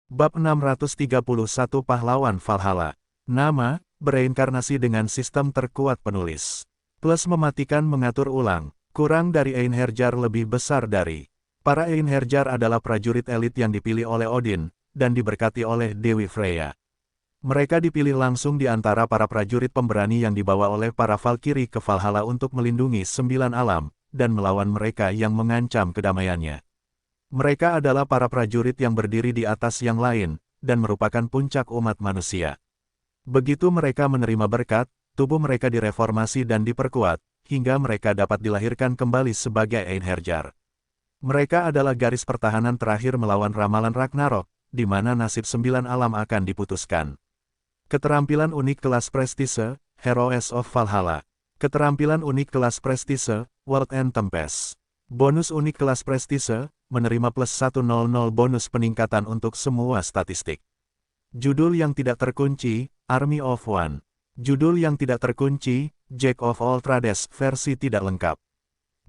Bab 631 Pahlawan Valhalla. Nama, bereinkarnasi dengan sistem terkuat penulis. Plus mematikan mengatur ulang, kurang dari Einherjar lebih besar dari. Para Einherjar adalah prajurit elit yang dipilih oleh Odin, dan diberkati oleh Dewi Freya. Mereka dipilih langsung di antara para prajurit pemberani yang dibawa oleh para Valkyrie ke Valhalla untuk melindungi 9 alam, dan melawan mereka yang mengancam kedamaiannya. Mereka adalah para prajurit yang berdiri di atas yang lain, dan merupakan puncak umat manusia. Begitu mereka menerima berkat, tubuh mereka direformasi dan diperkuat, hingga mereka dapat dilahirkan kembali sebagai Einherjar. Mereka adalah garis pertahanan terakhir melawan ramalan Ragnarok, di mana nasib 9 alam akan diputuskan. Keterampilan unik kelas prestise, Heroes of Valhalla. Keterampilan unik kelas prestise, World and Tempest. Bonus unik kelas prestise, menerima plus 100 bonus peningkatan untuk semua statistik. Judul yang tidak terkunci, Army of One. Judul yang tidak terkunci, Jack of All Trades versi tidak lengkap.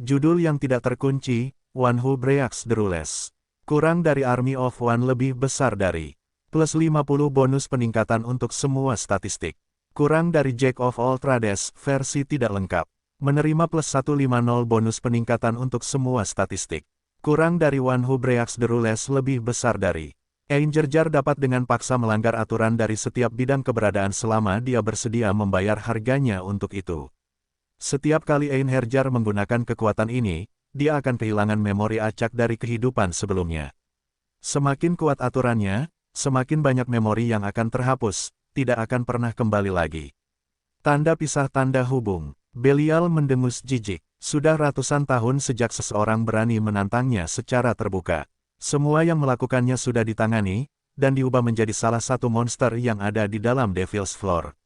Judul yang tidak terkunci, One Who Breaks the Rules. Kurang dari Army of One lebih besar dari. Plus 50 bonus peningkatan untuk semua statistik. Kurang dari Jack of All Trades versi tidak lengkap. Menerima plus 150 bonus peningkatan untuk semua statistik. Kurang dari One Who Breaks the Rules lebih besar dari. Einherjar dapat dengan paksa melanggar aturan dari setiap bidang keberadaan selama dia bersedia membayar harganya untuk itu. Setiap kali Einherjar menggunakan kekuatan ini, dia akan kehilangan memori acak dari kehidupan sebelumnya. Semakin kuat aturannya, semakin banyak memori yang akan terhapus, tidak akan pernah kembali lagi. Tanda pisah tanda hubung. Belial mendengus jijik. Sudah ratusan tahun sejak seseorang berani menantangnya secara terbuka. Semua yang melakukannya sudah ditangani, dan diubah menjadi salah satu monster yang ada di dalam Devil's Floor.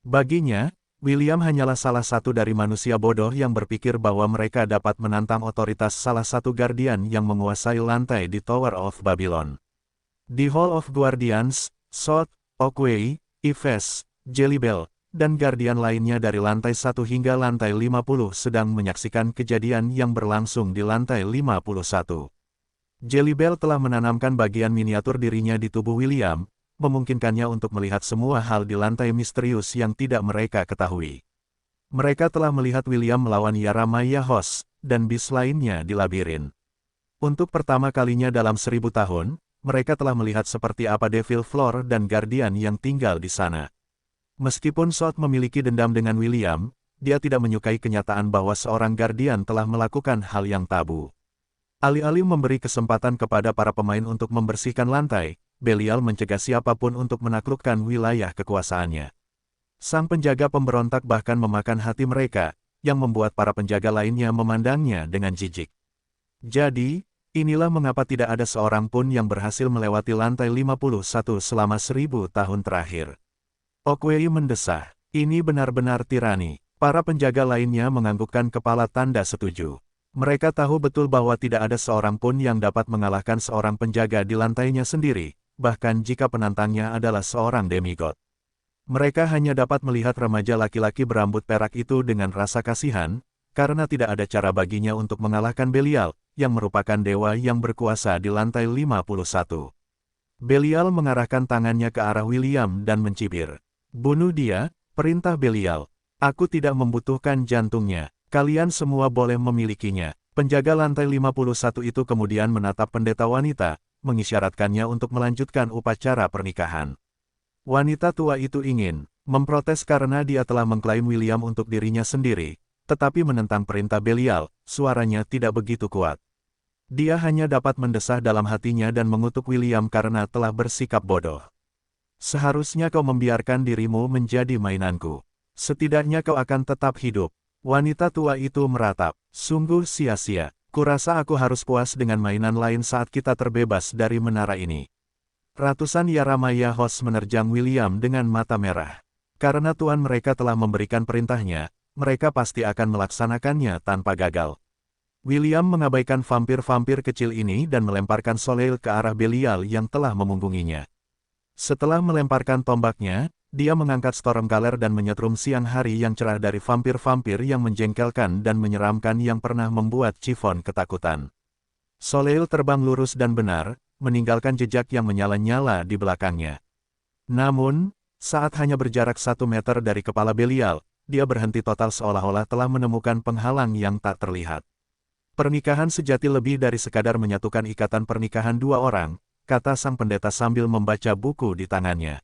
Baginya, William hanyalah salah satu dari manusia bodoh yang berpikir bahwa mereka dapat menantang otoritas salah satu Guardian yang menguasai lantai di Tower of Babylon. Di Hall of Guardians, Sot, Oakway, Yves, Jellybell, dan Guardian lainnya dari lantai 1 hingga lantai 50 sedang menyaksikan kejadian yang berlangsung di lantai 51. Jellybell telah menanamkan bagian miniatur dirinya di tubuh William, memungkinkannya untuk melihat semua hal di lantai misterius yang tidak mereka ketahui. Mereka telah melihat William melawan Yaramaya Host, dan bis lainnya di labirin. Untuk pertama kalinya dalam 1000 tahun, mereka telah melihat seperti apa Devil Floor dan Guardian yang tinggal di sana. Meskipun Sot memiliki dendam dengan William, dia tidak menyukai kenyataan bahwa seorang Guardian telah melakukan hal yang tabu. Alih-alih memberi kesempatan kepada para pemain untuk membersihkan lantai, Belial mencegah siapapun untuk menaklukkan wilayah kekuasaannya. Sang penjaga pemberontak bahkan memakan hati mereka, yang membuat para penjaga lainnya memandangnya dengan jijik. Jadi, inilah mengapa tidak ada seorang pun yang berhasil melewati lantai 51 selama 1000 tahun terakhir. Oakway mendesah, ini benar-benar tirani. Para penjaga lainnya menganggukkan kepala tanda setuju. Mereka tahu betul bahwa tidak ada seorang pun yang dapat mengalahkan seorang penjaga di lantainya sendiri, bahkan jika penantangnya adalah seorang demigod. Mereka hanya dapat melihat remaja laki-laki berambut perak itu dengan rasa kasihan, karena tidak ada cara baginya untuk mengalahkan Belial, yang merupakan dewa yang berkuasa di lantai 51. Belial mengarahkan tangannya ke arah William dan mencibir. Bunuh dia, perintah Belial. Aku tidak membutuhkan jantungnya. Kalian semua boleh memilikinya. Penjaga lantai 51 itu kemudian menatap pendeta wanita, mengisyaratkannya untuk melanjutkan upacara pernikahan. Wanita tua itu ingin memprotes karena dia telah mengklaim William untuk dirinya sendiri, tetapi menentang perintah Belial, suaranya tidak begitu kuat. Dia hanya dapat mendesah dalam hatinya dan mengutuk William karena telah bersikap bodoh. Seharusnya kau membiarkan dirimu menjadi mainanku. Setidaknya kau akan tetap hidup. Wanita tua itu meratap. Sungguh sia-sia. Kurasa aku harus puas dengan mainan lain saat kita terbebas dari menara ini. Ratusan Yaramaya Host menerjang William dengan mata merah. Karena Tuan mereka telah memberikan perintahnya, mereka pasti akan melaksanakannya tanpa gagal. William mengabaikan vampir-vampir kecil ini dan melemparkan Soleil ke arah Belial yang telah memunggunginya. Setelah melemparkan tombaknya, dia mengangkat Stormcaller dan menyetrum siang hari yang cerah dari vampir-vampir yang menjengkelkan dan menyeramkan yang pernah membuat Chiffon ketakutan. Soleil terbang lurus dan benar, meninggalkan jejak yang menyala-nyala di belakangnya. Namun, saat hanya berjarak 1 meter dari kepala Belial, dia berhenti total seolah-olah telah menemukan penghalang yang tak terlihat. Pernikahan sejati lebih dari sekadar menyatukan ikatan pernikahan dua orang, kata sang pendeta sambil membaca buku di tangannya.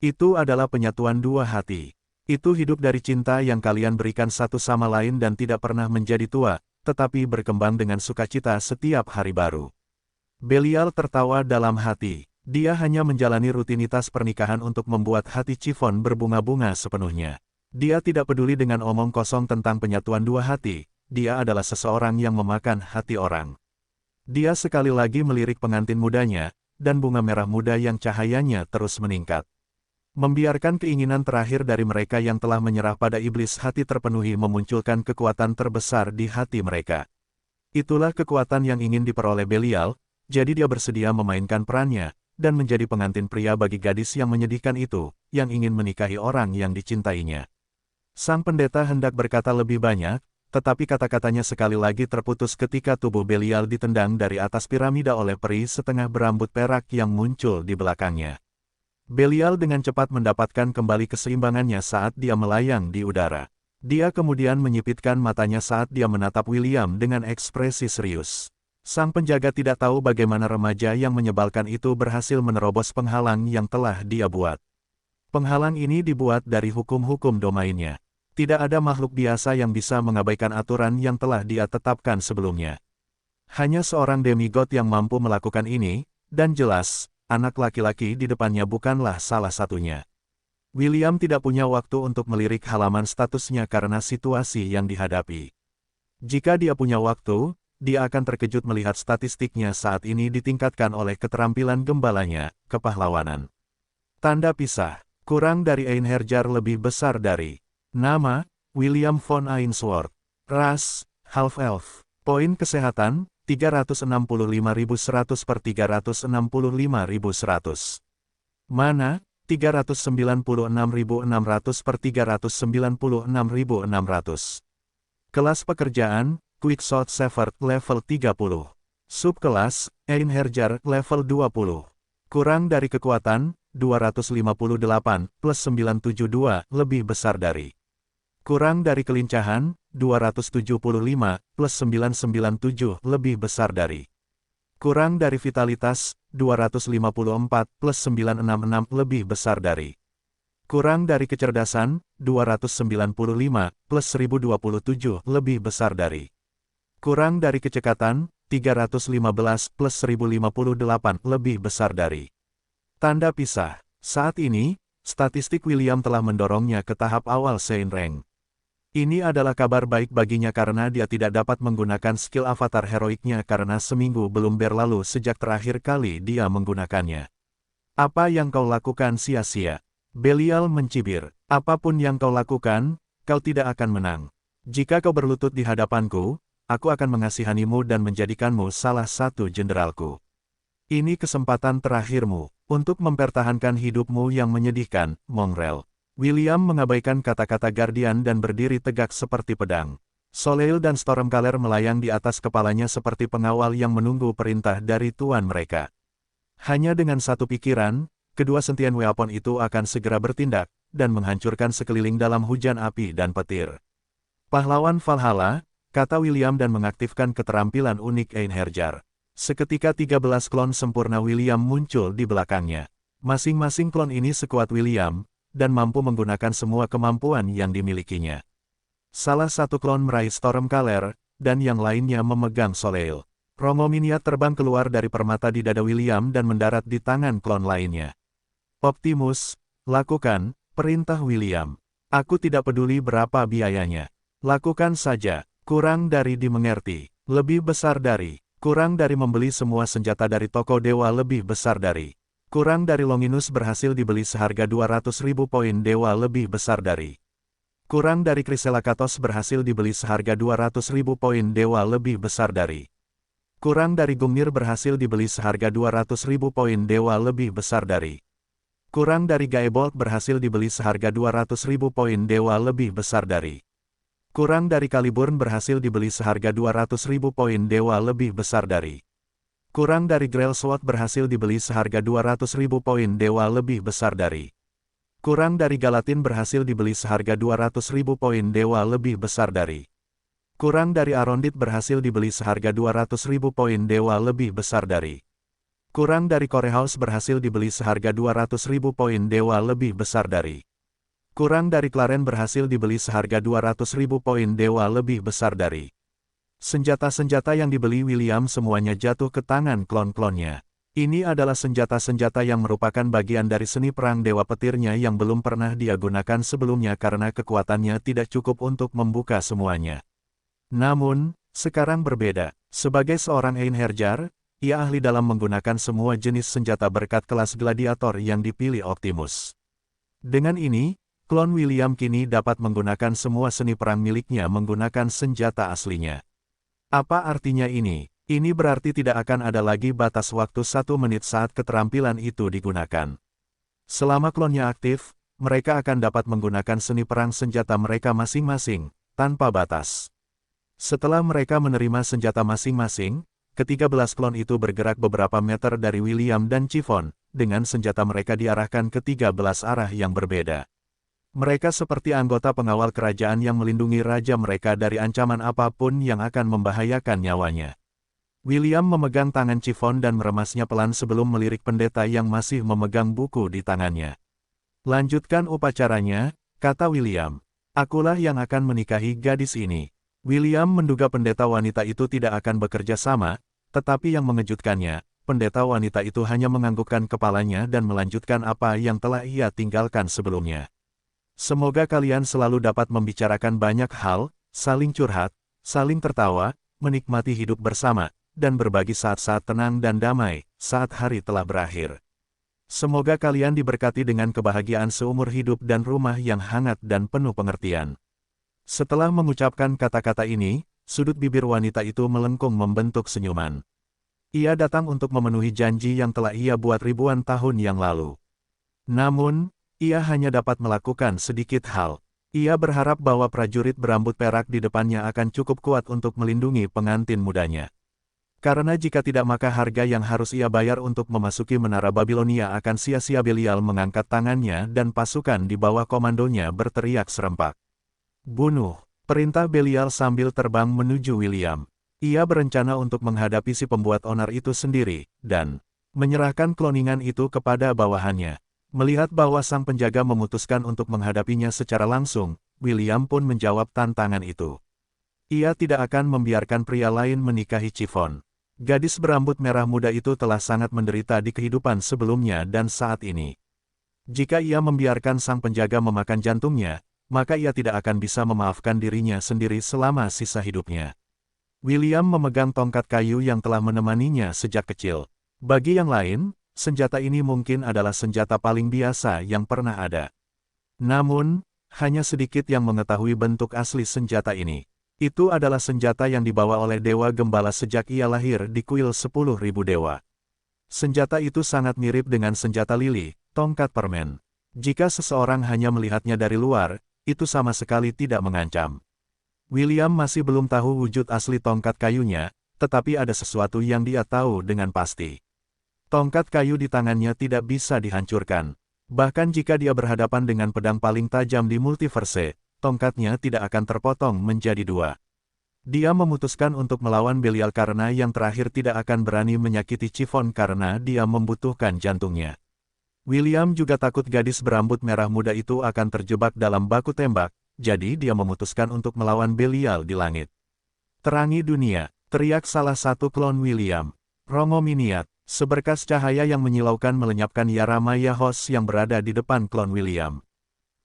Itu adalah penyatuan dua hati. Itu hidup dari cinta yang kalian berikan satu sama lain dan tidak pernah menjadi tua, tetapi berkembang dengan sukacita setiap hari baru. Belial tertawa dalam hati. Dia hanya menjalani rutinitas pernikahan untuk membuat hati Chiffon berbunga-bunga sepenuhnya. Dia tidak peduli dengan omong kosong tentang penyatuan dua hati. Dia adalah seseorang yang memakan hati orang. Dia sekali lagi melirik pengantin mudanya, dan bunga merah muda yang cahayanya terus meningkat. Membiarkan keinginan terakhir dari mereka yang telah menyerah pada iblis hati terpenuhi memunculkan kekuatan terbesar di hati mereka. Itulah kekuatan yang ingin diperoleh Belial, jadi dia bersedia memainkan perannya, dan menjadi pengantin pria bagi gadis yang menyedihkan itu, yang ingin menikahi orang yang dicintainya. Sang pendeta hendak berkata lebih banyak, tetapi kata-katanya sekali lagi terputus ketika tubuh Belial ditendang dari atas piramida oleh peri setengah berambut perak yang muncul di belakangnya. Belial dengan cepat mendapatkan kembali keseimbangannya saat dia melayang di udara. Dia kemudian menyipitkan matanya saat dia menatap William dengan ekspresi serius. Sang penjaga tidak tahu bagaimana remaja yang menyebalkan itu berhasil menerobos penghalang yang telah dia buat. Penghalang ini dibuat dari hukum-hukum domainnya. Tidak ada makhluk biasa yang bisa mengabaikan aturan yang telah dia tetapkan sebelumnya. Hanya seorang demigod yang mampu melakukan ini, dan jelas, anak laki-laki di depannya bukanlah salah satunya. William tidak punya waktu untuk melirik halaman statusnya karena situasi yang dihadapi. Jika dia punya waktu, dia akan terkejut melihat statistiknya saat ini ditingkatkan oleh keterampilan gembalanya, kepahlawanan. Tanda pisah, kurang dari Einherjar lebih besar dari. Nama, William von Ainsworth. Ras, Half-Elf. Poin kesehatan, 365.100 per 365.100. Mana, 396.600 per 396.600. Kelas pekerjaan, Quickshot Shepherd level 30. Subkelas, Einherjar level 20. Kurang dari kekuatan, 258 plus 972 lebih besar dari. Kurang dari kelincahan, 275 plus 997 lebih besar dari. Kurang dari vitalitas, 254 plus 966 lebih besar dari. Kurang dari kecerdasan, 295 plus 1027 lebih besar dari. Kurang dari kecekatan, 315 plus 1058 lebih besar dari. Tanda pisah. Saat ini, statistik William telah mendorongnya ke tahap awal Saint Rank. Ini adalah kabar baik baginya karena dia tidak dapat menggunakan skill avatar heroiknya karena seminggu belum berlalu sejak terakhir kali dia menggunakannya. Apa yang kau lakukan sia-sia? Belial mencibir. Apapun yang kau lakukan, kau tidak akan menang. Jika kau berlutut di hadapanku, aku akan mengasihanimu dan menjadikanmu salah satu jenderalku. Ini kesempatan terakhirmu, untuk mempertahankan hidupmu yang menyedihkan, Mongrel. William mengabaikan kata-kata Guardian dan berdiri tegak seperti pedang. Soleil dan Stormcaller melayang di atas kepalanya seperti pengawal yang menunggu perintah dari tuan mereka. Hanya dengan satu pikiran, kedua sentient weapon itu akan segera bertindak, dan menghancurkan sekeliling dalam hujan api dan petir. Pahlawan Valhalla, kata William dan mengaktifkan keterampilan unik Einherjar. Seketika 13 klon sempurna William muncul di belakangnya. Masing-masing klon ini sekuat William, dan mampu menggunakan semua kemampuan yang dimilikinya. Salah satu klon meraih Stormcaller, dan yang lainnya memegang Soleil. Romominia terbang keluar dari permata di dada William dan mendarat di tangan klon lainnya. Optimus, lakukan, perintah William. Aku tidak peduli berapa biayanya. Lakukan saja, kurang dari dimengerti, lebih besar dari, kurang dari membeli semua senjata dari toko dewa lebih besar dari. Kurang dari Longinus berhasil dibeli seharga 200.000 poin dewa lebih besar dari. Kurang dari Chryselakatos berhasil dibeli seharga 200.000 poin dewa lebih besar dari. Kurang dari Gungnir berhasil dibeli seharga 200.000 poin dewa lebih besar dari. Kurang dari Gaebold berhasil dibeli seharga 200.000 poin dewa lebih besar dari. Kurang dari Caliburn berhasil dibeli seharga 200.000 poin dewa lebih besar dari. Kurang dari Grail Sword berhasil dibeli seharga 200.000 poin dewa lebih besar dari. Kurang dari Galatin berhasil dibeli seharga 200.000 poin dewa lebih besar dari. Kurang dari Arondit berhasil dibeli seharga 200.000 poin dewa lebih besar dari. Kurang dari Corehouse berhasil dibeli seharga 200.000 poin dewa lebih besar dari. Kurang dari Claren berhasil dibeli seharga 200.000 poin dewa lebih besar dari. Senjata-senjata yang dibeli William semuanya jatuh ke tangan klon-klonnya. Ini adalah senjata-senjata yang merupakan bagian dari seni perang dewa petirnya yang belum pernah dia gunakan sebelumnya karena kekuatannya tidak cukup untuk membuka semuanya. Namun, sekarang berbeda. Sebagai seorang Einherjar, ia ahli dalam menggunakan semua jenis senjata berkat kelas gladiator yang dipilih Optimus. Dengan ini, klon William kini dapat menggunakan semua seni perang miliknya menggunakan senjata aslinya. Apa artinya ini? Ini berarti tidak akan ada lagi batas waktu 1 menit saat keterampilan itu digunakan. Selama klonnya aktif, mereka akan dapat menggunakan seni perang senjata mereka masing-masing, tanpa batas. Setelah mereka menerima senjata masing-masing, ke-13 klon itu bergerak beberapa meter dari William dan Chiffon, dengan senjata mereka diarahkan ke 13 arah yang berbeda. Mereka seperti anggota pengawal kerajaan yang melindungi raja mereka dari ancaman apapun yang akan membahayakan nyawanya. William memegang tangan Chiffon dan meremasnya pelan sebelum melirik pendeta yang masih memegang buku di tangannya. "Lanjutkan upacaranya," kata William. "Akulah yang akan menikahi gadis ini." William menduga pendeta wanita itu tidak akan bekerja sama, tetapi yang mengejutkannya, pendeta wanita itu hanya menganggukkan kepalanya dan melanjutkan apa yang telah ia tinggalkan sebelumnya. "Semoga kalian selalu dapat membicarakan banyak hal, saling curhat, saling tertawa, menikmati hidup bersama, dan berbagi saat-saat tenang dan damai, saat hari telah berakhir. Semoga kalian diberkati dengan kebahagiaan seumur hidup dan rumah yang hangat dan penuh pengertian." Setelah mengucapkan kata-kata ini, sudut bibir wanita itu melengkung membentuk senyuman. Ia datang untuk memenuhi janji yang telah ia buat ribuan tahun yang lalu. Namun, ia hanya dapat melakukan sedikit hal. Ia berharap bahwa prajurit berambut perak di depannya akan cukup kuat untuk melindungi pengantin mudanya. Karena jika tidak maka harga yang harus ia bayar untuk memasuki menara Babilonia akan sia-sia. Belial mengangkat tangannya dan pasukan di bawah komandonya berteriak serempak. "Bunuh!" perintah Belial sambil terbang menuju William. Ia berencana untuk menghadapi si pembuat onar itu sendiri, dan menyerahkan kloningan itu kepada bawahannya. Melihat bahwa sang penjaga memutuskan untuk menghadapinya secara langsung, William pun menjawab tantangan itu. Ia tidak akan membiarkan pria lain menikahi Chiffon. Gadis berambut merah muda itu telah sangat menderita di kehidupan sebelumnya dan saat ini. Jika ia membiarkan sang penjaga memakan jantungnya, maka ia tidak akan bisa memaafkan dirinya sendiri selama sisa hidupnya. William memegang tongkat kayu yang telah menemaninya sejak kecil. Bagi yang lain, senjata ini mungkin adalah senjata paling biasa yang pernah ada. Namun, hanya sedikit yang mengetahui bentuk asli senjata ini. Itu adalah senjata yang dibawa oleh Dewa Gembala sejak ia lahir di kuil 10.000 dewa. Senjata itu sangat mirip dengan senjata lili, tongkat permen. Jika seseorang hanya melihatnya dari luar, itu sama sekali tidak mengancam. William masih belum tahu wujud asli tongkat kayunya, tetapi ada sesuatu yang dia tahu dengan pasti. Tongkat kayu di tangannya tidak bisa dihancurkan. Bahkan jika dia berhadapan dengan pedang paling tajam di multiverse, tongkatnya tidak akan terpotong menjadi dua. Dia memutuskan untuk melawan Belial karena yang terakhir tidak akan berani menyakiti Chiffon karena dia membutuhkan jantungnya. William juga takut gadis berambut merah muda itu akan terjebak dalam baku tembak, jadi dia memutuskan untuk melawan Belial di langit. "Terangi dunia!" teriak salah satu klon William. Rongo Miniat, seberkas cahaya yang menyilaukan melenyapkan Yarama Yahos yang berada di depan klon William.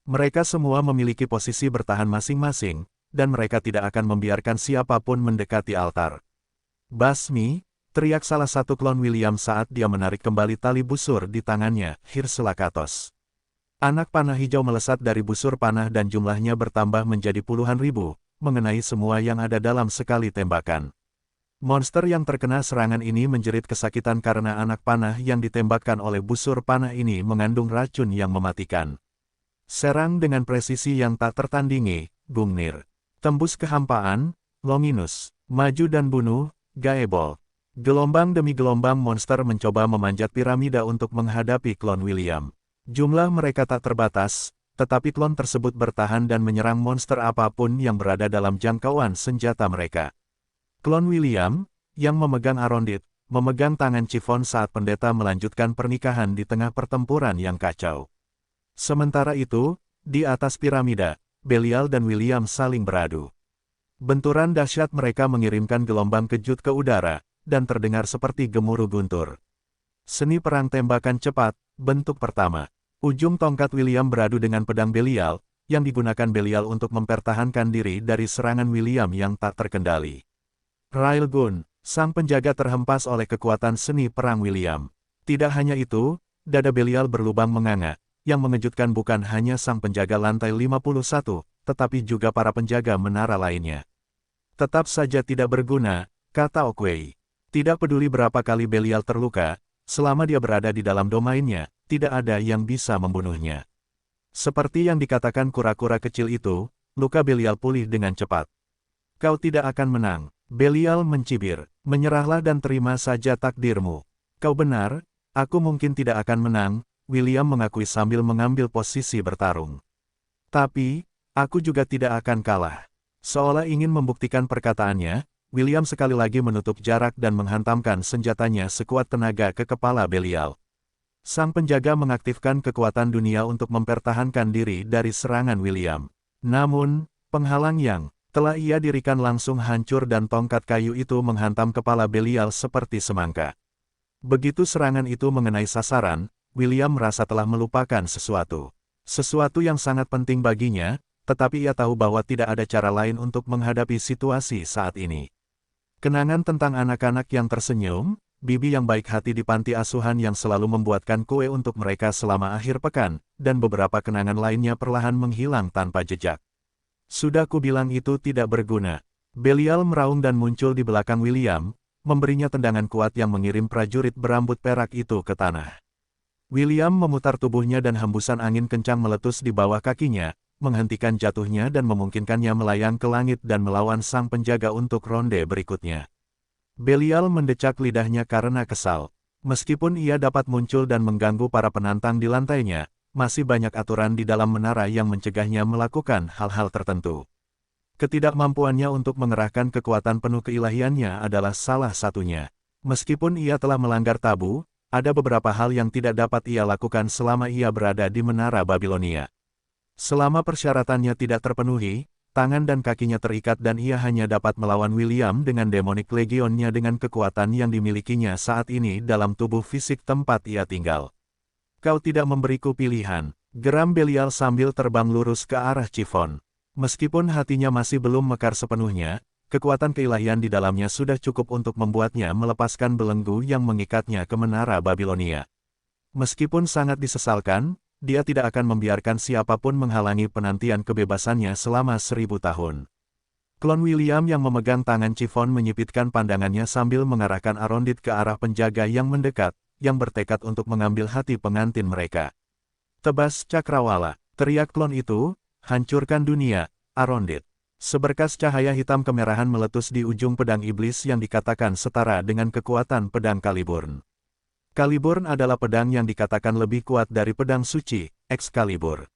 Mereka semua memiliki posisi bertahan masing-masing, dan mereka tidak akan membiarkan siapapun mendekati altar. "Basmi!" teriak salah satu klon William saat dia menarik kembali tali busur di tangannya, Hirselakatos. Anak panah hijau melesat dari busur panah dan jumlahnya bertambah menjadi puluhan ribu, mengenai semua yang ada dalam sekali tembakan. Monster yang terkena serangan ini menjerit kesakitan karena anak panah yang ditembakkan oleh busur panah ini mengandung racun yang mematikan. Serang dengan presisi yang tak tertandingi, Gungnir. Tembus kehampaan, Longinus. Maju dan bunuh, Gaebol. Gelombang demi gelombang monster mencoba memanjat piramida untuk menghadapi klon William. Jumlah mereka tak terbatas, tetapi klon tersebut bertahan dan menyerang monster apapun yang berada dalam jangkauan senjata mereka. Klon William, yang memegang Arondit, memegang tangan Chiffon saat pendeta melanjutkan pernikahan di tengah pertempuran yang kacau. Sementara itu, di atas piramida, Belial dan William saling beradu. Benturan dahsyat mereka mengirimkan gelombang kejut ke udara, dan terdengar seperti gemuruh guntur. Seni perang tembakan cepat, bentuk pertama. Ujung tongkat William beradu dengan pedang Belial, yang digunakan Belial untuk mempertahankan diri dari serangan William yang tak terkendali. Railgun, sang penjaga terhempas oleh kekuatan seni perang William. Tidak hanya itu, dada Belial berlubang menganga, yang mengejutkan bukan hanya sang penjaga lantai 51, tetapi juga para penjaga menara lainnya. Tetap saja tidak berguna, kata Oakway. Tidak peduli berapa kali Belial terluka, selama dia berada di dalam domainnya, tidak ada yang bisa membunuhnya. Seperti yang dikatakan kura-kura kecil itu, luka Belial pulih dengan cepat. Kau tidak akan menang, Belial mencibir. Menyerahlah dan terima saja takdirmu. Kau benar, aku mungkin tidak akan menang, William mengakui sambil mengambil posisi bertarung. Tapi, aku juga tidak akan kalah. Seolah ingin membuktikan perkataannya, William sekali lagi menutup jarak dan menghantamkan senjatanya sekuat tenaga ke kepala Belial. Sang penjaga mengaktifkan kekuatan dunia untuk mempertahankan diri dari serangan William. Namun, penghalang yang telah ia dirikan langsung hancur dan tongkat kayu itu menghantam kepala Belial seperti semangka. Begitu serangan itu mengenai sasaran, William merasa telah melupakan sesuatu. Sesuatu yang sangat penting baginya, tetapi ia tahu bahwa tidak ada cara lain untuk menghadapi situasi saat ini. Kenangan tentang anak-anak yang tersenyum, bibi yang baik hati di panti asuhan yang selalu membuatkan kue untuk mereka selama akhir pekan, dan beberapa kenangan lainnya perlahan menghilang tanpa jejak. Sudah kubilang itu tidak berguna. Belial meraung dan muncul di belakang William, memberinya tendangan kuat yang mengirim prajurit berambut perak itu ke tanah. William memutar tubuhnya dan hembusan angin kencang meletus di bawah kakinya, menghentikan jatuhnya dan memungkinkannya melayang ke langit dan melawan sang penjaga untuk ronde berikutnya. Belial mendecak lidahnya karena kesal. Meskipun ia dapat muncul dan mengganggu para penantang di lantainya, masih banyak aturan di dalam menara yang mencegahnya melakukan hal-hal tertentu. Ketidakmampuannya untuk mengerahkan kekuatan penuh keilahiannya adalah salah satunya. Meskipun ia telah melanggar tabu, ada beberapa hal yang tidak dapat ia lakukan selama ia berada di menara Babilonia. Selama persyaratannya tidak terpenuhi, tangan dan kakinya terikat dan ia hanya dapat melawan William dengan Demonic Legionnya dengan kekuatan yang dimilikinya saat ini dalam tubuh fisik tempat ia tinggal. Kau tidak memberiku pilihan, geram Belial sambil terbang lurus ke arah Chiffon. Meskipun hatinya masih belum mekar sepenuhnya, kekuatan keilahian di dalamnya sudah cukup untuk membuatnya melepaskan belenggu yang mengikatnya ke menara Babilonia. Meskipun sangat disesalkan, dia tidak akan membiarkan siapapun menghalangi penantian kebebasannya selama 1000 tahun. Klon William yang memegang tangan Chiffon menyipitkan pandangannya sambil mengarahkan Arondit ke arah penjaga yang mendekat, yang bertekad untuk mengambil hati pengantin mereka. Tebas Cakrawala, teriak klon itu, hancurkan dunia, Arondit. Seberkas cahaya hitam kemerahan meletus di ujung pedang iblis yang dikatakan setara dengan kekuatan pedang Caliburn. Caliburn adalah pedang yang dikatakan lebih kuat dari pedang suci, Excalibur.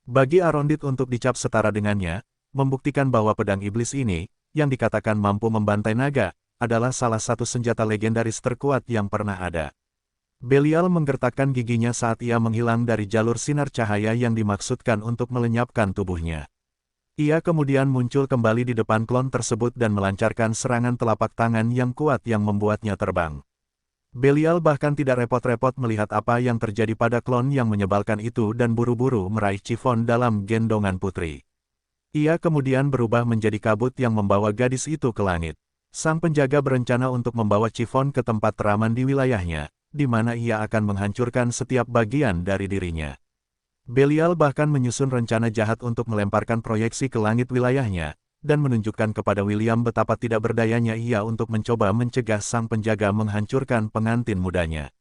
Bagi Arondit untuk dicap setara dengannya, membuktikan bahwa pedang iblis ini, yang dikatakan mampu membantai naga, adalah salah satu senjata legendaris terkuat yang pernah ada. Belial menggertakkan giginya saat ia menghilang dari jalur sinar cahaya yang dimaksudkan untuk melenyapkan tubuhnya. Ia kemudian muncul kembali di depan klon tersebut dan melancarkan serangan telapak tangan yang kuat yang membuatnya terbang. Belial bahkan tidak repot-repot melihat apa yang terjadi pada klon yang menyebalkan itu dan buru-buru meraih Chiffon dalam gendongan putri. Ia kemudian berubah menjadi kabut yang membawa gadis itu ke langit. Sang penjaga berencana untuk membawa Chiffon ke tempat teraman di wilayahnya, di mana ia akan menghancurkan setiap bagian dari dirinya. Belial bahkan menyusun rencana jahat untuk melemparkan proyeksi ke langit wilayahnya, dan menunjukkan kepada William betapa tidak berdayanya ia untuk mencoba mencegah sang penjaga menghancurkan pengantin mudanya.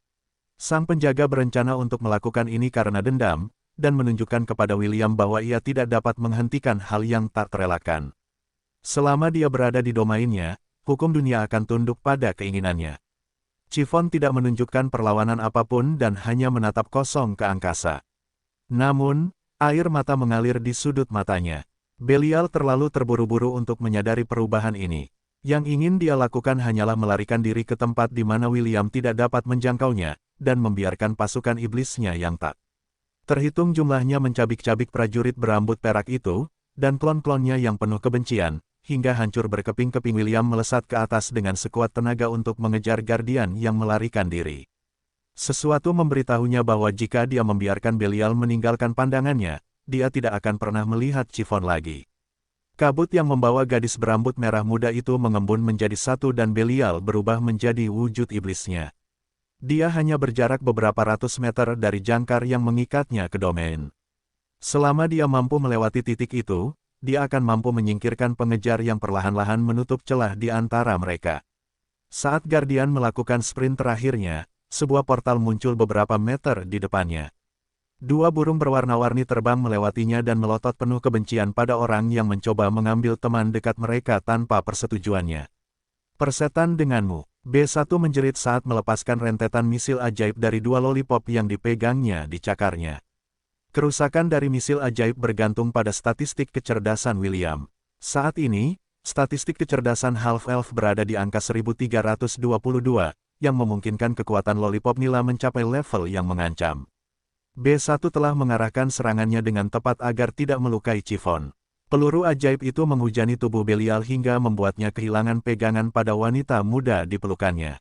Sang penjaga berencana untuk melakukan ini karena dendam, dan menunjukkan kepada William bahwa ia tidak dapat menghentikan hal yang tak terelakkan. Selama dia berada di domainnya, hukum dunia akan tunduk pada keinginannya. Chiffon tidak menunjukkan perlawanan apapun dan hanya menatap kosong ke angkasa. Namun, air mata mengalir di sudut matanya. Belial terlalu terburu-buru untuk menyadari perubahan ini. Yang ingin dia lakukan hanyalah melarikan diri ke tempat di mana William tidak dapat menjangkaunya, dan membiarkan pasukan iblisnya yang tak terhitung jumlahnya mencabik-cabik prajurit berambut perak itu, dan klon-klonnya yang penuh kebencian, hingga hancur berkeping-keping. William melesat ke atas dengan sekuat tenaga untuk mengejar Guardian yang melarikan diri. Sesuatu memberitahunya bahwa jika dia membiarkan Belial meninggalkan pandangannya, dia tidak akan pernah melihat Chiffon lagi. Kabut yang membawa gadis berambut merah muda itu mengembun menjadi satu dan Belial berubah menjadi wujud iblisnya. Dia hanya berjarak beberapa ratus meter dari jangkar yang mengikatnya ke domain. Selama dia mampu melewati titik itu, dia akan mampu menyingkirkan pengejar yang perlahan-lahan menutup celah di antara mereka. Saat Guardian melakukan sprint terakhirnya, sebuah portal muncul beberapa meter di depannya. Dua burung berwarna-warni terbang melewatinya dan melotot penuh kebencian pada orang yang mencoba mengambil teman dekat mereka tanpa persetujuannya. Persetan denganmu, B1 menjerit saat melepaskan rentetan misil ajaib dari dua lollipop yang dipegangnya di cakarnya. Kerusakan dari misil ajaib bergantung pada statistik kecerdasan William. Saat ini, statistik kecerdasan half-elf berada di angka 1322, yang memungkinkan kekuatan lollipop nila mencapai level yang mengancam. B1 telah mengarahkan serangannya dengan tepat agar tidak melukai Chiffon. Peluru ajaib itu menghujani tubuh Belial hingga membuatnya kehilangan pegangan pada wanita muda di pelukannya.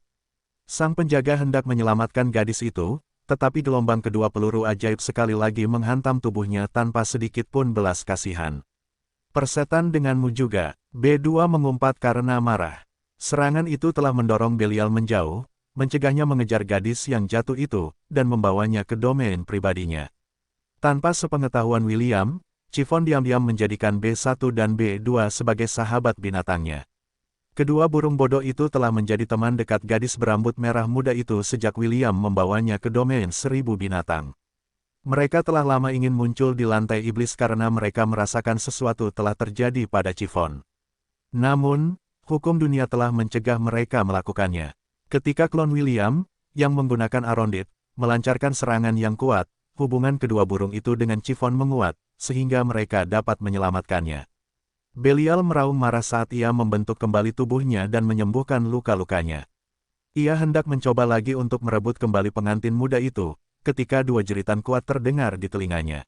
Sang penjaga hendak menyelamatkan gadis itu, tetapi gelombang kedua peluru ajaib sekali lagi menghantam tubuhnya tanpa sedikit pun belas kasihan. Persetan denganmu juga, B2 mengumpat karena marah. Serangan itu telah mendorong Belial menjauh, mencegahnya mengejar gadis yang jatuh itu, dan membawanya ke domain pribadinya. Tanpa sepengetahuan William, Chiffon diam-diam menjadikan B1 dan B2 sebagai sahabat binatangnya. Kedua burung bodoh itu telah menjadi teman dekat gadis berambut merah muda itu sejak William membawanya ke domain 1000 binatang. Mereka telah lama ingin muncul di lantai iblis karena mereka merasakan sesuatu telah terjadi pada Chiffon. Namun, hukum dunia telah mencegah mereka melakukannya. Ketika klon William, yang menggunakan Arondit, melancarkan serangan yang kuat, hubungan kedua burung itu dengan Chiffon menguat, sehingga mereka dapat menyelamatkannya. Belial meraung marah saat ia membentuk kembali tubuhnya dan menyembuhkan luka-lukanya. Ia hendak mencoba lagi untuk merebut kembali pengantin muda itu, ketika dua jeritan kuat terdengar di telinganya.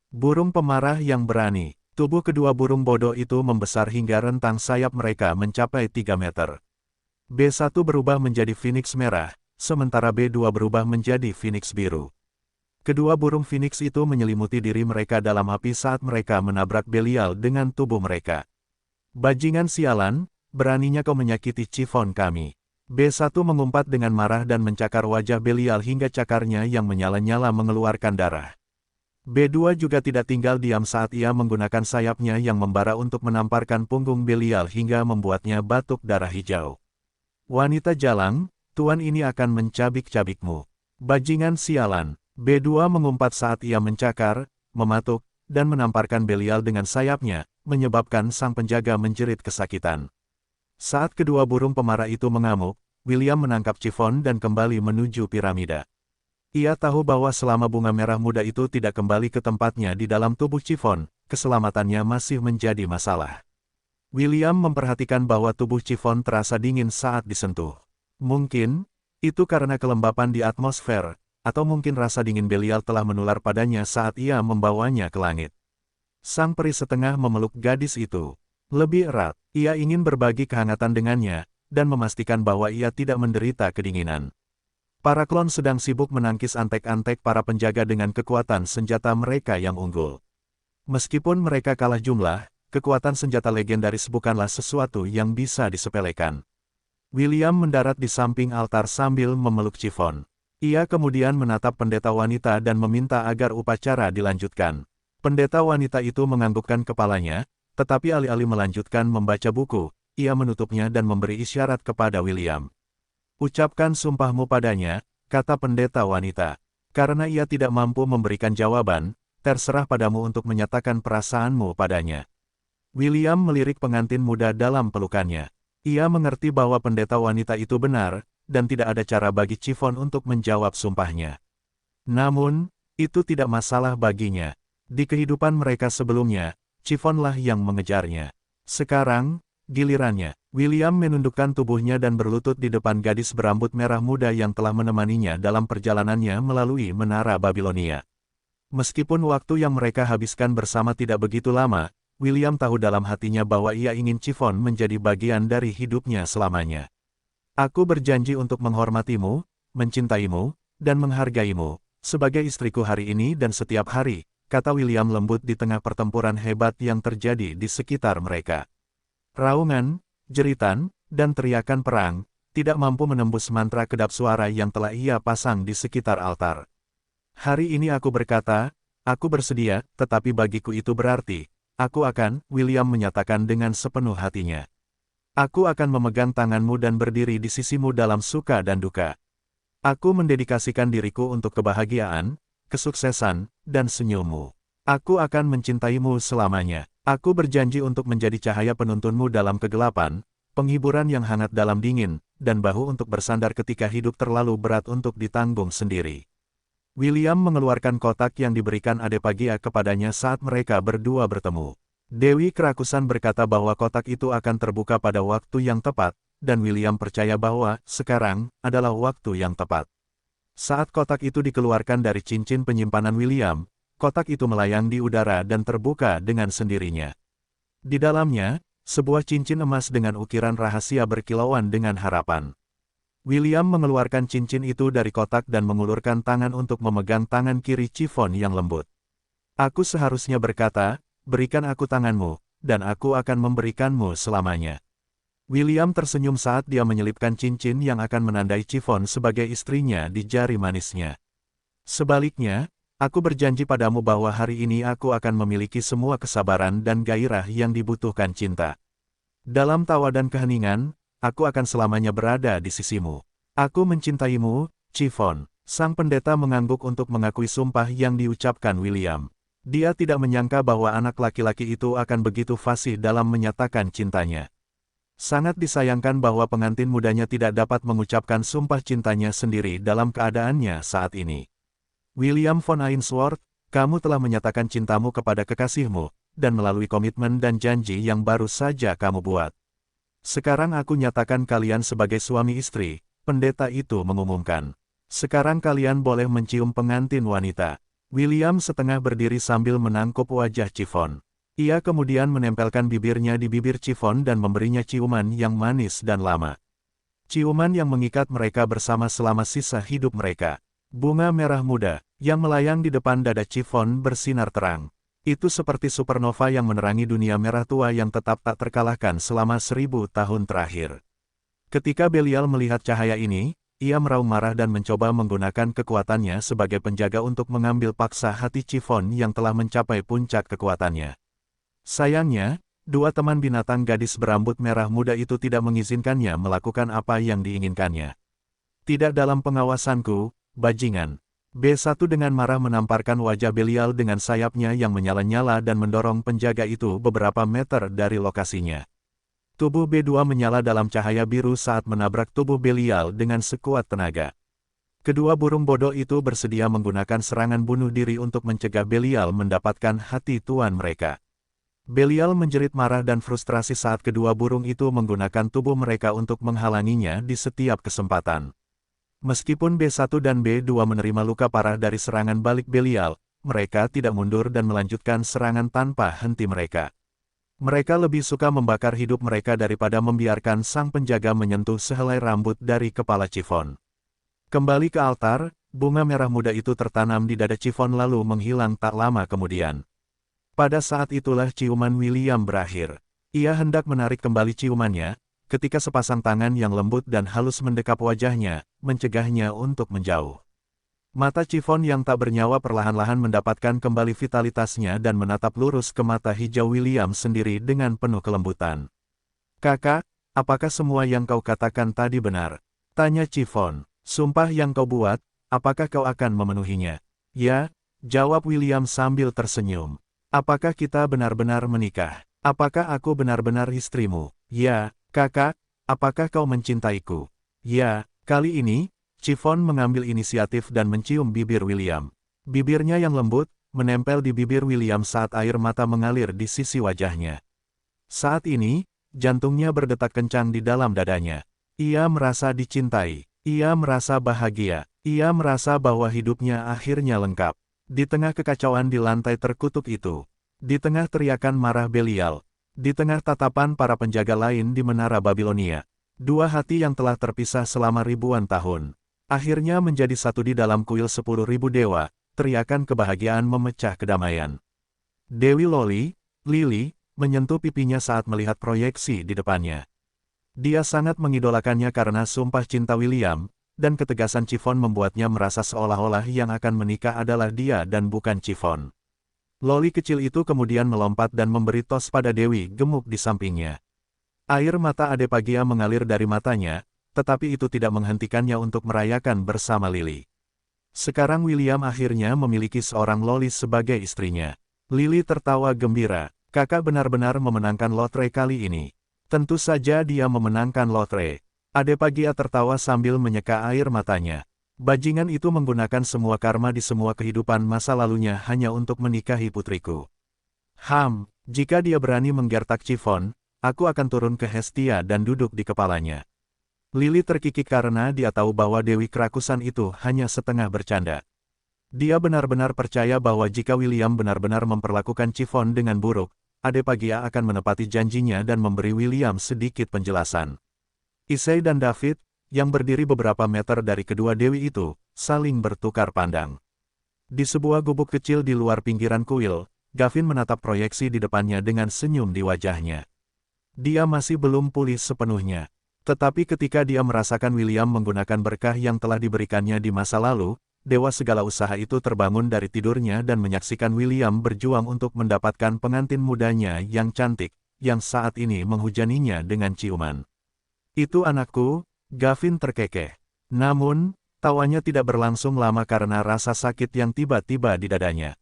Burung pemarah yang berani, tubuh kedua burung bodoh itu membesar hingga rentang sayap mereka mencapai 3 meter. B1 berubah menjadi Phoenix merah, sementara B2 berubah menjadi Phoenix biru. Kedua burung Phoenix itu menyelimuti diri mereka dalam api saat mereka menabrak Belial dengan tubuh mereka. Bajingan sialan, beraninya kau menyakiti Chiffon kami. B1 mengumpat dengan marah dan mencakar wajah Belial hingga cakarnya yang menyala-nyala mengeluarkan darah. B2 juga tidak tinggal diam saat ia menggunakan sayapnya yang membara untuk menamparkan punggung Belial hingga membuatnya batuk darah hijau. Wanita jalang, tuan ini akan mencabik-cabikmu. Bajingan sialan. B2 mengumpat saat ia mencakar, mematuk, dan menamparkan Belial dengan sayapnya, menyebabkan sang penjaga menjerit kesakitan. Saat kedua burung pemarah itu mengamuk, William menangkap Chiffon dan kembali menuju piramida. Ia tahu bahwa selama bunga merah muda itu tidak kembali ke tempatnya di dalam tubuh Chiffon, keselamatannya masih menjadi masalah. William memperhatikan bahwa tubuh Chiffon terasa dingin saat disentuh. Mungkin, itu karena kelembapan di atmosfer, atau mungkin rasa dingin Belial telah menular padanya saat ia membawanya ke langit. Sang peri setengah memeluk gadis itu. Lebih erat, ia ingin berbagi kehangatan dengannya, dan memastikan bahwa ia tidak menderita kedinginan. Para klon sedang sibuk menangkis antek-antek para penjaga dengan kekuatan senjata mereka yang unggul. Meskipun mereka kalah jumlah, kekuatan senjata legendaris bukanlah sesuatu yang bisa disepelekan. William mendarat di samping altar sambil memeluk Chiffon. Ia kemudian menatap pendeta wanita dan meminta agar upacara dilanjutkan. Pendeta wanita itu menganggukkan kepalanya, tetapi alih-alih melanjutkan membaca buku, ia menutupnya dan memberi isyarat kepada William. Ucapkan sumpahmu padanya, kata pendeta wanita. Karena ia tidak mampu memberikan jawaban, terserah padamu untuk menyatakan perasaanmu padanya. William melirik pengantin muda dalam pelukannya. Ia mengerti bahwa pendeta wanita itu benar, dan tidak ada cara bagi Chiffon untuk menjawab sumpahnya. Namun, itu tidak masalah baginya. Di kehidupan mereka sebelumnya, Chiffon-lah yang mengejarnya. Sekarang, gilirannya. William menundukkan tubuhnya dan berlutut di depan gadis berambut merah muda yang telah menemaninya dalam perjalanannya melalui menara Babilonia. Meskipun waktu yang mereka habiskan bersama tidak begitu lama, William tahu dalam hatinya bahwa ia ingin Chiffon menjadi bagian dari hidupnya selamanya. Aku berjanji untuk menghormatimu, mencintaimu, dan menghargaimu, sebagai istriku hari ini dan setiap hari, kata William lembut di tengah pertempuran hebat yang terjadi di sekitar mereka. Raungan, jeritan, dan teriakan perang, tidak mampu menembus mantra kedap suara yang telah ia pasang di sekitar altar. Hari ini aku berkata, aku bersedia, tetapi bagiku itu berarti, aku akan, William menyatakan dengan sepenuh hatinya. Aku akan memegang tanganmu dan berdiri di sisimu dalam suka dan duka. Aku mendedikasikan diriku untuk kebahagiaan, kesuksesan, dan senyummu. Aku akan mencintaimu selamanya. Aku berjanji untuk menjadi cahaya penuntunmu dalam kegelapan, penghiburan yang hangat dalam dingin, dan bahu untuk bersandar ketika hidup terlalu berat untuk ditanggung sendiri. William mengeluarkan kotak yang diberikan Adepagia kepadanya saat mereka berdua bertemu. Dewi Kerakusan berkata bahwa kotak itu akan terbuka pada waktu yang tepat, dan William percaya bahwa sekarang adalah waktu yang tepat. Saat kotak itu dikeluarkan dari cincin penyimpanan William, kotak itu melayang di udara dan terbuka dengan sendirinya. Di dalamnya, sebuah cincin emas dengan ukiran rahasia berkilauan dengan harapan. William mengeluarkan cincin itu dari kotak dan mengulurkan tangan untuk memegang tangan kiri Chiffon yang lembut. Aku seharusnya berkata, berikan aku tanganmu, dan aku akan memberikanmu selamanya. William tersenyum saat dia menyelipkan cincin yang akan menandai Chiffon sebagai istrinya di jari manisnya. Sebaliknya, aku berjanji padamu bahwa hari ini aku akan memiliki semua kesabaran dan gairah yang dibutuhkan cinta. Dalam tawa dan keheningan, aku akan selamanya berada di sisimu. Aku mencintaimu, Chiffon. Sang pendeta mengangguk untuk mengakui sumpah yang diucapkan William. Dia tidak menyangka bahwa anak laki-laki itu akan begitu fasih dalam menyatakan cintanya. Sangat disayangkan bahwa pengantin mudanya tidak dapat mengucapkan sumpah cintanya sendiri dalam keadaannya saat ini. William von Ainsworth, kamu telah menyatakan cintamu kepada kekasihmu, dan melalui komitmen dan janji yang baru saja kamu buat. Sekarang aku nyatakan kalian sebagai suami istri, pendeta itu mengumumkan. Sekarang kalian boleh mencium pengantin wanita. William setengah berdiri sambil menangkup wajah Chiffon. Ia kemudian menempelkan bibirnya di bibir Chiffon dan memberinya ciuman yang manis dan lama. Ciuman yang mengikat mereka bersama selama sisa hidup mereka. Bunga merah muda, yang melayang di depan dada Chiffon bersinar terang. Itu seperti supernova yang menerangi dunia merah tua yang tetap tak terkalahkan selama 1000 tahun terakhir. Ketika Belial melihat cahaya ini, ia meraung marah dan mencoba menggunakan kekuatannya sebagai penjaga untuk mengambil paksa hati Chiffon yang telah mencapai puncak kekuatannya. Sayangnya, dua teman binatang gadis berambut merah muda itu tidak mengizinkannya melakukan apa yang diinginkannya. Tidak dalam pengawasanku, bajingan. B1 dengan marah menamparkan wajah Belial dengan sayapnya yang menyala-nyala dan mendorong penjaga itu beberapa meter dari lokasinya. Tubuh B2 menyala dalam cahaya biru saat menabrak tubuh Belial dengan sekuat tenaga. Kedua burung bodoh itu bersedia menggunakan serangan bunuh diri untuk mencegah Belial mendapatkan hati tuan mereka. Belial menjerit marah dan frustrasi saat kedua burung itu menggunakan tubuh mereka untuk menghalanginya di setiap kesempatan. Meskipun B1 dan B2 menerima luka parah dari serangan balik Belial, mereka tidak mundur dan melanjutkan serangan tanpa henti mereka. Mereka lebih suka membakar hidup mereka daripada membiarkan sang penjaga menyentuh sehelai rambut dari kepala Chiffon. Kembali ke altar, bunga merah muda itu tertanam di dada Chiffon lalu menghilang tak lama kemudian. Pada saat itulah ciuman William berakhir. Ia hendak menarik kembali ciumannya, ketika sepasang tangan yang lembut dan halus mendekap wajahnya, mencegahnya untuk menjauh. Mata Chiffon yang tak bernyawa perlahan-lahan mendapatkan kembali vitalitasnya dan menatap lurus ke mata hijau William sendiri dengan penuh kelembutan. Kakak, apakah semua yang kau katakan tadi benar? Tanya Chiffon. Sumpah yang kau buat, apakah kau akan memenuhinya? Ya, jawab William sambil tersenyum. Apakah kita benar-benar menikah? Apakah aku benar-benar istrimu? Ya, kakak, apakah kau mencintaiku? Ya, kali ini, Chiffon mengambil inisiatif dan mencium bibir William. Bibirnya yang lembut, menempel di bibir William saat air mata mengalir di sisi wajahnya. Saat ini, jantungnya berdetak kencang di dalam dadanya. Ia merasa dicintai. Ia merasa bahagia. Ia merasa bahwa hidupnya akhirnya lengkap. Di tengah kekacauan di lantai terkutuk itu, di tengah teriakan marah Belial, di tengah tatapan para penjaga lain di menara Babilonia, dua hati yang telah terpisah selama ribuan tahun, akhirnya menjadi satu di dalam kuil 10.000 dewa. Teriakan kebahagiaan memecah kedamaian. Dewi Lily, menyentuh pipinya saat melihat proyeksi di depannya. Dia sangat mengidolakannya karena sumpah cinta William, dan ketegasan Chiffon membuatnya merasa seolah-olah yang akan menikah adalah dia dan bukan Chiffon. Loli kecil itu kemudian melompat dan memberi tos pada Dewi gemuk di sampingnya. Air mata Adepagia mengalir dari matanya, tetapi itu tidak menghentikannya untuk merayakan bersama Lily. Sekarang William akhirnya memiliki seorang Loli sebagai istrinya. Lily tertawa gembira, kakak benar-benar memenangkan lotre kali ini. Tentu saja dia memenangkan lotre. Adepagia tertawa sambil menyeka air matanya. Bajingan itu menggunakan semua karma di semua kehidupan masa lalunya hanya untuk menikahi putriku. Jika dia berani menggertak Chiffon, aku akan turun ke Hestia dan duduk di kepalanya. Lily terkikik karena dia tahu bahwa Dewi Kerakusan itu hanya setengah bercanda. Dia benar-benar percaya bahwa jika William benar-benar memperlakukan Chiffon dengan buruk, Adepagia akan menepati janjinya dan memberi William sedikit penjelasan. Issei dan David, yang berdiri beberapa meter dari kedua dewi itu, saling bertukar pandang. Di sebuah gubuk kecil di luar pinggiran kuil, Gavin menatap proyeksi di depannya dengan senyum di wajahnya. Dia masih belum pulih sepenuhnya. Tetapi ketika dia merasakan William menggunakan berkah yang telah diberikannya di masa lalu, dewa segala usaha itu terbangun dari tidurnya dan menyaksikan William berjuang untuk mendapatkan pengantin mudanya yang cantik, yang saat ini menghujaninya dengan ciuman. Itu anakku, Gavin terkekeh. Namun, tawanya tidak berlangsung lama karena rasa sakit yang tiba-tiba di dadanya.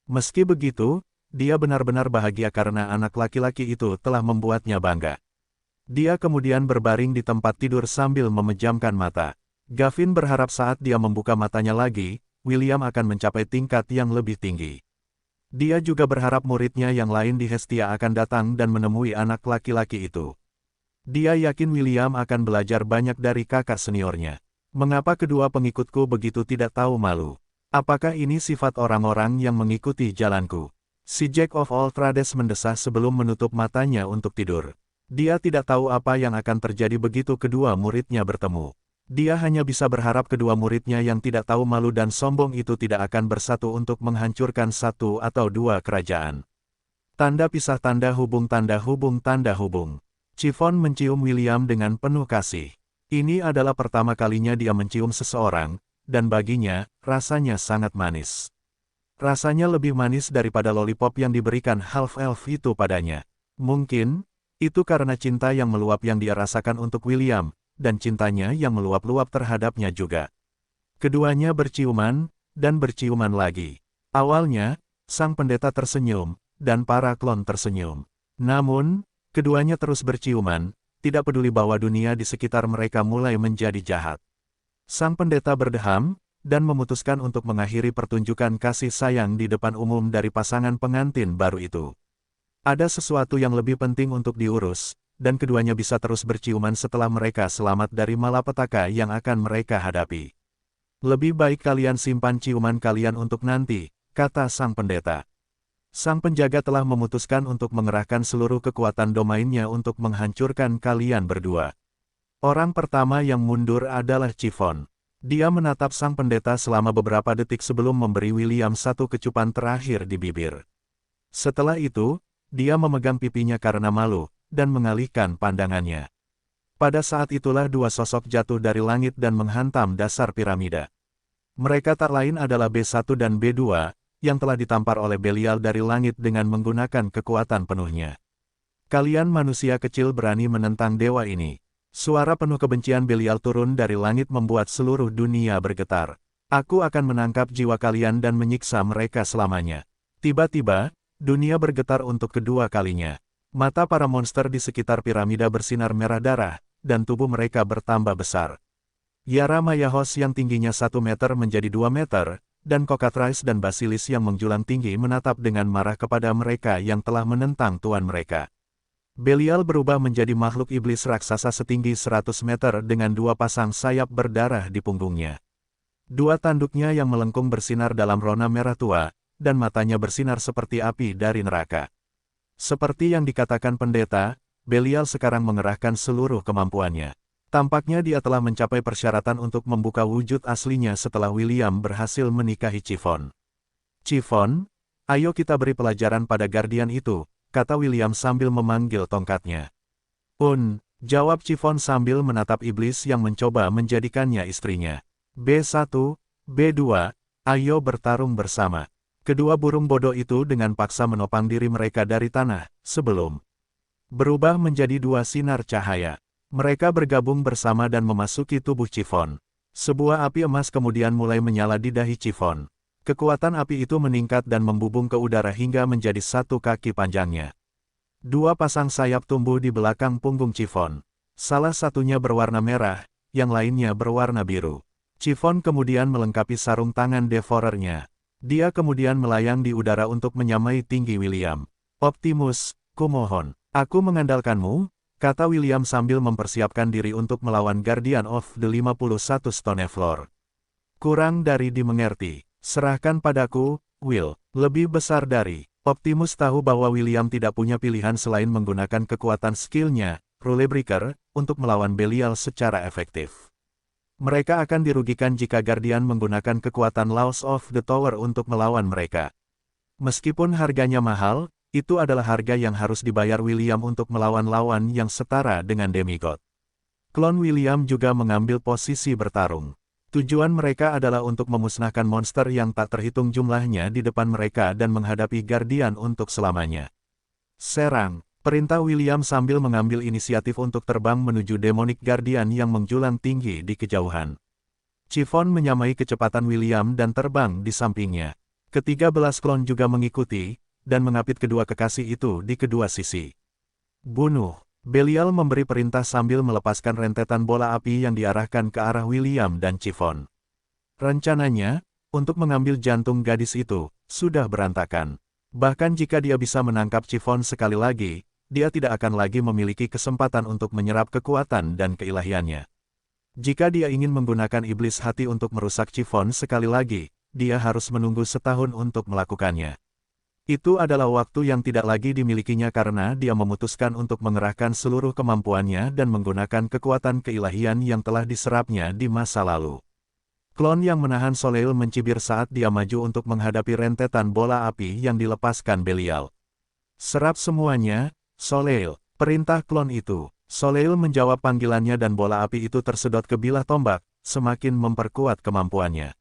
Meski begitu, dia benar-benar bahagia karena anak laki-laki itu telah membuatnya bangga. Dia kemudian berbaring di tempat tidur sambil memejamkan mata. Gavin berharap saat dia membuka matanya lagi, William akan mencapai tingkat yang lebih tinggi. Dia juga berharap muridnya yang lain di Hestia akan datang dan menemui anak laki-laki itu. Dia yakin William akan belajar banyak dari kakak seniornya. Mengapa kedua pengikutku begitu tidak tahu malu? Apakah ini sifat orang-orang yang mengikuti jalanku? Si Jack of all Trades mendesah sebelum menutup matanya untuk tidur. Dia tidak tahu apa yang akan terjadi begitu kedua muridnya bertemu. Dia hanya bisa berharap kedua muridnya yang tidak tahu malu dan sombong itu tidak akan bersatu untuk menghancurkan satu atau dua kerajaan. Tanda pisah tanda hubung tanda hubung tanda hubung. Chiffon mencium William dengan penuh kasih. Ini adalah pertama kalinya dia mencium seseorang, dan baginya, rasanya sangat manis. Rasanya lebih manis daripada lollipop yang diberikan half-elf itu padanya. Mungkin, itu karena cinta yang meluap yang dia rasakan untuk William, dan cintanya yang meluap-luap terhadapnya juga. Keduanya berciuman, dan berciuman lagi. Awalnya, sang pendeta tersenyum, dan para klon tersenyum. Namun, keduanya terus berciuman, tidak peduli bahwa dunia di sekitar mereka mulai menjadi jahat. Sang pendeta berdeham, dan memutuskan untuk mengakhiri pertunjukan kasih sayang di depan umum dari pasangan pengantin baru itu. Ada sesuatu yang lebih penting untuk diurus, dan keduanya bisa terus berciuman setelah mereka selamat dari malapetaka yang akan mereka hadapi. Lebih baik kalian simpan ciuman kalian untuk nanti, kata sang pendeta. Sang penjaga telah memutuskan untuk mengerahkan seluruh kekuatan domainnya untuk menghancurkan kalian berdua. Orang pertama yang mundur adalah Chiffon. Dia menatap sang pendeta selama beberapa detik sebelum memberi William satu kecupan terakhir di bibir. Setelah itu, dia memegang pipinya karena malu, dan mengalihkan pandangannya. Pada saat itulah dua sosok jatuh dari langit dan menghantam dasar piramida. Mereka tak lain adalah B1 dan B2, yang telah ditampar oleh Belial dari langit dengan menggunakan kekuatan penuhnya. Kalian manusia kecil berani menentang dewa ini. Suara penuh kebencian Belial turun dari langit membuat seluruh dunia bergetar. Aku akan menangkap jiwa kalian dan menyiksa mereka selamanya. Tiba-tiba, dunia bergetar untuk kedua kalinya. Mata para monster di sekitar piramida bersinar merah darah, dan tubuh mereka bertambah besar. Yara Mayahos yang tingginya 1 meter menjadi 2 meter, dan Cockatrice dan Basilis yang menjulang tinggi menatap dengan marah kepada mereka yang telah menentang tuan mereka. Belial berubah menjadi makhluk iblis raksasa setinggi 100 meter dengan 2 pasang sayap berdarah di punggungnya. 2 tanduknya yang melengkung bersinar dalam rona merah tua, dan matanya bersinar seperti api dari neraka. Seperti yang dikatakan pendeta, Belial sekarang mengerahkan seluruh kemampuannya. Tampaknya dia telah mencapai persyaratan untuk membuka wujud aslinya setelah William berhasil menikahi Chiffon. Chiffon, ayo kita beri pelajaran pada Guardian itu, kata William sambil memanggil tongkatnya. Jawab Chiffon sambil menatap iblis yang mencoba menjadikannya istrinya. B1, B2, ayo bertarung bersama. Kedua burung bodoh itu dengan paksa menopang diri mereka dari tanah, sebelum berubah menjadi 2 sinar cahaya. Mereka bergabung bersama dan memasuki tubuh Chiffon. Sebuah api emas kemudian mulai menyala di dahi Chiffon. Kekuatan api itu meningkat dan membubung ke udara hingga menjadi 1 kaki panjangnya. 2 pasang sayap tumbuh di belakang punggung Chiffon. Salah satunya berwarna merah, yang lainnya berwarna biru. Chiffon kemudian melengkapi sarung tangan Devourernya. Dia kemudian melayang di udara untuk menyamai tinggi William. Optimus, kumohon, aku mengandalkanmu, kata William sambil mempersiapkan diri untuk melawan Guardian of the 51 Stonefloor. Kurang dari dimengerti. Serahkan padaku, Will. Lebih besar dari. Optimus tahu bahwa William tidak punya pilihan selain menggunakan kekuatan skillnya, Rulebreaker, untuk melawan Belial secara efektif. Mereka akan dirugikan jika Guardian menggunakan kekuatan Laws of the Tower untuk melawan mereka. Meskipun harganya mahal, itu adalah harga yang harus dibayar William untuk melawan lawan yang setara dengan demigod. Klon William juga mengambil posisi bertarung. Tujuan mereka adalah untuk memusnahkan monster yang tak terhitung jumlahnya di depan mereka dan menghadapi Guardian untuk selamanya. Serang, perintah William sambil mengambil inisiatif untuk terbang menuju Demonic Guardian yang menjulang tinggi di kejauhan. Chiffon menyamai kecepatan William dan terbang di sampingnya. Ke-13 klon juga mengikuti, dan mengapit kedua kekasih itu di kedua sisi. Bunuh. Belial memberi perintah sambil melepaskan rentetan bola api yang diarahkan ke arah William dan Chiffon. Rencananya, untuk mengambil jantung gadis itu, sudah berantakan. Bahkan jika dia bisa menangkap Chiffon sekali lagi, dia tidak akan lagi memiliki kesempatan untuk menyerap kekuatan dan keilahiannya. Jika dia ingin menggunakan iblis hati untuk merusak Chiffon sekali lagi, dia harus menunggu setahun untuk melakukannya. Itu adalah waktu yang tidak lagi dimilikinya karena dia memutuskan untuk mengerahkan seluruh kemampuannya dan menggunakan kekuatan keilahian yang telah diserapnya di masa lalu. Klon yang menahan Soleil mencibir saat dia maju untuk menghadapi rentetan bola api yang dilepaskan Belial. Serap semuanya, Soleil, perintah klon itu. Soleil menjawab panggilannya dan bola api itu tersedot ke bilah tombak, semakin memperkuat kemampuannya.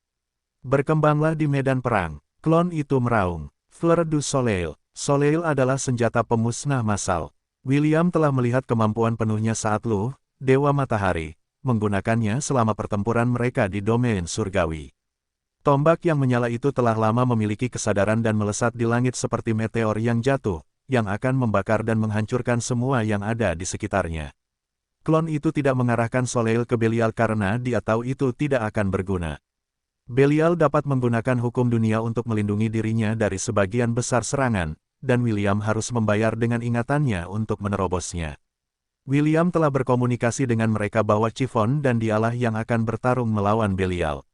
Berkembanglah di medan perang, klon itu meraung. Fleur du Soleil. Soleil adalah senjata pemusnah massal. William telah melihat kemampuan penuhnya saat Lu, Dewa Matahari, menggunakannya selama pertempuran mereka di domain surgawi. Tombak yang menyala itu telah lama memiliki kesadaran dan melesat di langit seperti meteor yang jatuh, yang akan membakar dan menghancurkan semua yang ada di sekitarnya. Klon itu tidak mengarahkan Soleil ke Belial karena dia tahu itu tidak akan berguna. Belial dapat menggunakan hukum dunia untuk melindungi dirinya dari sebagian besar serangan, dan William harus membayar dengan ingatannya untuk menerobosnya. William telah berkomunikasi dengan mereka bahwa Chiffon dan dialah yang akan bertarung melawan Belial.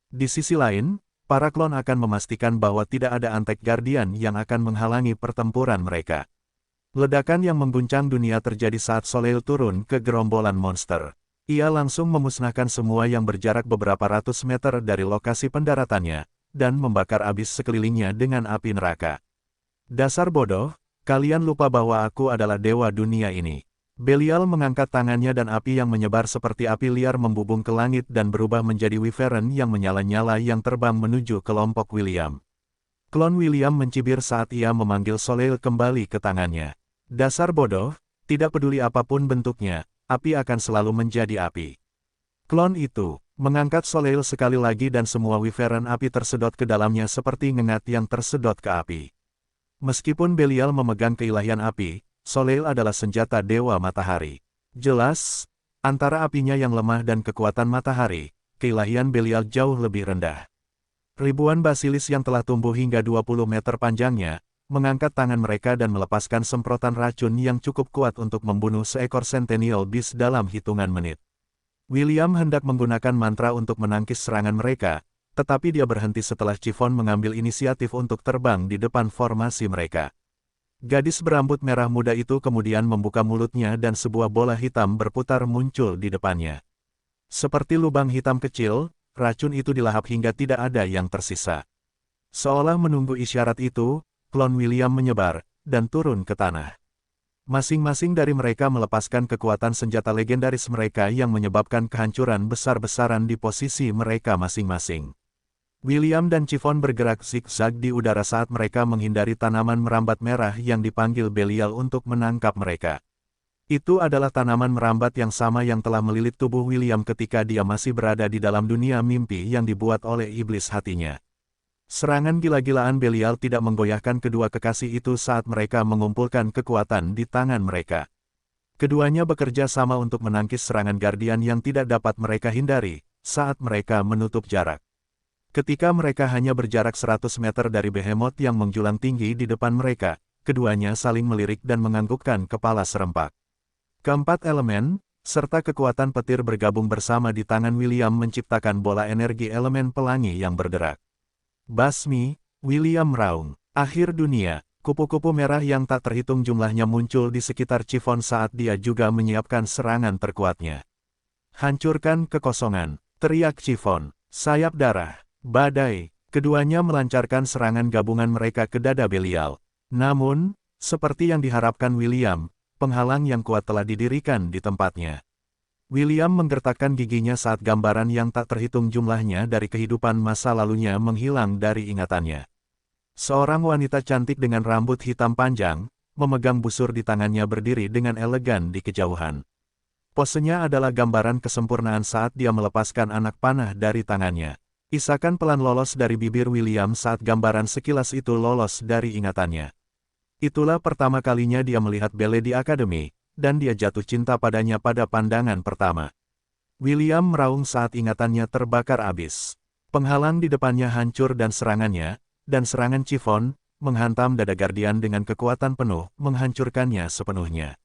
Di sisi lain, para klon akan memastikan bahwa tidak ada Antek Guardian yang akan menghalangi pertempuran mereka. Ledakan yang mengguncang dunia terjadi saat Soleil turun ke gerombolan monster. Ia langsung memusnahkan semua yang berjarak beberapa ratus meter dari lokasi pendaratannya, dan membakar abis sekelilingnya dengan api neraka. Dasar bodoh, kalian lupa bahwa aku adalah dewa dunia ini. Belial mengangkat tangannya dan api yang menyebar seperti api liar membubung ke langit dan berubah menjadi Wyvern yang menyala-nyala yang terbang menuju kelompok William. Klon William mencibir saat ia memanggil Soleil kembali ke tangannya. Dasar bodoh, tidak peduli apapun bentuknya, api akan selalu menjadi api. Klon itu mengangkat Soleil sekali lagi dan semua Wyvern api tersedot ke dalamnya seperti ngengat yang tersedot ke api. Meskipun Belial memegang keilahian api, Soleil adalah senjata Dewa Matahari. Jelas, Antara apinya yang lemah dan kekuatan matahari, keilahian Belial jauh lebih rendah. Ribuan basilis yang telah tumbuh hingga 20 meter panjangnya, mengangkat tangan mereka dan melepaskan semprotan racun yang cukup kuat untuk membunuh seekor Centennial Beast dalam hitungan menit. William hendak menggunakan mantra untuk menangkis serangan mereka, tetapi dia berhenti setelah Chiffon mengambil inisiatif untuk terbang di depan formasi mereka. Gadis berambut merah muda itu kemudian membuka mulutnya dan sebuah bola hitam berputar muncul di depannya. Seperti lubang hitam kecil, racun itu dilahap hingga tidak ada yang tersisa. Seolah menunggu isyarat itu, klon William menyebar dan turun ke tanah. Masing-masing dari mereka melepaskan kekuatan senjata legendaris mereka yang menyebabkan kehancuran besar-besaran di posisi mereka masing-masing. William dan Chiffon bergerak zigzag di udara saat mereka menghindari tanaman merambat merah yang dipanggil Belial untuk menangkap mereka. Itu adalah tanaman merambat yang sama yang telah melilit tubuh William ketika dia masih berada di dalam dunia mimpi yang dibuat oleh iblis hatinya. Serangan gila-gilaan Belial tidak menggoyahkan kedua kekasih itu saat mereka mengumpulkan kekuatan di tangan mereka. Keduanya bekerja sama untuk menangkis serangan Guardian yang tidak dapat mereka hindari saat mereka menutup jarak. Ketika mereka hanya berjarak 100 meter dari Behemoth yang menjulang tinggi di depan mereka, keduanya saling melirik dan menganggukkan kepala serempak. Keempat elemen, serta kekuatan petir bergabung bersama di tangan William menciptakan bola energi elemen pelangi yang berderak. Basmi, William meraung. Akhir dunia, kupu-kupu merah yang tak terhitung jumlahnya muncul di sekitar Chiffon saat dia juga menyiapkan serangan terkuatnya. Hancurkan kekosongan, teriak Chiffon. Sayap darah. Badai, keduanya melancarkan serangan gabungan mereka ke dada Belial. Namun, seperti yang diharapkan William, penghalang yang kuat telah didirikan di tempatnya. William menggertakkan giginya saat gambaran yang tak terhitung jumlahnya dari kehidupan masa lalunya menghilang dari ingatannya. Seorang wanita cantik dengan rambut hitam panjang, memegang busur di tangannya berdiri dengan elegan di kejauhan. Posenya adalah gambaran kesempurnaan saat dia melepaskan anak panah dari tangannya. Isakan pelan lolos dari bibir William saat gambaran sekilas itu lolos dari ingatannya. Itulah pertama kalinya dia melihat Belle di akademi, dan dia jatuh cinta padanya pada pandangan pertama. William meraung saat ingatannya terbakar abis. Penghalang di depannya hancur dan serangan Chiffon, menghantam dada Guardian dengan kekuatan penuh, menghancurkannya sepenuhnya.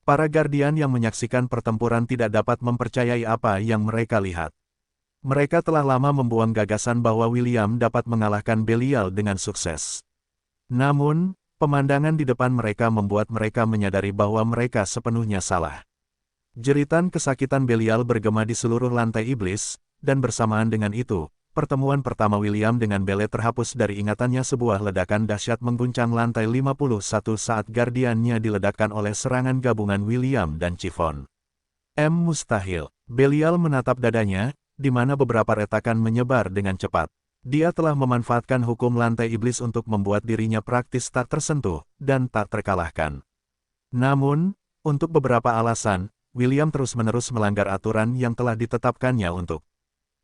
Para Guardian yang menyaksikan pertempuran tidak dapat mempercayai apa yang mereka lihat. Mereka telah lama membuang gagasan bahwa William dapat mengalahkan Belial dengan sukses. Namun, pemandangan di depan mereka membuat mereka menyadari bahwa mereka sepenuhnya salah. Jeritan kesakitan Belial bergema di seluruh lantai iblis, dan bersamaan dengan itu, pertemuan pertama William dengan Belle terhapus dari ingatannya. Sebuah ledakan dahsyat mengguncang lantai 51 saat Guardiannya diledakkan oleh serangan gabungan William dan Chiffon. Mustahil. Belial menatap dadanya, di mana beberapa retakan menyebar dengan cepat. Dia telah memanfaatkan hukum lantai iblis untuk membuat dirinya praktis tak tersentuh dan tak terkalahkan. Namun, untuk beberapa alasan, William terus-menerus melanggar aturan yang telah ditetapkannya untuk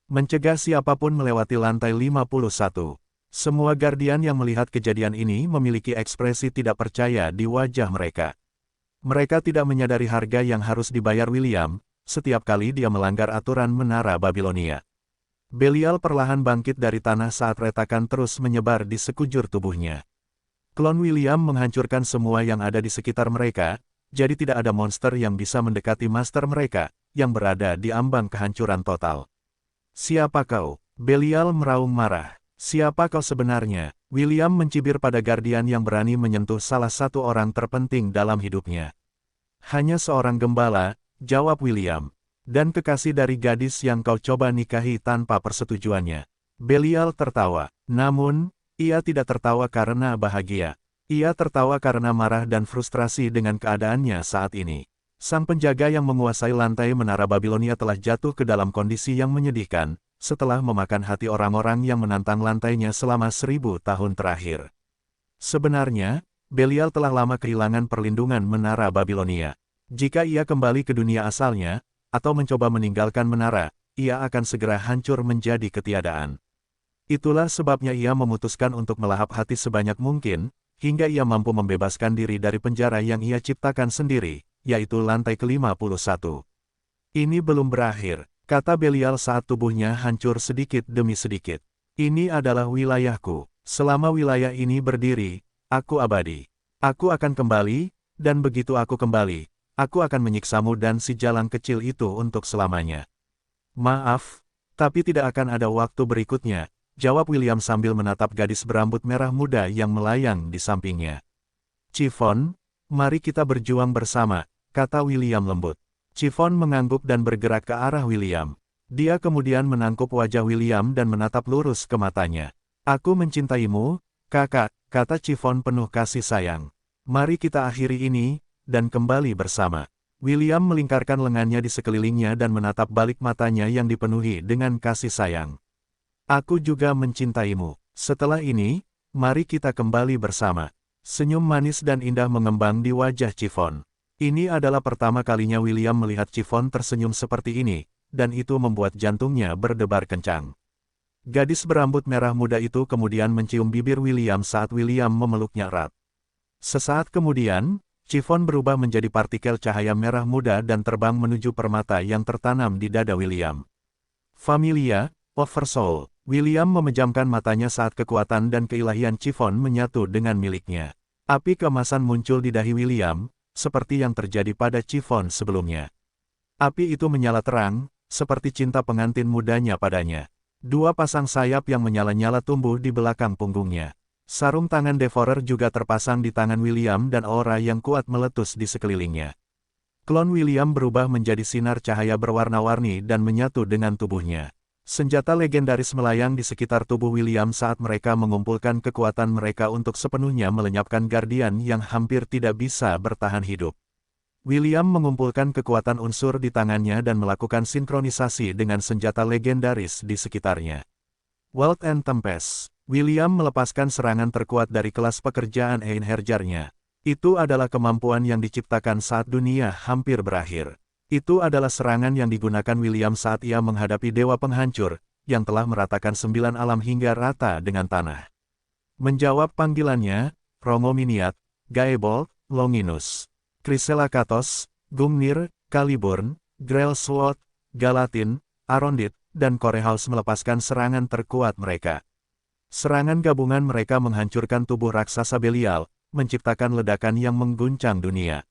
mencegah siapapun melewati lantai 51. Semua Guardian yang melihat kejadian ini memiliki ekspresi tidak percaya di wajah mereka. Mereka tidak menyadari harga yang harus dibayar William setiap kali dia melanggar aturan menara Babilonia. Belial perlahan bangkit dari tanah saat retakan terus menyebar di sekujur tubuhnya. Klon William menghancurkan semua yang ada di sekitar mereka, jadi tidak ada monster yang bisa mendekati master mereka, yang berada di ambang kehancuran total. Siapa kau? Belial meraung marah. Siapa kau sebenarnya? William mencibir pada Guardian yang berani menyentuh salah satu orang terpenting dalam hidupnya. Hanya seorang gembala, jawab William. Dan kekasih dari gadis yang kau coba nikahi tanpa persetujuannya. Belial tertawa. Namun, ia tidak tertawa karena bahagia. Ia tertawa karena marah dan frustrasi dengan keadaannya saat ini. Sang penjaga yang menguasai lantai menara Babilonia telah jatuh ke dalam kondisi yang menyedihkan, setelah memakan hati orang-orang yang menantang lantainya selama 1000 tahun terakhir. Sebenarnya, Belial telah lama kehilangan perlindungan menara Babilonia. Jika ia kembali ke dunia asalnya, atau mencoba meninggalkan menara, ia akan segera hancur menjadi ketiadaan. Itulah sebabnya ia memutuskan untuk melahap hati sebanyak mungkin, hingga ia mampu membebaskan diri dari penjara yang ia ciptakan sendiri, yaitu lantai ke-51. Ini belum berakhir, kata Belial saat tubuhnya hancur sedikit demi sedikit. Ini adalah wilayahku. Selama wilayah ini berdiri, aku abadi. Aku akan kembali, dan begitu aku kembali, aku akan menyiksamu dan si jalang kecil itu untuk selamanya. Maaf, tapi tidak akan ada waktu berikutnya, jawab William sambil menatap gadis berambut merah muda yang melayang di sampingnya. Chiffon, mari kita berjuang bersama, kata William lembut. Chiffon mengangguk dan bergerak ke arah William. Dia kemudian menangkup wajah William dan menatap lurus ke matanya. Aku mencintaimu, kakak, kata Chiffon penuh kasih sayang. Mari kita akhiri ini, dan kembali bersama. William melingkarkan lengannya di sekelilingnya dan menatap balik matanya yang dipenuhi dengan kasih sayang. Aku juga mencintaimu. Setelah ini, mari kita kembali bersama. Senyum manis dan indah mengembang di wajah Chiffon. Ini adalah pertama kalinya William melihat Chiffon tersenyum seperti ini, dan itu membuat jantungnya berdebar kencang. Gadis berambut merah muda itu kemudian mencium bibir William saat William memeluknya erat. Sesaat kemudian, Chiffon berubah menjadi partikel cahaya merah muda dan terbang menuju permata yang tertanam di dada William. Familia, Oversoul. William memejamkan matanya saat kekuatan dan keilahian Chiffon menyatu dengan miliknya. Api keemasan muncul di dahi William, seperti yang terjadi pada Chiffon sebelumnya. Api itu menyala terang, seperti cinta pengantin mudanya padanya. Dua pasang sayap yang menyala-nyala tumbuh di belakang punggungnya. Sarung tangan Devourer juga terpasang di tangan William dan aura yang kuat meletus di sekelilingnya. Klon William berubah menjadi sinar cahaya berwarna-warni dan menyatu dengan tubuhnya. Senjata legendaris melayang di sekitar tubuh William saat mereka mengumpulkan kekuatan mereka untuk sepenuhnya melenyapkan Guardian yang hampir tidak bisa bertahan hidup. William mengumpulkan kekuatan unsur di tangannya dan melakukan sinkronisasi dengan senjata legendaris di sekitarnya. Wild and Tempest. William melepaskan serangan terkuat dari kelas pekerjaan Einherjar-nya. Itu adalah kemampuan yang diciptakan saat dunia hampir berakhir. Itu adalah serangan yang digunakan William saat ia menghadapi Dewa Penghancur, yang telah meratakan 9 alam hingga rata dengan tanah. Menjawab panggilannya, Rongominiat, Gaebold, Longinus, Chrysela Katos, Gungnir, Caliburn, Grelsword, Galatin, Arondit, dan Korehaus melepaskan serangan terkuat mereka. Serangan gabungan mereka menghancurkan tubuh raksasa Belial, menciptakan ledakan yang mengguncang dunia.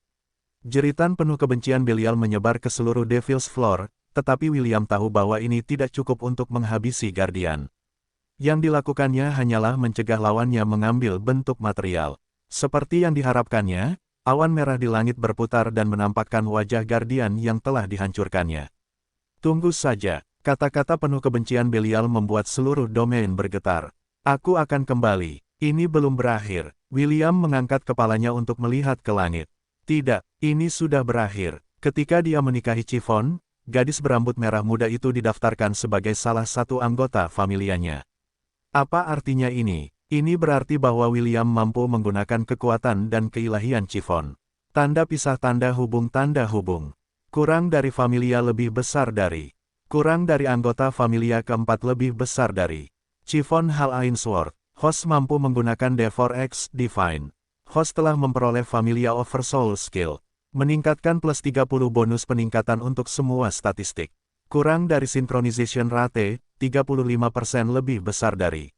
Jeritan penuh kebencian Belial menyebar ke seluruh Devil's Floor, tetapi William tahu bahwa ini tidak cukup untuk menghabisi Guardian. Yang dilakukannya hanyalah mencegah lawannya mengambil bentuk material. Seperti yang diharapkannya, awan merah di langit berputar dan menampakkan wajah Guardian yang telah dihancurkannya. Tunggu saja, kata-kata penuh kebencian Belial membuat seluruh domain bergetar. Aku akan kembali. Ini belum berakhir. William mengangkat kepalanya untuk melihat ke langit. Tidak, ini sudah berakhir. Ketika dia menikahi Chiffon, gadis berambut merah muda itu didaftarkan sebagai salah satu anggota familianya. Apa artinya ini? Ini berarti bahwa William mampu menggunakan kekuatan dan keilahian Chiffon. Tanda pisah tanda hubung tanda hubung. Kurang dari familia lebih besar dari. Kurang dari anggota familia keempat lebih besar dari. Chiffon Hal Ainsworth. Host mampu menggunakan Devour X Divine. Host telah memperoleh familia Oversoul Skill. Meningkatkan plus 30 bonus peningkatan untuk semua statistik. Kurang dari Synchronization Rate, 35% lebih besar dari.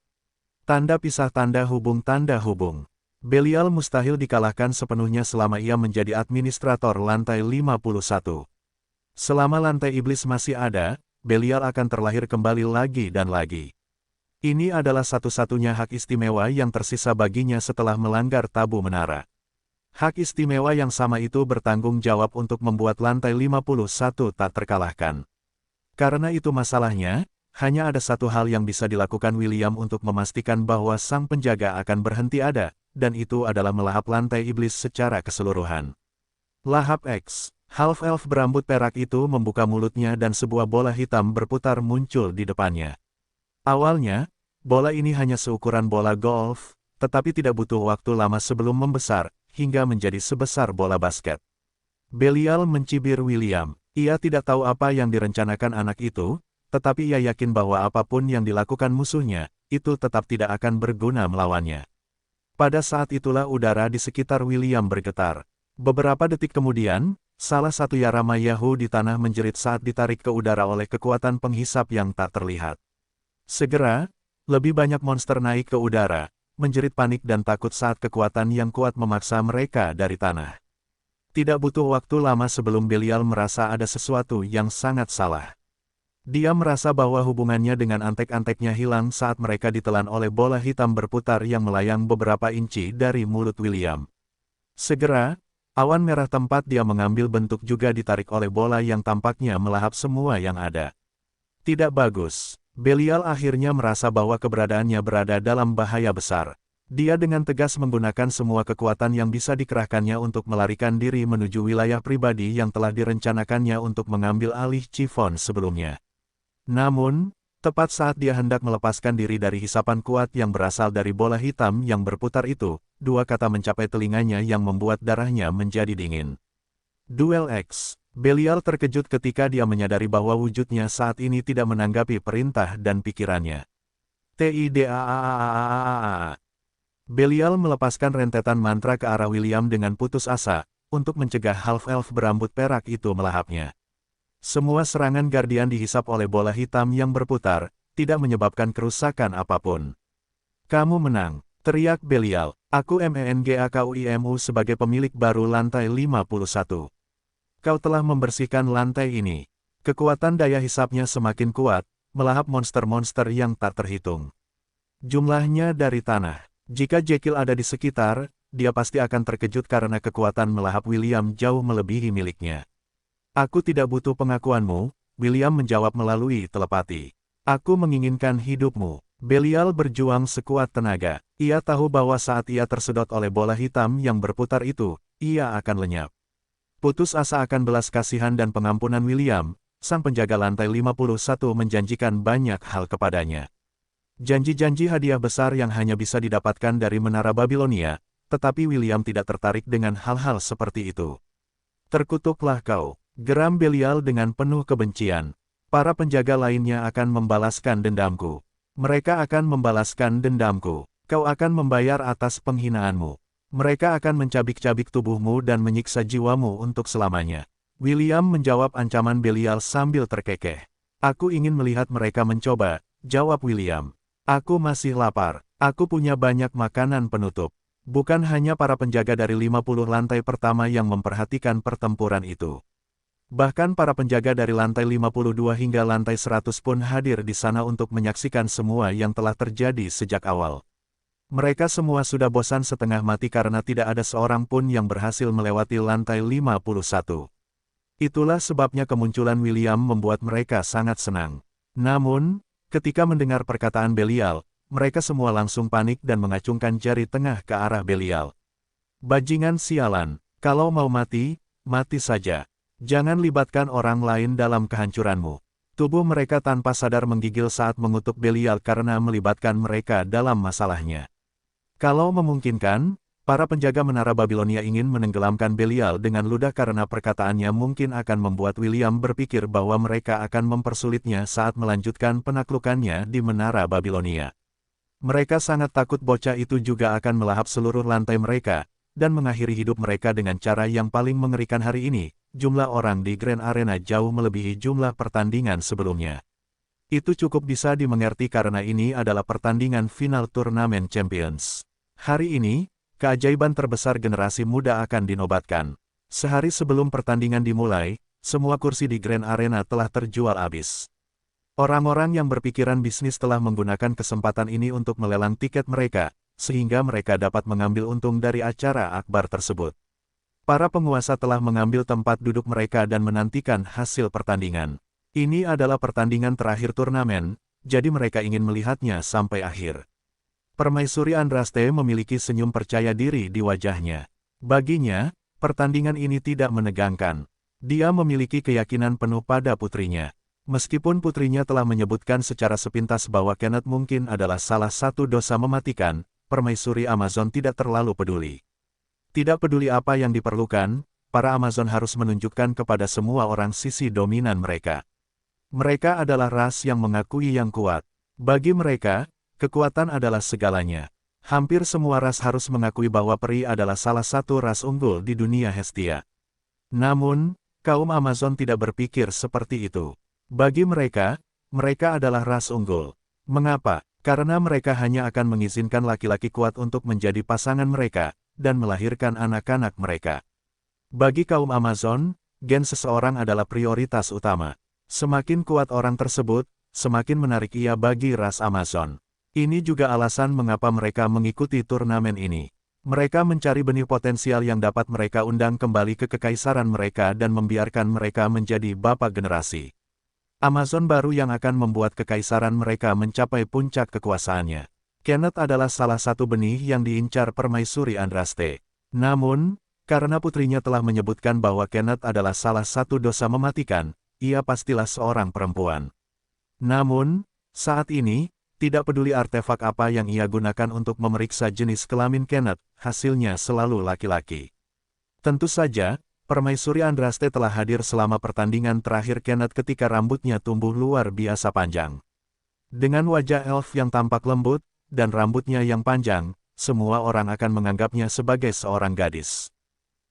Tanda pisah tanda hubung tanda hubung. Belial mustahil dikalahkan sepenuhnya selama ia menjadi administrator lantai 51. Selama lantai iblis masih ada, Belial akan terlahir kembali lagi dan lagi. Ini adalah satu-satunya hak istimewa yang tersisa baginya setelah melanggar tabu menara. Hak istimewa yang sama itu bertanggung jawab untuk membuat lantai 51 tak terkalahkan. Karena itu masalahnya, hanya ada satu hal yang bisa dilakukan William untuk memastikan bahwa sang penjaga akan berhenti ada, dan itu adalah melahap lantai iblis secara keseluruhan. Lahap X. Half-elf berambut perak itu membuka mulutnya dan sebuah bola hitam berputar muncul di depannya. Awalnya, bola ini hanya seukuran bola golf, tetapi tidak butuh waktu lama sebelum membesar, hingga menjadi sebesar bola basket. Belial mencibir William. Ia tidak tahu apa yang direncanakan anak itu, tetapi ia yakin bahwa apapun yang dilakukan musuhnya, itu tetap tidak akan berguna melawannya. Pada saat itulah udara di sekitar William bergetar. Beberapa detik kemudian, Salah satu Yarama Yahoo di tanah menjerit saat ditarik ke udara oleh kekuatan penghisap yang tak terlihat. Segera, lebih banyak monster naik ke udara, menjerit panik dan takut saat kekuatan yang kuat memaksa mereka dari tanah. Tidak butuh waktu lama sebelum Belial merasa ada sesuatu yang sangat salah. Dia merasa bahwa hubungannya dengan antek-anteknya hilang saat mereka ditelan oleh bola hitam berputar yang melayang beberapa inci dari mulut William. Segera, awan merah tempat dia mengambil bentuk juga ditarik oleh bola yang tampaknya melahap semua yang ada. Tidak bagus. Belial akhirnya merasa bahwa keberadaannya berada dalam bahaya besar. Dia dengan tegas menggunakan semua kekuatan yang bisa dikerahkannya untuk melarikan diri menuju wilayah pribadi yang telah direncanakannya untuk mengambil alih Chiffon sebelumnya. Namun, tepat saat dia hendak melepaskan diri dari hisapan kuat yang berasal dari bola hitam yang berputar itu, dua kata mencapai telinganya yang membuat darahnya menjadi dingin. Duel X. Belial terkejut ketika dia menyadari bahwa wujudnya saat ini tidak menanggapi perintah dan pikirannya. Tidaaaaaaaaaa. Belial melepaskan rentetan mantra ke arah William dengan putus asa, untuk mencegah half-elf berambut perak itu melahapnya. Semua serangan Guardian dihisap oleh bola hitam yang berputar, tidak menyebabkan kerusakan apapun. Kamu menang, teriak Belial. Aku MENGAKUIMU sebagai pemilik baru lantai 51. Kau telah membersihkan lantai ini. Kekuatan daya hisapnya semakin kuat, melahap monster-monster yang tak terhitung. Jumlahnya dari tanah. Jika Jekyll ada di sekitar, dia pasti akan terkejut karena kekuatan melahap William jauh melebihi miliknya. Aku tidak butuh pengakuanmu, William menjawab melalui telepati. Aku menginginkan hidupmu. Belial berjuang sekuat tenaga. Ia tahu bahwa saat ia tersedot oleh bola hitam yang berputar itu, ia akan lenyap. Putus asa akan belas kasihan dan pengampunan William, sang penjaga lantai 51 menjanjikan banyak hal kepadanya. Janji-janji hadiah besar yang hanya bisa didapatkan dari Menara Babilonia, tetapi William tidak tertarik dengan hal-hal seperti itu. Terkutuklah kau, geram Belial dengan penuh kebencian. Para penjaga lainnya akan membalaskan dendamku. Mereka akan membalaskan dendamku. Kau akan membayar atas penghinaanmu. Mereka akan mencabik-cabik tubuhmu dan menyiksa jiwamu untuk selamanya. William menjawab ancaman Belial sambil terkekeh. Aku ingin melihat mereka mencoba, jawab William. Aku masih lapar. Aku punya banyak makanan penutup. Bukan hanya para penjaga dari 50 lantai pertama yang memperhatikan pertempuran itu. Bahkan para penjaga dari lantai 52 hingga lantai 100 pun hadir di sana untuk menyaksikan semua yang telah terjadi sejak awal. Mereka semua sudah bosan setengah mati karena tidak ada seorang pun yang berhasil melewati lantai 51. Itulah sebabnya kemunculan William membuat mereka sangat senang. Namun, ketika mendengar perkataan Belial, mereka semua langsung panik dan mengacungkan jari tengah ke arah Belial. Bajingan sialan, kalau mau mati, mati saja. Jangan libatkan orang lain dalam kehancuranmu. Tubuh mereka tanpa sadar menggigil saat mengutuk Belial karena melibatkan mereka dalam masalahnya. Kalau memungkinkan, para penjaga Menara Babilonia ingin menenggelamkan Belial dengan ludah karena perkataannya mungkin akan membuat William berpikir bahwa mereka akan mempersulitnya saat melanjutkan penaklukannya di Menara Babilonia. Mereka sangat takut bocah itu juga akan melahap seluruh lantai mereka, dan mengakhiri hidup mereka dengan cara yang paling mengerikan hari ini. Jumlah orang di Grand Arena jauh melebihi jumlah pertandingan sebelumnya. Itu cukup bisa dimengerti karena ini adalah pertandingan final turnamen Champions. Hari ini, keajaiban terbesar generasi muda akan dinobatkan. Sehari sebelum pertandingan dimulai, semua kursi di Grand Arena telah terjual habis. Orang-orang yang berpikiran bisnis telah menggunakan kesempatan ini untuk melelang tiket mereka, sehingga mereka dapat mengambil untung dari acara akbar tersebut. Para penguasa telah mengambil tempat duduk mereka dan menantikan hasil pertandingan. Ini adalah pertandingan terakhir turnamen, jadi mereka ingin melihatnya sampai akhir. Permaisuri Andraste memiliki senyum percaya diri di wajahnya. Baginya, pertandingan ini tidak menegangkan. Dia memiliki keyakinan penuh pada putrinya. Meskipun putrinya telah menyebutkan secara sepintas bahwa Kenneth mungkin adalah salah satu dosa mematikan, Permaisuri Amazon tidak terlalu peduli. Tidak peduli apa yang diperlukan, para Amazon harus menunjukkan kepada semua orang sisi dominan mereka. Mereka adalah ras yang mengakui yang kuat. Bagi mereka, kekuatan adalah segalanya. Hampir semua ras harus mengakui bahwa peri adalah salah satu ras unggul di dunia Hestia. Namun, kaum Amazon tidak berpikir seperti itu. Bagi mereka, mereka adalah ras unggul. Mengapa? Karena mereka hanya akan mengizinkan laki-laki kuat untuk menjadi pasangan mereka, dan melahirkan anak-anak mereka. Bagi kaum Amazon, gen seseorang adalah prioritas utama. Semakin kuat orang tersebut, semakin menarik ia bagi ras Amazon. Ini juga alasan mengapa mereka mengikuti turnamen ini. Mereka mencari benih potensial yang dapat mereka undang kembali ke kekaisaran mereka dan membiarkan mereka menjadi bapak generasi. Amazon baru yang akan membuat kekaisaran mereka mencapai puncak kekuasaannya. Kenneth adalah salah satu benih yang diincar Permaisuri Andraste. Namun, karena putrinya telah menyebutkan bahwa Kenneth adalah salah satu dosa mematikan, ia pastilah seorang perempuan. Namun, saat ini, tidak peduli artefak apa yang ia gunakan untuk memeriksa jenis kelamin Kenneth, hasilnya selalu laki-laki. Tentu saja, Permaisuri Andraste telah hadir selama pertandingan terakhir Kenneth ketika rambutnya tumbuh luar biasa panjang. Dengan wajah elf yang tampak lembut, dan rambutnya yang panjang, semua orang akan menganggapnya sebagai seorang gadis.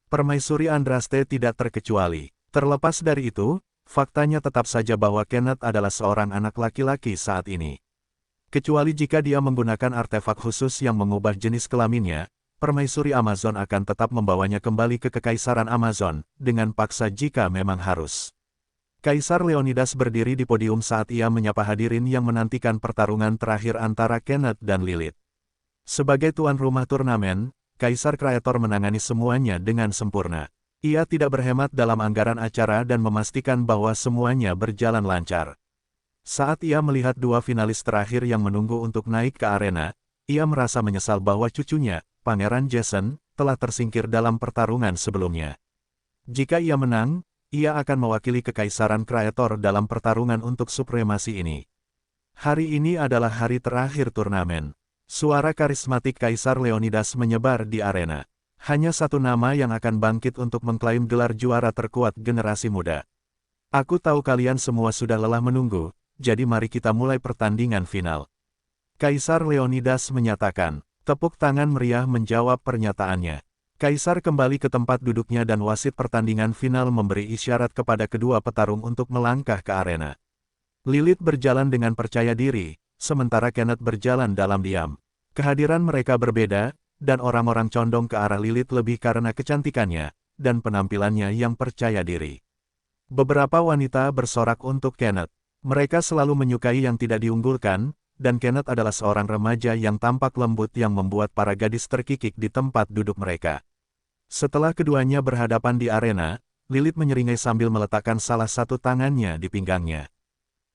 Permaisuri Andraste tidak terkecuali. Terlepas dari itu, faktanya tetap saja bahwa Kenneth adalah seorang anak laki-laki saat ini. Kecuali jika dia menggunakan artefak khusus yang mengubah jenis kelaminnya, Permaisuri Amazon akan tetap membawanya kembali ke Kekaisaran Amazon, dengan paksa jika memang harus. Kaisar Leonidas berdiri di podium saat ia menyapa hadirin yang menantikan pertarungan terakhir antara Kenneth dan Lilith. Sebagai tuan rumah turnamen, Kaisar Kreator menangani semuanya dengan sempurna. Ia tidak berhemat dalam anggaran acara dan memastikan bahwa semuanya berjalan lancar. Saat ia melihat dua finalis terakhir yang menunggu untuk naik ke arena, ia merasa menyesal bahwa cucunya, Pangeran Jason, telah tersingkir dalam pertarungan sebelumnya. Jika ia menang, ia akan mewakili Kekaisaran Kreator dalam pertarungan untuk supremasi ini. Hari ini adalah hari terakhir turnamen. Suara karismatik Kaisar Leonidas menyebar di arena. Hanya satu nama yang akan bangkit untuk mengklaim gelar juara terkuat generasi muda. Aku tahu kalian semua sudah lelah menunggu, jadi mari kita mulai pertandingan final. Kaisar Leonidas menyatakan. Tepuk tangan meriah menjawab pernyataannya. Kaisar kembali ke tempat duduknya dan wasit pertandingan final memberi isyarat kepada kedua petarung untuk melangkah ke arena. Lilith berjalan dengan percaya diri, sementara Kenneth berjalan dalam diam. Kehadiran mereka berbeda, dan orang-orang condong ke arah Lilith lebih karena kecantikannya, dan penampilannya yang percaya diri. Beberapa wanita bersorak untuk Kenneth. Mereka selalu menyukai yang tidak diunggulkan, dan Kenneth adalah seorang remaja yang tampak lembut yang membuat para gadis terkikik di tempat duduk mereka. Setelah keduanya berhadapan di arena, Lilith menyeringai sambil meletakkan salah satu tangannya di pinggangnya.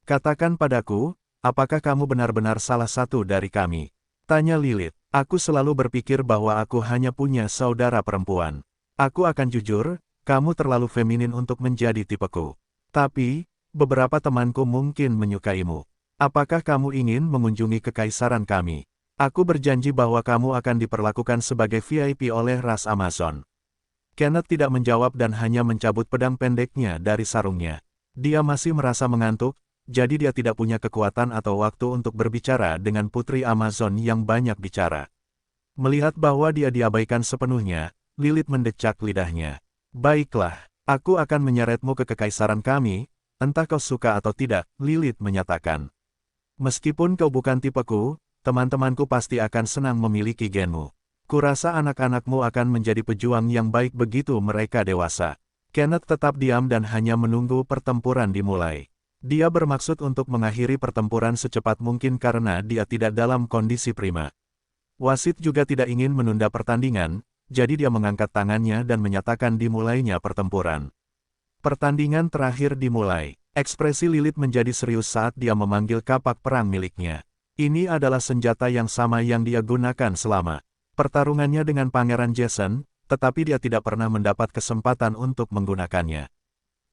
Katakan padaku, apakah kamu benar-benar salah satu dari kami? Tanya Lilith. Aku selalu berpikir bahwa aku hanya punya saudara perempuan. Aku akan jujur, kamu terlalu feminin untuk menjadi tipeku. Tapi, beberapa temanku mungkin menyukaimu. Apakah kamu ingin mengunjungi kekaisaran kami? Aku berjanji bahwa kamu akan diperlakukan sebagai VIP oleh ras Amazon. Kenneth tidak menjawab dan hanya mencabut pedang pendeknya dari sarungnya. Dia masih merasa mengantuk, jadi dia tidak punya kekuatan atau waktu untuk berbicara dengan putri Amazon yang banyak bicara. Melihat bahwa dia diabaikan sepenuhnya, Lilith mendecak lidahnya. Baiklah, aku akan menyeretmu ke kekaisaran kami, entah kau suka atau tidak, Lilith menyatakan. Meskipun kau bukan tipeku, teman-temanku pasti akan senang memiliki genmu. Kurasa anak-anakmu akan menjadi pejuang yang baik begitu mereka dewasa. Kenneth tetap diam dan hanya menunggu pertempuran dimulai. Dia bermaksud untuk mengakhiri pertempuran secepat mungkin karena dia tidak dalam kondisi prima. Wasit juga tidak ingin menunda pertandingan, jadi dia mengangkat tangannya dan menyatakan dimulainya pertempuran. Pertandingan terakhir dimulai. Ekspresi Lilith menjadi serius saat dia memanggil kapak perang miliknya. Ini adalah senjata yang sama yang dia gunakan selama pertarungannya dengan Pangeran Jason, tetapi dia tidak pernah mendapat kesempatan untuk menggunakannya.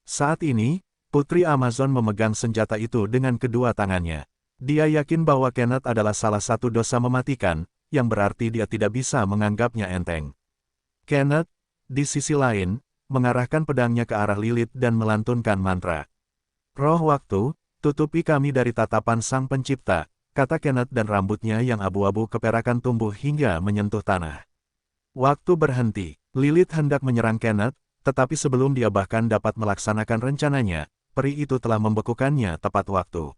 Saat ini, Putri Amazon memegang senjata itu dengan kedua tangannya. Dia yakin bahwa Kenneth adalah salah satu dosa mematikan, yang berarti dia tidak bisa menganggapnya enteng. Kenneth, di sisi lain, mengarahkan pedangnya ke arah Lilith dan melantunkan mantra. Roh waktu, tutupi kami dari tatapan Sang Pencipta, kata Kenneth dan rambutnya yang abu-abu keperakan tumbuh hingga menyentuh tanah. Waktu berhenti. Lilith hendak menyerang Kenneth, tetapi sebelum dia bahkan dapat melaksanakan rencananya, peri itu telah membekukannya tepat waktu.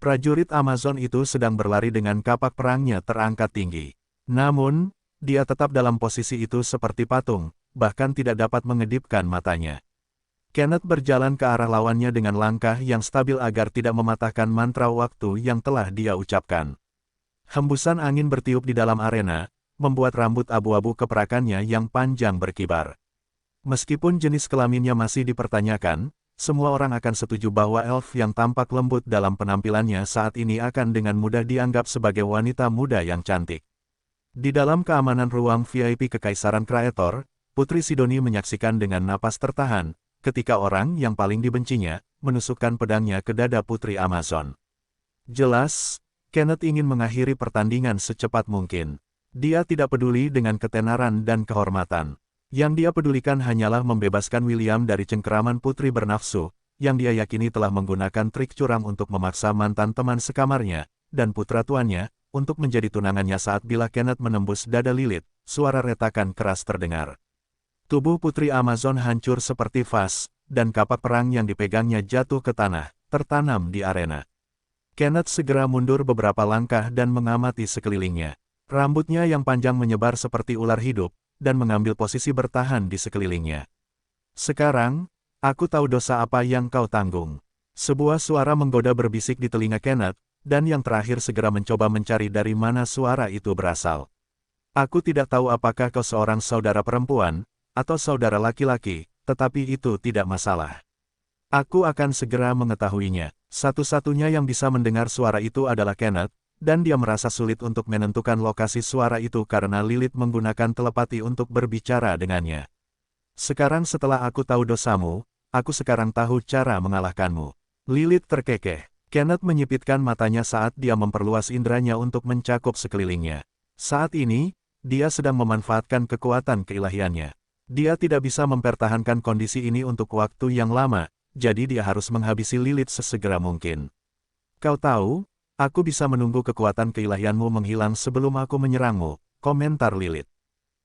Prajurit Amazon itu sedang berlari dengan kapak perangnya terangkat tinggi. Namun, dia tetap dalam posisi itu seperti patung, bahkan tidak dapat mengedipkan matanya. Kenneth berjalan ke arah lawannya dengan langkah yang stabil agar tidak mematahkan mantra waktu yang telah dia ucapkan. Hembusan angin bertiup di dalam arena, membuat rambut abu-abu keperakannya yang panjang berkibar. Meskipun jenis kelaminnya masih dipertanyakan, semua orang akan setuju bahwa elf yang tampak lembut dalam penampilannya saat ini akan dengan mudah dianggap sebagai wanita muda yang cantik. Di dalam keamanan ruang VIP Kekaisaran Kraetor, Putri Sidoni menyaksikan dengan napas tertahan, ketika orang yang paling dibencinya, menusukkan pedangnya ke dada Putri Amazon. Jelas, Kenneth ingin mengakhiri pertandingan secepat mungkin. Dia tidak peduli dengan ketenaran dan kehormatan. Yang dia pedulikan hanyalah membebaskan William dari cengkeraman putri bernafsu, yang dia yakini telah menggunakan trik curang untuk memaksa mantan teman sekamarnya, dan putra tuannya, untuk menjadi tunangannya saat bila Kenneth menembus dada Lilith, suara retakan keras terdengar. Tubuh Putri Amazon hancur seperti vas, dan kapak perang yang dipegangnya jatuh ke tanah, tertanam di arena. Kenneth segera mundur beberapa langkah dan mengamati sekelilingnya. Rambutnya yang panjang menyebar seperti ular hidup, dan mengambil posisi bertahan di sekelilingnya. Sekarang, aku tahu dosa apa yang kau tanggung. Sebuah suara menggoda berbisik di telinga Kenneth, dan yang terakhir segera mencoba mencari dari mana suara itu berasal. Aku tidak tahu apakah kau seorang saudara perempuan, atau saudara laki-laki, tetapi itu tidak masalah. Aku akan segera mengetahuinya. Satu-satunya yang bisa mendengar suara itu adalah Kenneth, dan dia merasa sulit untuk menentukan lokasi suara itu karena Lilith menggunakan telepati untuk berbicara dengannya. Sekarang setelah aku tahu dosamu, aku sekarang tahu cara mengalahkanmu. Lilith terkekeh. Kenneth menyipitkan matanya saat dia memperluas indranya untuk mencakup sekelilingnya. Saat ini, dia sedang memanfaatkan kekuatan keilahiannya. Dia tidak bisa mempertahankan kondisi ini untuk waktu yang lama, jadi dia harus menghabisi Lilith sesegera mungkin. Kau tahu, aku bisa menunggu kekuatan keilahianmu menghilang sebelum aku menyerangmu, komentar Lilith.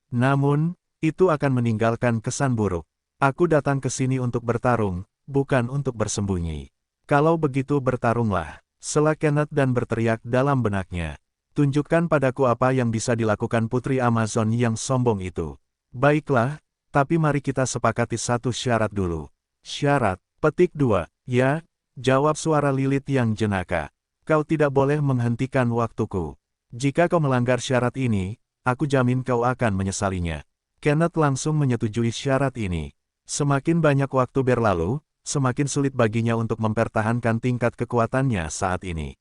Namun, itu akan meninggalkan kesan buruk. Aku datang ke sini untuk bertarung, bukan untuk bersembunyi. Kalau begitu bertarunglah, sela Kenneth dan berteriak dalam benaknya. Tunjukkan padaku apa yang bisa dilakukan Putri Amazon yang sombong itu. Baiklah, tapi mari kita sepakati satu syarat dulu. Syarat, petik 2, ya, jawab suara Lilith yang jenaka. Kau tidak boleh menghentikan waktuku. Jika kau melanggar syarat ini, aku jamin kau akan menyesalinya. Kenneth langsung menyetujui syarat ini. Semakin banyak waktu berlalu, semakin sulit baginya untuk mempertahankan tingkat kekuatannya saat ini.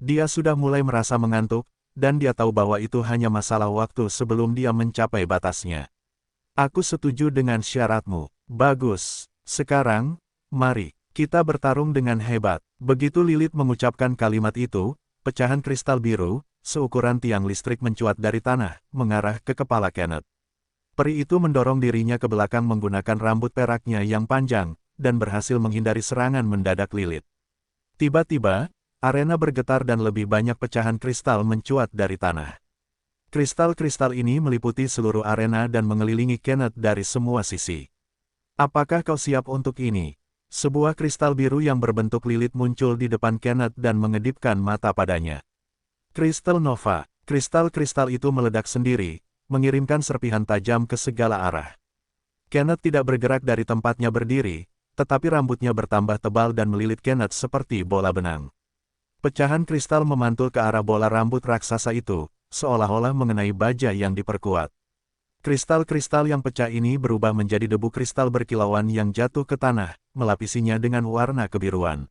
Dia sudah mulai merasa mengantuk, dan dia tahu bahwa itu hanya masalah waktu sebelum dia mencapai batasnya. Aku setuju dengan syaratmu. Bagus. Sekarang, mari, kita bertarung dengan hebat. Begitu Lilith mengucapkan kalimat itu, pecahan kristal biru, seukuran tiang listrik mencuat dari tanah, mengarah ke kepala Kenneth. Peri itu mendorong dirinya ke belakang menggunakan rambut peraknya yang panjang, dan berhasil menghindari serangan mendadak Lilith. Tiba-tiba, arena bergetar dan lebih banyak pecahan kristal mencuat dari tanah. Kristal-kristal ini meliputi seluruh arena dan mengelilingi Kenneth dari semua sisi. Apakah kau siap untuk ini? Sebuah kristal biru yang berbentuk Lilith muncul di depan Kenneth dan mengedipkan mata padanya. Kristal Nova, kristal-kristal itu meledak sendiri, mengirimkan serpihan tajam ke segala arah. Kenneth tidak bergerak dari tempatnya berdiri, tetapi rambutnya bertambah tebal dan melilit Kenneth seperti bola benang. Pecahan kristal memantul ke arah bola rambut raksasa itu, seolah-olah mengenai baja yang diperkuat. Kristal-kristal yang pecah ini berubah menjadi debu kristal berkilauan yang jatuh ke tanah, melapisinya dengan warna kebiruan.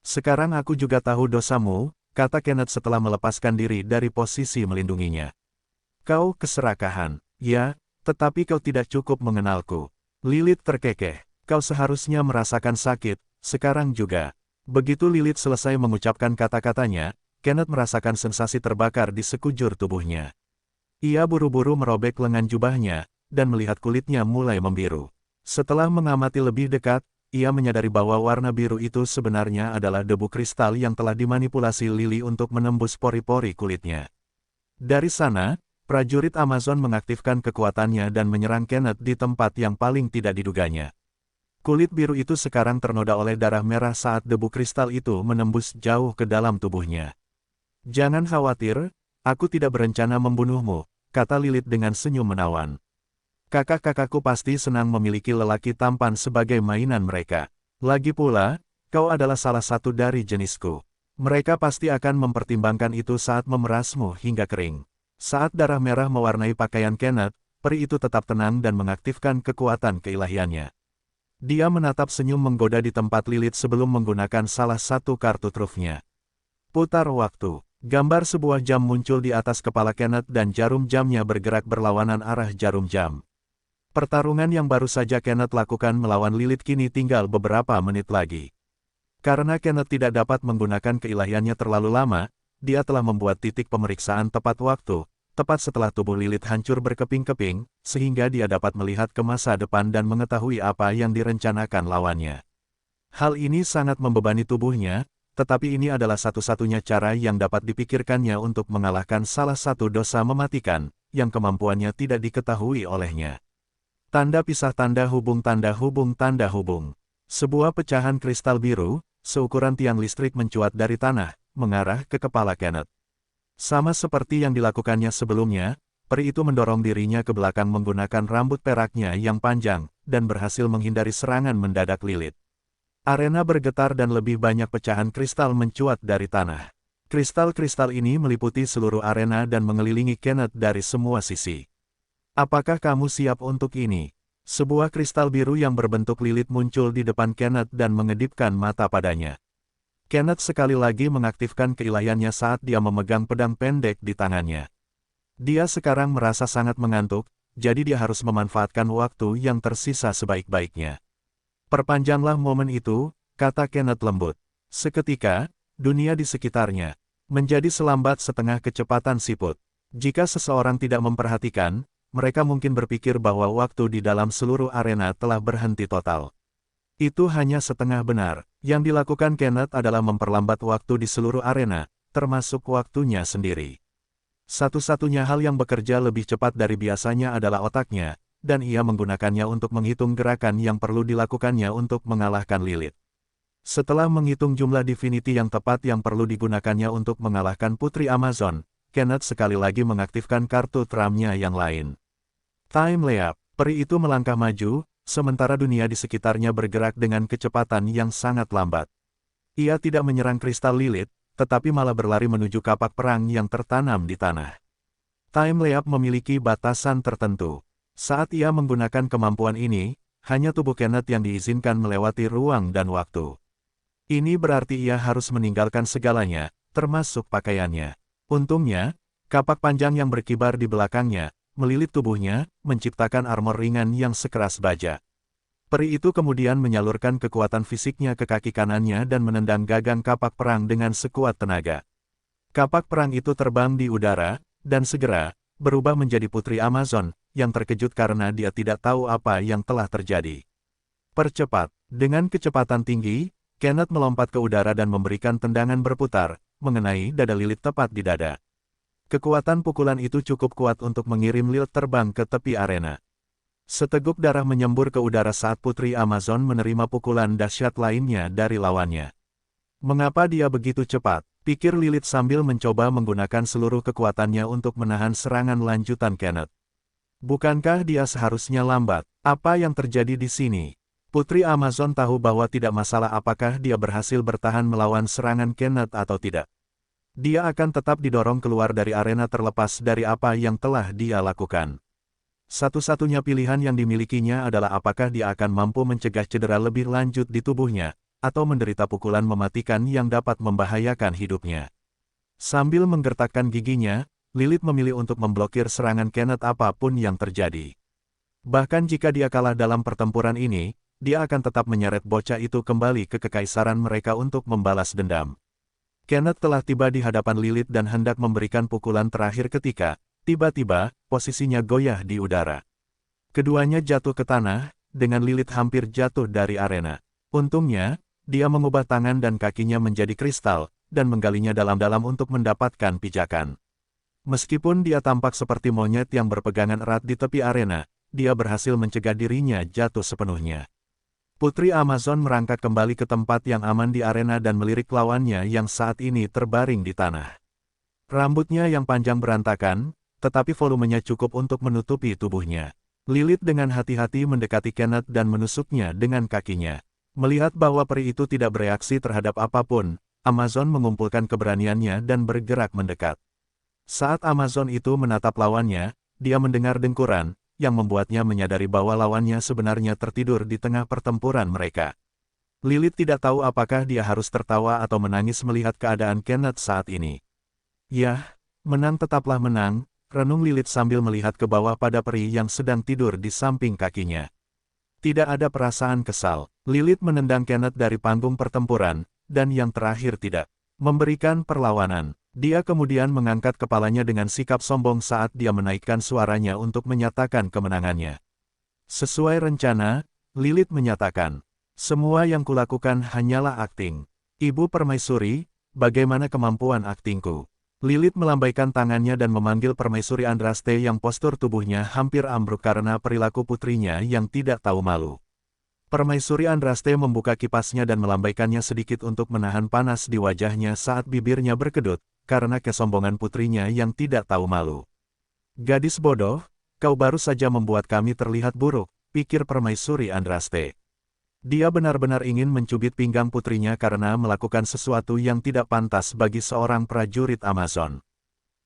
Sekarang aku juga tahu dosamu, kata Kenneth setelah melepaskan diri dari posisi melindunginya. Kau keserakahan, ya, tetapi kau tidak cukup mengenalku. Lilith terkekeh, kau seharusnya merasakan sakit, sekarang juga. Begitu Lilith selesai mengucapkan kata-katanya, Kenneth merasakan sensasi terbakar di sekujur tubuhnya. Ia buru-buru merobek lengan jubahnya, dan melihat kulitnya mulai membiru. Setelah mengamati lebih dekat, ia menyadari bahwa warna biru itu sebenarnya adalah debu kristal yang telah dimanipulasi Lily untuk menembus pori-pori kulitnya. Dari sana, prajurit Amazon mengaktifkan kekuatannya dan menyerang Kenneth di tempat yang paling tidak diduganya. Kulit biru itu sekarang ternoda oleh darah merah saat debu kristal itu menembus jauh ke dalam tubuhnya. "Jangan khawatir, aku tidak berencana membunuhmu," kata Lilith dengan senyum menawan. "Kakak-kakakku pasti senang memiliki lelaki tampan sebagai mainan mereka. Lagi pula, kau adalah salah satu dari jenisku. Mereka pasti akan mempertimbangkan itu saat memerasmu hingga kering." Saat darah merah mewarnai pakaian Kenneth, peri itu tetap tenang dan mengaktifkan kekuatan keilahiannya. Dia menatap senyum menggoda di tempat Lilith sebelum menggunakan salah satu kartu trufnya. Putar waktu. Gambar sebuah jam muncul di atas kepala Kenneth dan jarum jamnya bergerak berlawanan arah jarum jam. Pertarungan yang baru saja Kenneth lakukan melawan Lilith kini tinggal beberapa menit lagi. Karena Kenneth tidak dapat menggunakan keilahiannya terlalu lama, dia telah membuat titik pemeriksaan tepat waktu, tepat setelah tubuh Lilith hancur berkeping-keping, sehingga dia dapat melihat ke masa depan dan mengetahui apa yang direncanakan lawannya. Hal ini sangat membebani tubuhnya, tetapi ini adalah satu-satunya cara yang dapat dipikirkannya untuk mengalahkan salah satu dosa mematikan, yang kemampuannya tidak diketahui olehnya. Tanda pisah tanda hubung tanda hubung tanda hubung. Sebuah pecahan kristal biru, seukuran tiang listrik mencuat dari tanah, mengarah ke kepala Kenneth. Sama seperti yang dilakukannya sebelumnya, peri itu mendorong dirinya ke belakang menggunakan rambut peraknya yang panjang, dan berhasil menghindari serangan mendadak Lilith. Arena bergetar dan lebih banyak pecahan kristal mencuat dari tanah. Kristal-kristal ini meliputi seluruh arena dan mengelilingi Kenneth dari semua sisi. "Apakah kamu siap untuk ini?" Sebuah kristal biru yang berbentuk Lilith muncul di depan Kenneth dan mengedipkan mata padanya. Kenneth sekali lagi mengaktifkan keilahiannya saat dia memegang pedang pendek di tangannya. Dia sekarang merasa sangat mengantuk, jadi dia harus memanfaatkan waktu yang tersisa sebaik-baiknya. "Perpanjanglah momen itu," kata Kenneth lembut. Seketika, dunia di sekitarnya menjadi selambat setengah kecepatan siput. Jika seseorang tidak memperhatikan, mereka mungkin berpikir bahwa waktu di dalam seluruh arena telah berhenti total. Itu hanya setengah benar. Yang dilakukan Kenneth adalah memperlambat waktu di seluruh arena, termasuk waktunya sendiri. Satu-satunya hal yang bekerja lebih cepat dari biasanya adalah otaknya, dan ia menggunakannya untuk menghitung gerakan yang perlu dilakukannya untuk mengalahkan Lilith. Setelah menghitung jumlah divinity yang tepat yang perlu digunakannya untuk mengalahkan Putri Amazon, Kenneth sekali lagi mengaktifkan kartu trump-nya yang lain. Time Leap. Peri itu melangkah maju, sementara dunia di sekitarnya bergerak dengan kecepatan yang sangat lambat. Ia tidak menyerang kristal Lilith, tetapi malah berlari menuju kapak perang yang tertanam di tanah. Time Leap memiliki batasan tertentu. Saat ia menggunakan kemampuan ini, hanya tubuh Kenneth yang diizinkan melewati ruang dan waktu. Ini berarti ia harus meninggalkan segalanya, termasuk pakaiannya. Untungnya, kapak panjang yang berkibar di belakangnya melilit tubuhnya, menciptakan armor ringan yang sekeras baja. Peri itu kemudian menyalurkan kekuatan fisiknya ke kaki kanannya dan menendang gagang kapak perang dengan sekuat tenaga. Kapak perang itu terbang di udara, dan segera berubah menjadi Putri Amazon, yang terkejut karena dia tidak tahu apa yang telah terjadi. Percepat. Dengan kecepatan tinggi, Kenneth melompat ke udara dan memberikan tendangan berputar, mengenai dada Lilith tepat di dada. Kekuatan pukulan itu cukup kuat untuk mengirim Lilith terbang ke tepi arena. Seteguk darah menyembur ke udara saat Putri Amazon menerima pukulan dahsyat lainnya dari lawannya. Mengapa dia begitu cepat? Pikir Lilith sambil mencoba menggunakan seluruh kekuatannya untuk menahan serangan lanjutan Kenneth. Bukankah dia seharusnya lambat? Apa yang terjadi di sini? Putri Amazon tahu bahwa tidak masalah apakah dia berhasil bertahan melawan serangan Kenneth atau tidak. Dia akan tetap didorong keluar dari arena terlepas dari apa yang telah dia lakukan. Satu-satunya pilihan yang dimilikinya adalah apakah dia akan mampu mencegah cedera lebih lanjut di tubuhnya, atau menderita pukulan mematikan yang dapat membahayakan hidupnya. Sambil menggertakkan giginya, Lilith memilih untuk memblokir serangan Kenneth apapun yang terjadi. Bahkan jika dia kalah dalam pertempuran ini, dia akan tetap menyeret bocah itu kembali ke kekaisaran mereka untuk membalas dendam. Kenneth telah tiba di hadapan Lilith dan hendak memberikan pukulan terakhir ketika, tiba-tiba, posisinya goyah di udara. Keduanya jatuh ke tanah, dengan Lilith hampir jatuh dari arena. Untungnya, dia mengubah tangan dan kakinya menjadi kristal, dan menggalinya dalam-dalam untuk mendapatkan pijakan. Meskipun dia tampak seperti monyet yang berpegangan erat di tepi arena, dia berhasil mencegah dirinya jatuh sepenuhnya. Putri Amazon merangkak kembali ke tempat yang aman di arena dan melirik lawannya yang saat ini terbaring di tanah. Rambutnya yang panjang berantakan, tetapi volumenya cukup untuk menutupi tubuhnya. Lilith dengan hati-hati mendekati Kenneth dan menusuknya dengan kakinya. Melihat bahwa peri itu tidak bereaksi terhadap apapun, Amazon mengumpulkan keberaniannya dan bergerak mendekat. Saat Amazon itu menatap lawannya, dia mendengar dengkuran, yang membuatnya menyadari bahwa lawannya sebenarnya tertidur di tengah pertempuran mereka. Lilith tidak tahu apakah dia harus tertawa atau menangis melihat keadaan Kenneth saat ini. Yah, menang tetaplah menang, renung Lilith sambil melihat ke bawah pada peri yang sedang tidur di samping kakinya. Tidak ada perasaan kesal. Lilith menendang Kenneth dari panggung pertempuran, dan yang terakhir tidak memberikan perlawanan. Dia kemudian mengangkat kepalanya dengan sikap sombong saat dia menaikkan suaranya untuk menyatakan kemenangannya. Sesuai rencana, Lilith menyatakan, "Semua yang kulakukan hanyalah akting. Ibu Permaisuri, bagaimana kemampuan aktingku?" Lilith melambaikan tangannya dan memanggil Permaisuri Andraste yang postur tubuhnya hampir ambruk karena perilaku putrinya yang tidak tahu malu. Permaisuri Andraste membuka kipasnya dan melambaikannya sedikit untuk menahan panas di wajahnya saat bibirnya berkedut, karena kesombongan putrinya yang tidak tahu malu. "Gadis bodoh, kau baru saja membuat kami terlihat buruk," pikir Permaisuri Andraste. Dia benar-benar ingin mencubit pinggang putrinya karena melakukan sesuatu yang tidak pantas bagi seorang prajurit Amazon.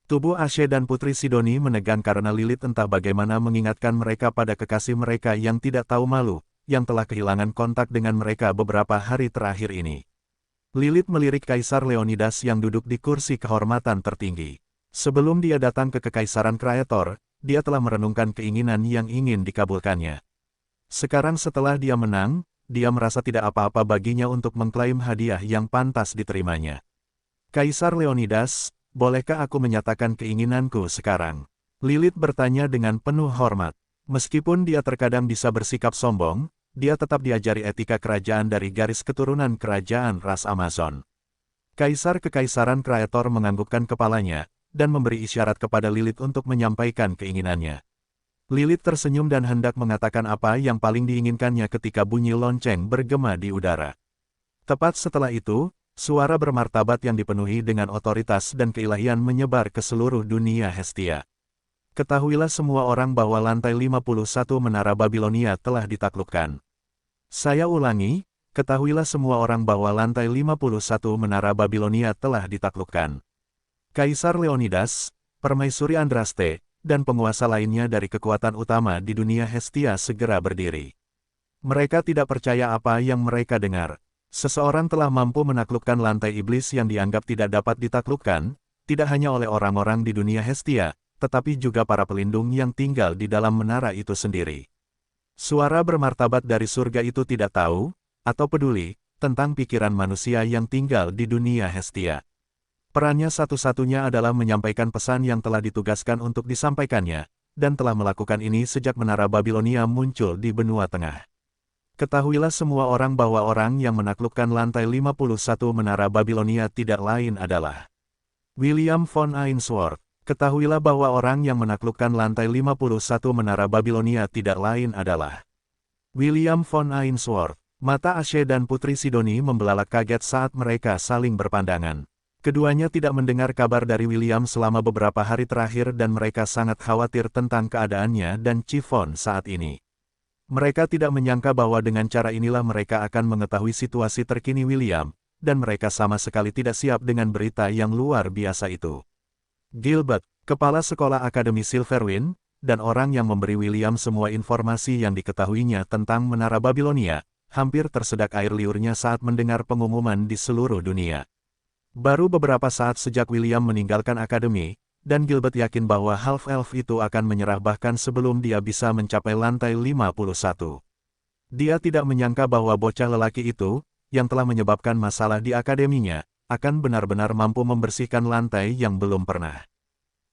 Tubuh Ashe dan Putri Sidoni menegang karena Lilith entah bagaimana mengingatkan mereka pada kekasih mereka yang tidak tahu malu, yang telah kehilangan kontak dengan mereka beberapa hari terakhir ini. Lilith melirik Kaisar Leonidas yang duduk di kursi kehormatan tertinggi. Sebelum dia datang ke Kekaisaran Kreator, dia telah merenungkan keinginan yang ingin dikabulkannya. Sekarang setelah dia menang, dia merasa tidak apa-apa baginya untuk mengklaim hadiah yang pantas diterimanya. "Kaisar Leonidas, bolehkah aku menyatakan keinginanku sekarang?" Lilith bertanya dengan penuh hormat. Meskipun dia terkadang bisa bersikap sombong, dia tetap diajari etika kerajaan dari garis keturunan kerajaan ras Amazon. Kaisar Kekaisaran Kreator menganggukkan kepalanya, dan memberi isyarat kepada Lilith untuk menyampaikan keinginannya. Lilith tersenyum dan hendak mengatakan apa yang paling diinginkannya ketika bunyi lonceng bergema di udara. Tepat setelah itu, suara bermartabat yang dipenuhi dengan otoritas dan keilahian menyebar ke seluruh dunia Hestia. "Ketahuilah semua orang bahwa lantai 51 Menara Babilonia telah ditaklukkan." Saya ulangi, ketahuilah semua orang bahwa lantai 51 Menara Babilonia telah ditaklukkan. Kaisar Leonidas, Permaisuri Andraste, dan penguasa lainnya dari kekuatan utama di dunia Hestia segera berdiri. Mereka tidak percaya apa yang mereka dengar. Seseorang telah mampu menaklukkan lantai iblis yang dianggap tidak dapat ditaklukkan, tidak hanya oleh orang-orang di dunia Hestia, tetapi juga para pelindung yang tinggal di dalam menara itu sendiri. Suara bermartabat dari surga itu tidak tahu, atau peduli, tentang pikiran manusia yang tinggal di dunia Hestia. Perannya satu-satunya adalah menyampaikan pesan yang telah ditugaskan untuk disampaikannya, dan telah melakukan ini sejak Menara Babilonia muncul di benua tengah. Ketahuilah semua orang bahwa orang yang menaklukkan lantai 51 Menara Babilonia tidak lain adalah William von Ainsworth. Ketahuilah bahwa orang yang menaklukkan lantai 51 Menara Babilonia tidak lain adalah William von Ainsworth. Mata Ashe dan Putri Sidoni membelalak kaget saat mereka saling berpandangan. Keduanya tidak mendengar kabar dari William selama beberapa hari terakhir dan mereka sangat khawatir tentang keadaannya dan Chiffon saat ini. Mereka tidak menyangka bahwa dengan cara inilah mereka akan mengetahui situasi terkini William, dan mereka sama sekali tidak siap dengan berita yang luar biasa itu. Gilbert, kepala sekolah Akademi Silverwind, dan orang yang memberi William semua informasi yang diketahuinya tentang Menara Babilonia, hampir tersedak air liurnya saat mendengar pengumuman di seluruh dunia. Baru beberapa saat sejak William meninggalkan akademi, dan Gilbert yakin bahwa half-elf itu akan menyerah bahkan sebelum dia bisa mencapai lantai 51. Dia tidak menyangka bahwa bocah lelaki itu, yang telah menyebabkan masalah di akademinya, akan benar-benar mampu membersihkan lantai yang belum pernah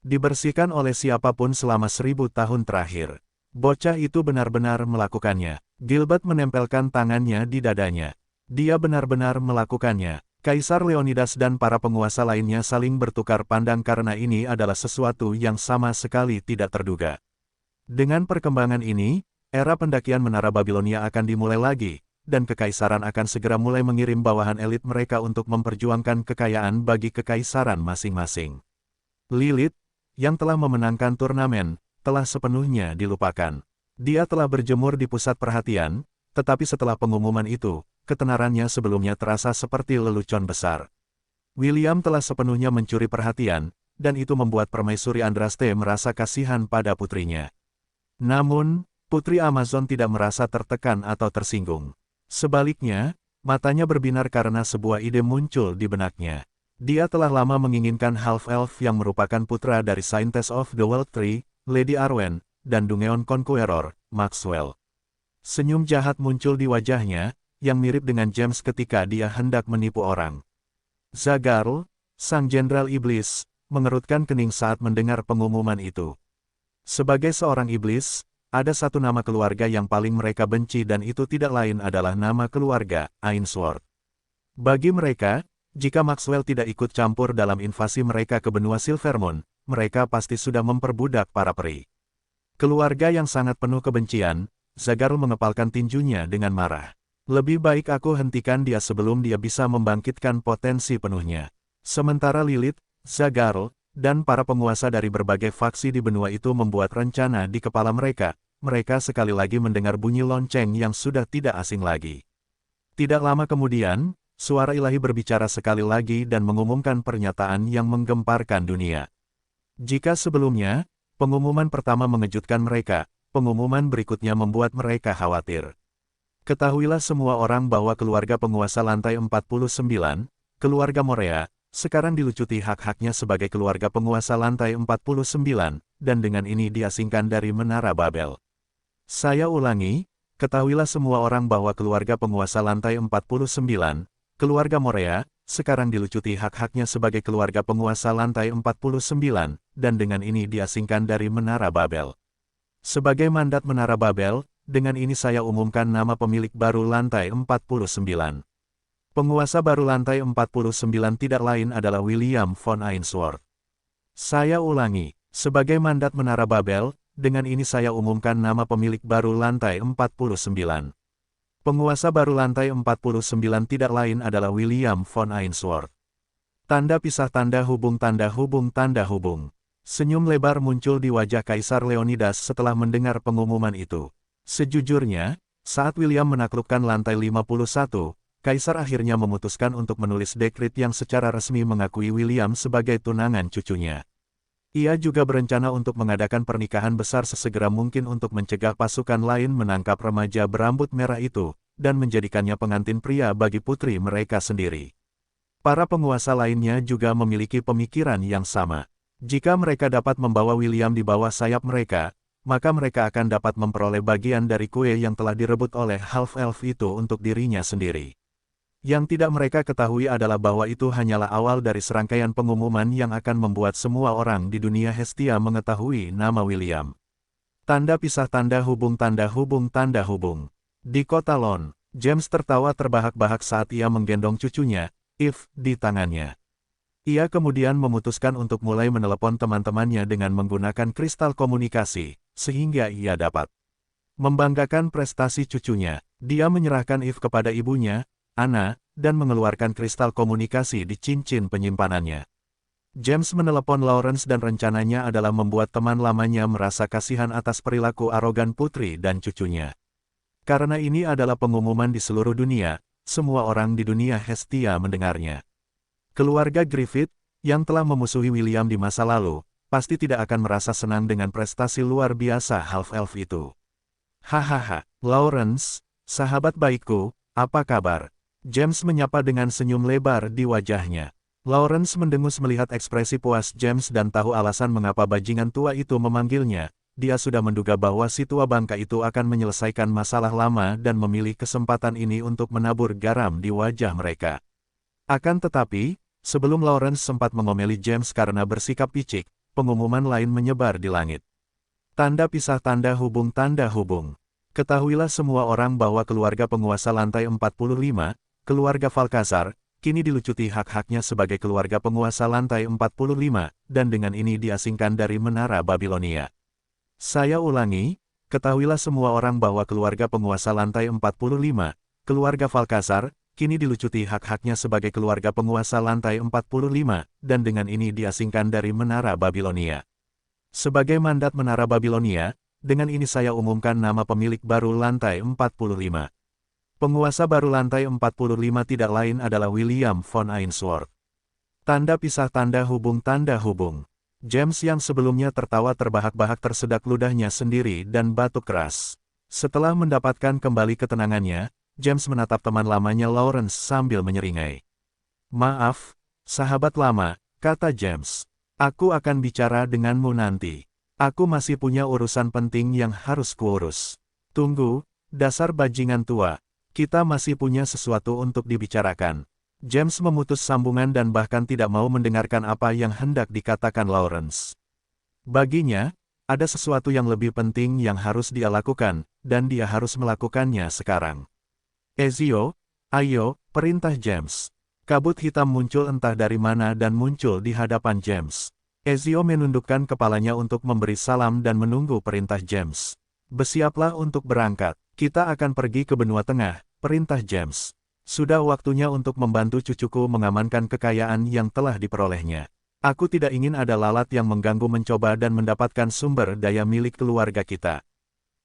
dibersihkan oleh siapapun selama 1000 tahun terakhir. Bocah itu benar-benar melakukannya. Gilbert menempelkan tangannya di dadanya. Dia benar-benar melakukannya. Kaisar Leonidas dan para penguasa lainnya saling bertukar pandang karena ini adalah sesuatu yang sama sekali tidak terduga. Dengan perkembangan ini, era pendakian Menara Babilonia akan dimulai lagi, dan kekaisaran akan segera mulai mengirim bawahan elit mereka untuk memperjuangkan kekayaan bagi kekaisaran masing-masing. Lilith, yang telah memenangkan turnamen, telah sepenuhnya dilupakan. Dia telah berjemur di pusat perhatian, tetapi setelah pengumuman itu, ketenarannya sebelumnya terasa seperti lelucon besar. William telah sepenuhnya mencuri perhatian, dan itu membuat Permaisuri Andraste merasa kasihan pada putrinya. Namun, Putri Amazon tidak merasa tertekan atau tersinggung. Sebaliknya, matanya berbinar karena sebuah ide muncul di benaknya. Dia telah lama menginginkan Half-Elf yang merupakan putra dari Scientist of the World Tree, Lady Arwen, dan Dungeon Conqueror, Maxwell. Senyum jahat muncul di wajahnya, yang mirip dengan James ketika dia hendak menipu orang. Zagarl, sang jenderal iblis, mengerutkan kening saat mendengar pengumuman itu. Sebagai seorang iblis, ada satu nama keluarga yang paling mereka benci dan itu tidak lain adalah nama keluarga, Ainsworth. Bagi mereka, jika Maxwell tidak ikut campur dalam invasi mereka ke benua Silvermoon, mereka pasti sudah memperbudak para peri. Keluarga yang sangat penuh kebencian, Zagarl mengepalkan tinjunya dengan marah. Lebih baik aku hentikan dia sebelum dia bisa membangkitkan potensi penuhnya. Sementara Lilith, Zagarl, dan para penguasa dari berbagai faksi di benua itu membuat rencana di kepala mereka, mereka sekali lagi mendengar bunyi lonceng yang sudah tidak asing lagi. Tidak lama kemudian, suara ilahi berbicara sekali lagi dan mengumumkan pernyataan yang menggemparkan dunia. Jika sebelumnya, pengumuman pertama mengejutkan mereka, pengumuman berikutnya membuat mereka khawatir. Ketahuilah semua orang bahwa keluarga penguasa lantai 49, keluarga Morea, sekarang dilucuti hak-haknya sebagai keluarga penguasa lantai 49, dan dengan ini diasingkan dari Menara Babel. Saya ulangi, ketahuilah semua orang bahwa keluarga penguasa lantai 49, keluarga Morea, sekarang dilucuti hak-haknya sebagai keluarga penguasa lantai 49, dan dengan ini diasingkan dari Menara Babel. Sebagai mandat Menara Babel, dengan ini saya umumkan nama pemilik baru lantai 49. Penguasa baru lantai 49 tidak lain adalah William von Ainsworth. Saya ulangi, sebagai mandat Menara Babel, dengan ini saya umumkan nama pemilik baru lantai 49. Penguasa baru lantai 49 tidak lain adalah William von Ainsworth. Tanda pisah tanda hubung tanda hubung tanda hubung. Senyum lebar muncul di wajah Kaisar Leonidas setelah mendengar pengumuman itu. Sejujurnya, saat William menaklukkan lantai 51, Kaisar akhirnya memutuskan untuk menulis dekrit yang secara resmi mengakui William sebagai tunangan cucunya. Ia juga berencana untuk mengadakan pernikahan besar sesegera mungkin untuk mencegah pasukan lain menangkap remaja berambut merah itu, dan menjadikannya pengantin pria bagi putri mereka sendiri. Para penguasa lainnya juga memiliki pemikiran yang sama. Jika mereka dapat membawa William di bawah sayap mereka, maka mereka akan dapat memperoleh bagian dari kue yang telah direbut oleh Half-Elf itu untuk dirinya sendiri. Yang tidak mereka ketahui adalah bahwa itu hanyalah awal dari serangkaian pengumuman yang akan membuat semua orang di dunia Hestia mengetahui nama William. Tanda pisah tanda hubung tanda hubung tanda hubung. Di kota Lon, James tertawa terbahak-bahak saat ia menggendong cucunya, Eve, di tangannya. Ia kemudian memutuskan untuk mulai menelepon teman-temannya dengan menggunakan kristal komunikasi, sehingga ia dapat membanggakan prestasi cucunya. Dia menyerahkan Eve kepada ibunya, Anna, dan mengeluarkan kristal komunikasi di cincin penyimpanannya. James menelepon Lawrence dan rencananya adalah membuat teman lamanya merasa kasihan atas perilaku arogan putri dan cucunya. Karena ini adalah pengumuman di seluruh dunia, semua orang di dunia Hestia mendengarnya. Keluarga Griffith, yang telah memusuhi William di masa lalu, pasti tidak akan merasa senang dengan prestasi luar biasa Half-Elf itu. Hahaha, Lawrence, sahabat baikku, apa kabar? James menyapa dengan senyum lebar di wajahnya. Lawrence mendengus melihat ekspresi puas James dan tahu alasan mengapa bajingan tua itu memanggilnya. Dia sudah menduga bahwa si tua bangka itu akan menyelesaikan masalah lama dan memilih kesempatan ini untuk menabur garam di wajah mereka. Akan tetapi, sebelum Lawrence sempat mengomeli James karena bersikap picik, pengumuman lain menyebar di langit. Tanda pisah tanda hubung tanda hubung. Ketahuilah semua orang bahwa keluarga penguasa lantai 45, keluarga Falkazar, kini dilucuti hak-haknya sebagai keluarga penguasa lantai 45, dan dengan ini diasingkan dari Menara Babilonia. Saya ulangi, ketahuilah semua orang bahwa keluarga penguasa lantai 45, keluarga Falkazar, kini dilucuti hak-haknya sebagai keluarga penguasa lantai 45, dan dengan ini diasingkan dari Menara Babilonia. Sebagai mandat Menara Babilonia, dengan ini saya umumkan nama pemilik baru lantai 45. Penguasa baru lantai 45 tidak lain adalah William von Ainsworth. Tanda pisah tanda hubung. James yang sebelumnya tertawa terbahak-bahak tersedak ludahnya sendiri dan batuk keras. Setelah mendapatkan kembali ketenangannya, James menatap teman lamanya Lawrence sambil menyeringai. "Maaf, sahabat lama," kata James. "Aku akan bicara denganmu nanti. Aku masih punya urusan penting yang harus kuurus." "Tunggu, dasar bajingan tua. Kita masih punya sesuatu untuk dibicarakan." James memutus sambungan dan bahkan tidak mau mendengarkan apa yang hendak dikatakan Lawrence. Baginya, ada sesuatu yang lebih penting yang harus dia lakukan, dan dia harus melakukannya sekarang. "Ezio, ayo," perintah James. Kabut hitam muncul entah dari mana dan muncul di hadapan James. Ezio menundukkan kepalanya untuk memberi salam dan menunggu perintah James. "Bersiaplah untuk berangkat. Kita akan pergi ke benua tengah," perintah James. "Sudah waktunya untuk membantu cucuku mengamankan kekayaan yang telah diperolehnya. Aku tidak ingin ada lalat yang mengganggu mencoba dan mendapatkan sumber daya milik keluarga kita."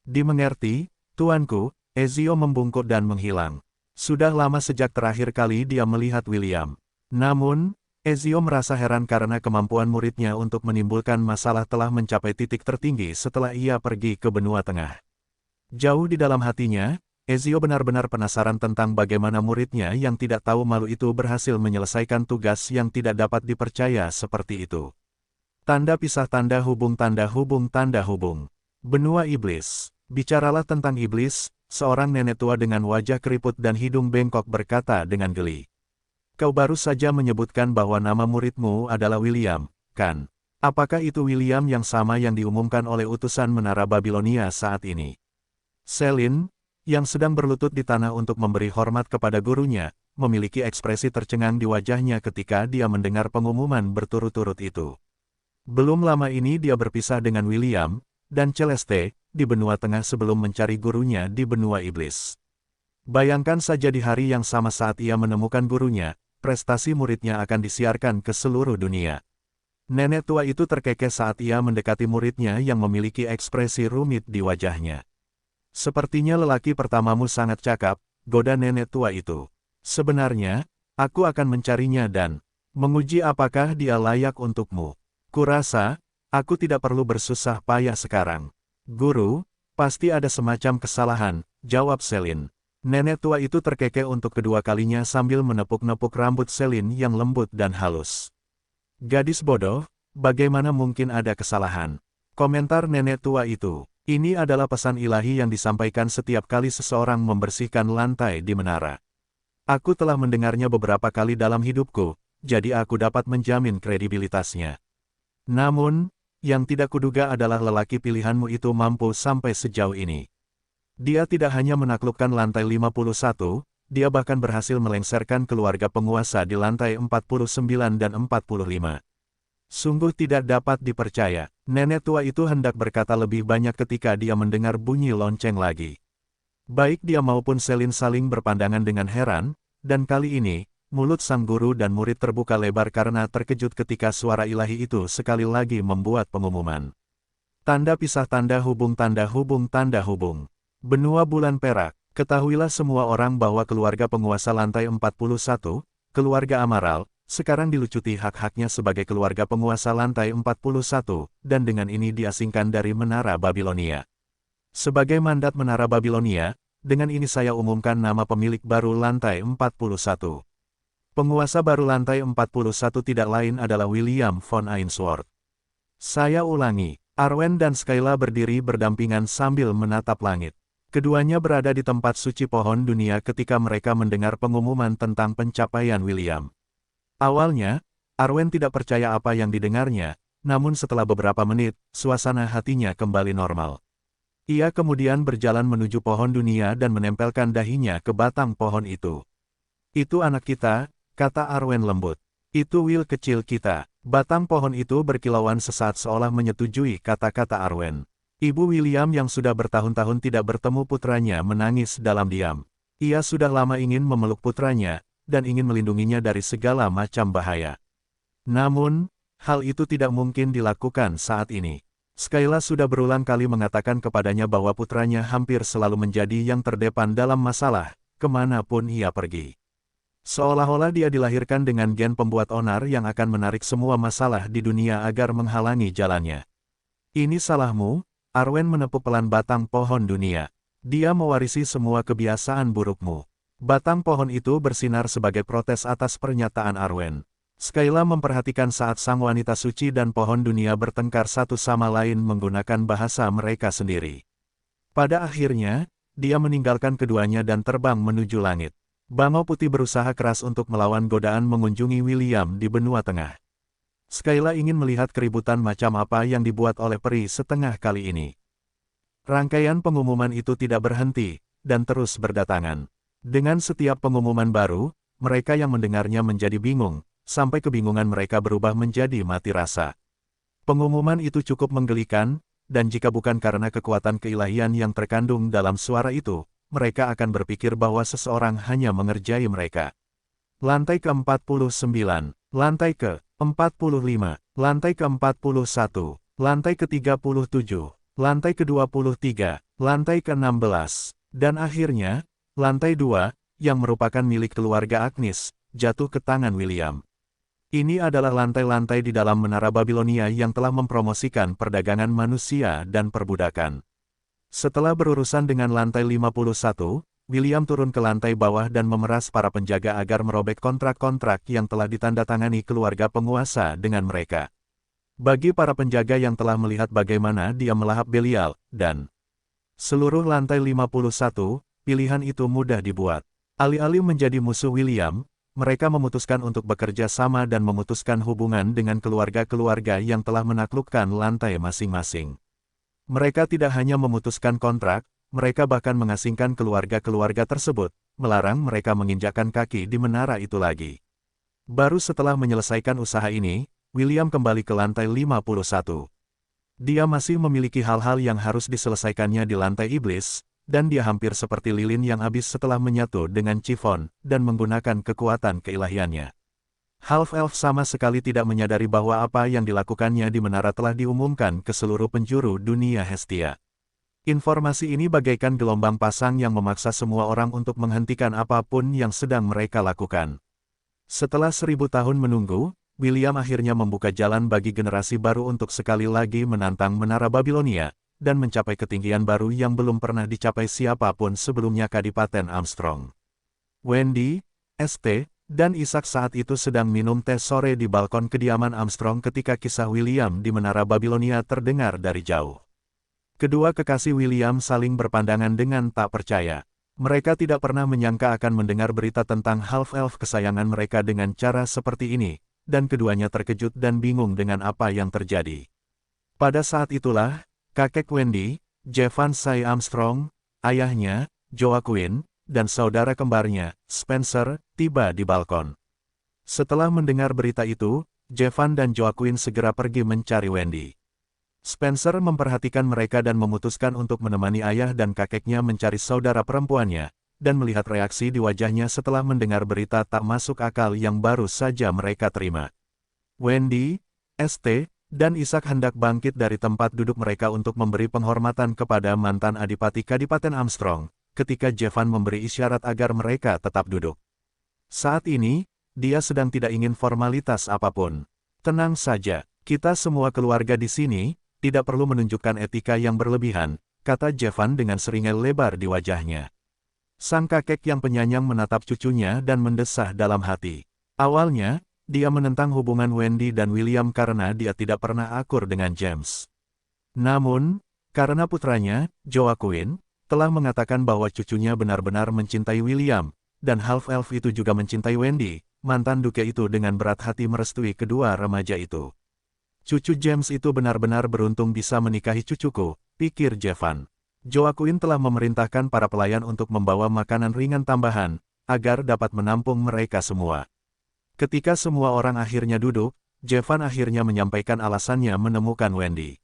"Dimengerti, tuanku," Ezio membungkuk dan menghilang. Sudah lama sejak terakhir kali dia melihat William. Namun, Ezio merasa heran karena kemampuan muridnya untuk menimbulkan masalah telah mencapai titik tertinggi setelah ia pergi ke benua tengah. Jauh di dalam hatinya, Ezio benar-benar penasaran tentang bagaimana muridnya yang tidak tahu malu itu berhasil menyelesaikan tugas yang tidak dapat dipercaya seperti itu. Tanda pisah tanda hubung. Benua Iblis. "Bicaralah tentang iblis," seorang nenek tua dengan wajah keriput dan hidung bengkok berkata dengan geli. "Kau baru saja menyebutkan bahwa nama muridmu adalah William, kan? Apakah itu William yang sama yang diumumkan oleh utusan Menara Babilonia saat ini?" Celine, yang sedang berlutut di tanah untuk memberi hormat kepada gurunya, memiliki ekspresi tercengang di wajahnya ketika dia mendengar pengumuman berturut-turut itu. Belum lama ini dia berpisah dengan William dan Celeste di benua tengah sebelum mencari gurunya di benua iblis. Bayangkan saja di hari yang sama saat ia menemukan gurunya, prestasi muridnya akan disiarkan ke seluruh dunia. Nenek tua itu terkekeh saat ia mendekati muridnya yang memiliki ekspresi rumit di wajahnya. "Sepertinya lelaki pertamamu sangat cakap," goda nenek tua itu. "Sebenarnya, aku akan mencarinya dan menguji apakah dia layak untukmu. Kurasa, aku tidak perlu bersusah payah sekarang." "Guru, pasti ada semacam kesalahan," jawab Celine. Nenek tua itu terkekeh untuk kedua kalinya sambil menepuk-nepuk rambut Celine yang lembut dan halus. "Gadis bodoh, bagaimana mungkin ada kesalahan?" komentar nenek tua itu. "Ini adalah pesan ilahi yang disampaikan setiap kali seseorang membersihkan lantai di menara. Aku telah mendengarnya beberapa kali dalam hidupku, jadi aku dapat menjamin kredibilitasnya. Namun, yang tidak kuduga adalah lelaki pilihanmu itu mampu sampai sejauh ini. Dia tidak hanya menaklukkan lantai 51, dia bahkan berhasil melengsarkan keluarga penguasa di lantai 49 dan 45. Sungguh tidak dapat dipercaya." Nenek tua itu hendak berkata lebih banyak ketika dia mendengar bunyi lonceng lagi. Baik dia maupun Celine saling berpandangan dengan heran, dan kali ini, mulut sang guru dan murid terbuka lebar karena terkejut ketika suara ilahi itu sekali lagi membuat pengumuman. Tanda pisah tanda hubung. Benua bulan perak. "Ketahuilah semua orang bahwa keluarga penguasa lantai 41, keluarga Amaral, sekarang dilucuti hak-haknya sebagai keluarga penguasa lantai 41, dan dengan ini diasingkan dari Menara Babilonia. Sebagai mandat Menara Babilonia, dengan ini saya umumkan nama pemilik baru lantai 41. Penguasa baru lantai 41 tidak lain adalah William von Ainsworth." Saya ulangi, Arwen dan Skyla berdiri berdampingan sambil menatap langit. Keduanya berada di tempat suci pohon dunia ketika mereka mendengar pengumuman tentang pencapaian William. Awalnya, Arwen tidak percaya apa yang didengarnya, namun setelah beberapa menit, suasana hatinya kembali normal. Ia kemudian berjalan menuju pohon dunia dan menempelkan dahinya ke batang pohon itu. "Itu anak kita," kata Arwen lembut. Itu Will kecil kita. Batang pohon itu berkilauan sesaat seolah menyetujui kata-kata Arwen. Ibu William yang sudah bertahun-tahun tidak bertemu putranya menangis dalam diam. Ia sudah lama ingin memeluk putranya, dan ingin melindunginya dari segala macam bahaya. Namun, hal itu tidak mungkin dilakukan saat ini. Skyla sudah berulang kali mengatakan kepadanya bahwa putranya hampir selalu menjadi yang terdepan dalam masalah, kemanapun ia pergi. Seolah-olah dia dilahirkan dengan gen pembuat onar yang akan menarik semua masalah di dunia agar menghalangi jalannya. Ini salahmu, Arwen menepuk pelan batang pohon dunia. Dia mewarisi semua kebiasaan burukmu. Batang pohon itu bersinar sebagai protes atas pernyataan Arwen. Skyla memperhatikan saat sang wanita suci dan pohon dunia bertengkar satu sama lain menggunakan bahasa mereka sendiri. Pada akhirnya, dia meninggalkan keduanya dan terbang menuju langit. Bangau Putih berusaha keras untuk melawan godaan mengunjungi William di benua tengah. Skyla ingin melihat keributan macam apa yang dibuat oleh peri setengah kali ini. Rangkaian pengumuman itu tidak berhenti, dan terus berdatangan. Dengan setiap pengumuman baru, mereka yang mendengarnya menjadi bingung, sampai kebingungan mereka berubah menjadi mati rasa. Pengumuman itu cukup menggelikan, dan jika bukan karena kekuatan keilahian yang terkandung dalam suara itu, mereka akan berpikir bahwa seseorang hanya mengerjai mereka. Lantai ke-49, lantai ke-45, lantai ke-41, lantai ke-37, lantai ke-23, lantai ke-16, dan akhirnya, lantai 2, yang merupakan milik keluarga Agnes, jatuh ke tangan William. Ini adalah lantai-lantai di dalam Menara Babilonia yang telah mempromosikan perdagangan manusia dan perbudakan. Setelah berurusan dengan lantai 51, William turun ke lantai bawah dan memeras para penjaga agar merobek kontrak-kontrak yang telah ditandatangani keluarga penguasa dengan mereka. Bagi para penjaga yang telah melihat bagaimana dia melahap Belial, dan seluruh lantai 51, pilihan itu mudah dibuat. Alih-alih menjadi musuh William, mereka memutuskan untuk bekerja sama dan memutuskan hubungan dengan keluarga-keluarga yang telah menaklukkan lantai masing-masing. Mereka tidak hanya memutuskan kontrak, mereka bahkan mengasingkan keluarga-keluarga tersebut, melarang mereka menginjakkan kaki di menara itu lagi. Baru setelah menyelesaikan usaha ini, William kembali ke lantai 51. Dia masih memiliki hal-hal yang harus diselesaikannya di lantai iblis, dan dia hampir seperti lilin yang habis setelah menyatu dengan Chiffon, dan menggunakan kekuatan keilahiannya. Half-Elf sama sekali tidak menyadari bahwa apa yang dilakukannya di menara telah diumumkan ke seluruh penjuru dunia Hestia. Informasi ini bagaikan gelombang pasang yang memaksa semua orang untuk menghentikan apapun yang sedang mereka lakukan. Setelah 1000 tahun menunggu, William akhirnya membuka jalan bagi generasi baru untuk sekali lagi menantang Menara Babilonia, dan mencapai ketinggian baru yang belum pernah dicapai siapapun sebelumnya. Kadipaten Armstrong. Wendy, St, dan Isaac saat itu sedang minum teh sore di balkon kediaman Armstrong ketika kisah William di Menara Babilonia terdengar dari jauh. Kedua kekasih William saling berpandangan dengan tak percaya. Mereka tidak pernah menyangka akan mendengar berita tentang half-elf kesayangan mereka dengan cara seperti ini, dan keduanya terkejut dan bingung dengan apa yang terjadi. Pada saat itulah, kakek Wendy, Jevan Say Armstrong, ayahnya, Joaquin, dan saudara kembarnya, Spencer, tiba di balkon. Setelah mendengar berita itu, Jevan dan Joaquin segera pergi mencari Wendy. Spencer memperhatikan mereka dan memutuskan untuk menemani ayah dan kakeknya mencari saudara perempuannya, dan melihat reaksi di wajahnya setelah mendengar berita tak masuk akal yang baru saja mereka terima. Wendy, St, dan Isaac hendak bangkit dari tempat duduk mereka untuk memberi penghormatan kepada mantan adipati Kadipaten Armstrong, ketika Jevan memberi isyarat agar mereka tetap duduk. Saat ini, dia sedang tidak ingin formalitas apapun. Tenang saja, kita semua keluarga di sini, tidak perlu menunjukkan etika yang berlebihan, kata Jevan dengan seringai lebar di wajahnya. Sang kakek yang penyayang menatap cucunya dan mendesah dalam hati. Awalnya, dia menentang hubungan Wendy dan William karena dia tidak pernah akur dengan James. Namun, karena putranya, Joaquin, telah mengatakan bahwa cucunya benar-benar mencintai William, dan half-elf itu juga mencintai Wendy, mantan duke itu dengan berat hati merestui kedua remaja itu. Cucu James itu benar-benar beruntung bisa menikahi cucuku, pikir Jevan. Joaquin telah memerintahkan para pelayan untuk membawa makanan ringan tambahan, agar dapat menampung mereka semua. Ketika semua orang akhirnya duduk, Jevan akhirnya menyampaikan alasannya menemukan Wendy.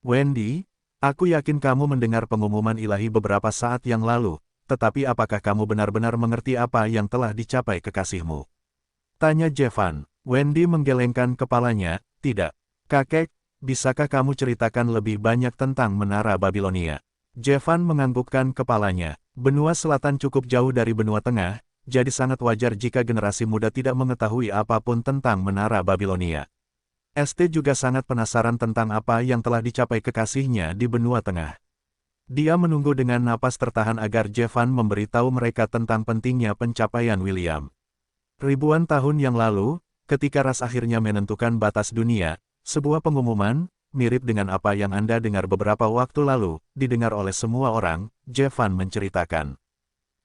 Wendy, aku yakin kamu mendengar pengumuman ilahi beberapa saat yang lalu, tetapi apakah kamu benar-benar mengerti apa yang telah dicapai kekasihmu? Tanya Jevan. Wendy menggelengkan kepalanya, tidak. Kakek, bisakah kamu ceritakan lebih banyak tentang Menara Babilonia? Jevan menganggukkan kepalanya. Benua Selatan cukup jauh dari Benua Tengah, jadi sangat wajar jika generasi muda tidak mengetahui apapun tentang Menara Babilonia. ST juga sangat penasaran tentang apa yang telah dicapai kekasihnya di Benua Tengah. Dia menunggu dengan napas tertahan agar Jevan memberitahu mereka tentang pentingnya pencapaian William. Ribuan tahun yang lalu, ketika ras akhirnya menentukan batas dunia, sebuah pengumuman, mirip dengan apa yang Anda dengar beberapa waktu lalu, didengar oleh semua orang, Jevan menceritakan.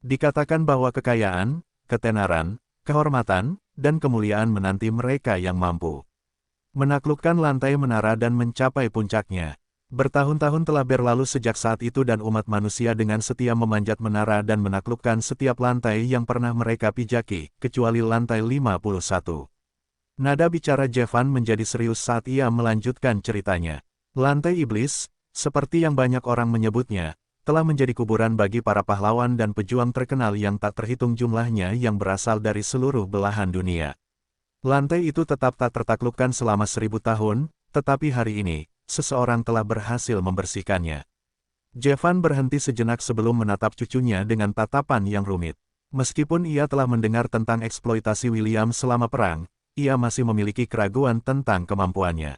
Dikatakan bahwa kekayaan, ketenaran, kehormatan, dan kemuliaan menanti mereka yang mampu menaklukkan lantai menara dan mencapai puncaknya. Bertahun-tahun telah berlalu sejak saat itu dan umat manusia dengan setia memanjat menara dan menaklukkan setiap lantai yang pernah mereka pijaki, kecuali lantai 51. Nada bicara Jevan menjadi serius saat ia melanjutkan ceritanya. Lantai iblis, seperti yang banyak orang menyebutnya, telah menjadi kuburan bagi para pahlawan dan pejuang terkenal yang tak terhitung jumlahnya yang berasal dari seluruh belahan dunia. Lantai itu tetap tak tertaklukkan selama 1000 tahun, tetapi hari ini, seseorang telah berhasil membersihkannya. Jevan berhenti sejenak sebelum menatap cucunya dengan tatapan yang rumit. Meskipun ia telah mendengar tentang eksploitasi William selama perang, ia masih memiliki keraguan tentang kemampuannya.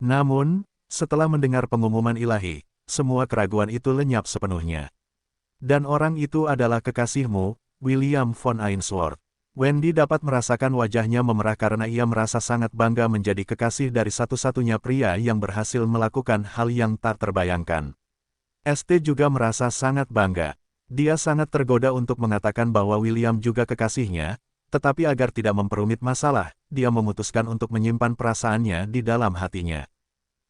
Namun, setelah mendengar pengumuman ilahi, semua keraguan itu lenyap sepenuhnya. Dan orang itu adalah kekasihmu, William von Ainsworth. Wendy dapat merasakan wajahnya memerah karena ia merasa sangat bangga menjadi kekasih dari satu-satunya pria yang berhasil melakukan hal yang tak terbayangkan. ST juga merasa sangat bangga. Dia sangat tergoda untuk mengatakan bahwa William juga kekasihnya, tetapi agar tidak memperumit masalah, dia memutuskan untuk menyimpan perasaannya di dalam hatinya.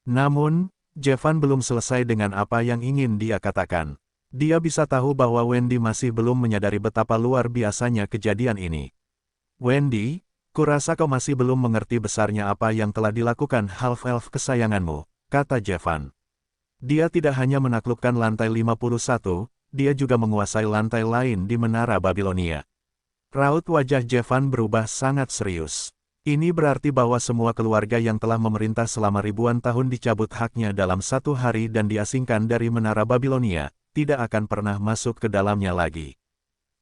Namun, Jevan belum selesai dengan apa yang ingin dia katakan. Dia bisa tahu bahwa Wendy masih belum menyadari betapa luar biasanya kejadian ini. Wendy, kurasa kau masih belum mengerti besarnya apa yang telah dilakukan half-elf kesayanganmu, kata Jevan. Dia tidak hanya menaklukkan lantai 51, dia juga menguasai lantai lain di Menara Babilonia. Raut wajah Jevan berubah sangat serius. Ini berarti bahwa semua keluarga yang telah memerintah selama ribuan tahun dicabut haknya dalam satu hari dan diasingkan dari Menara Babilonia, tidak akan pernah masuk ke dalamnya lagi.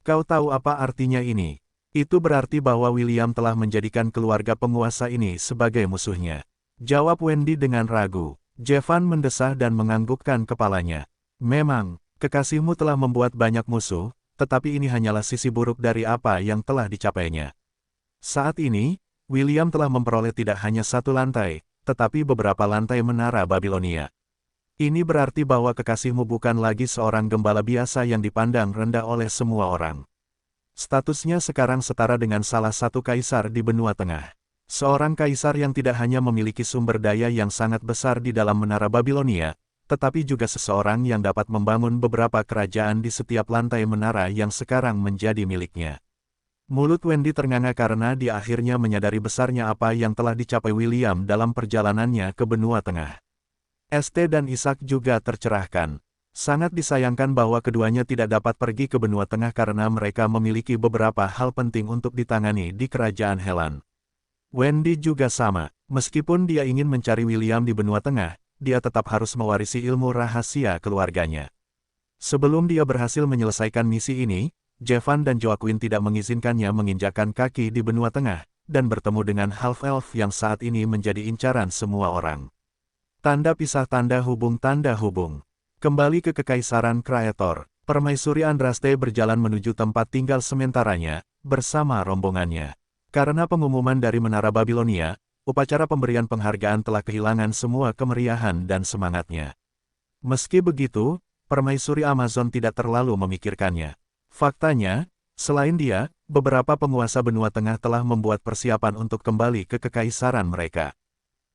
Kau tahu apa artinya ini? Itu berarti bahwa William telah menjadikan keluarga penguasa ini sebagai musuhnya. Jawab Wendy dengan ragu. Jevan mendesah dan menganggukkan kepalanya. Memang, kekasihmu telah membuat banyak musuh, tetapi ini hanyalah sisi buruk dari apa yang telah dicapainya. Saat ini, William telah memperoleh tidak hanya satu lantai, tetapi beberapa lantai Menara Babilonia. Ini berarti bahwa kekasihmu bukan lagi seorang gembala biasa yang dipandang rendah oleh semua orang. Statusnya sekarang setara dengan salah satu kaisar di Benua Tengah. Seorang kaisar yang tidak hanya memiliki sumber daya yang sangat besar di dalam Menara Babilonia, tetapi juga seseorang yang dapat membangun beberapa kerajaan di setiap lantai menara yang sekarang menjadi miliknya. Mulut Wendy ternganga karena dia akhirnya menyadari besarnya apa yang telah dicapai William dalam perjalanannya ke Benua Tengah. ST dan Ishak juga tercerahkan. Sangat disayangkan bahwa keduanya tidak dapat pergi ke Benua Tengah karena mereka memiliki beberapa hal penting untuk ditangani di Kerajaan Helan. Wendy juga sama, meskipun dia ingin mencari William di Benua Tengah, dia tetap harus mewarisi ilmu rahasia keluarganya. Sebelum dia berhasil menyelesaikan misi ini, Jevan dan Joaquin tidak mengizinkannya menginjakkan kaki di Benua Tengah, dan bertemu dengan half-elf yang saat ini menjadi incaran semua orang. Tanda pisah tanda hubung. Kembali ke Kekaisaran Kreator, Permaisuri Andraste berjalan menuju tempat tinggal sementaranya, bersama rombongannya. Karena pengumuman dari Menara Babilonia, upacara pemberian penghargaan telah kehilangan semua kemeriahan dan semangatnya. Meski begitu, Permaisuri Amazon tidak terlalu memikirkannya. Faktanya, selain dia, beberapa penguasa Benua Tengah telah membuat persiapan untuk kembali ke kekaisaran mereka.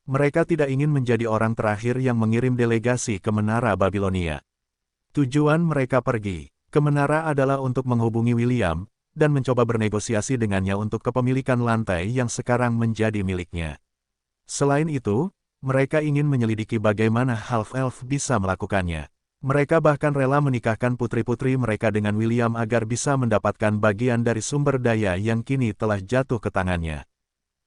Mereka tidak ingin menjadi orang terakhir yang mengirim delegasi ke Menara Babilonia. Tujuan mereka pergi ke menara adalah untuk menghubungi William, dan mencoba bernegosiasi dengannya untuk kepemilikan lantai yang sekarang menjadi miliknya. Selain itu, mereka ingin menyelidiki bagaimana Half-Elf bisa melakukannya. Mereka bahkan rela menikahkan putri-putri mereka dengan William agar bisa mendapatkan bagian dari sumber daya yang kini telah jatuh ke tangannya.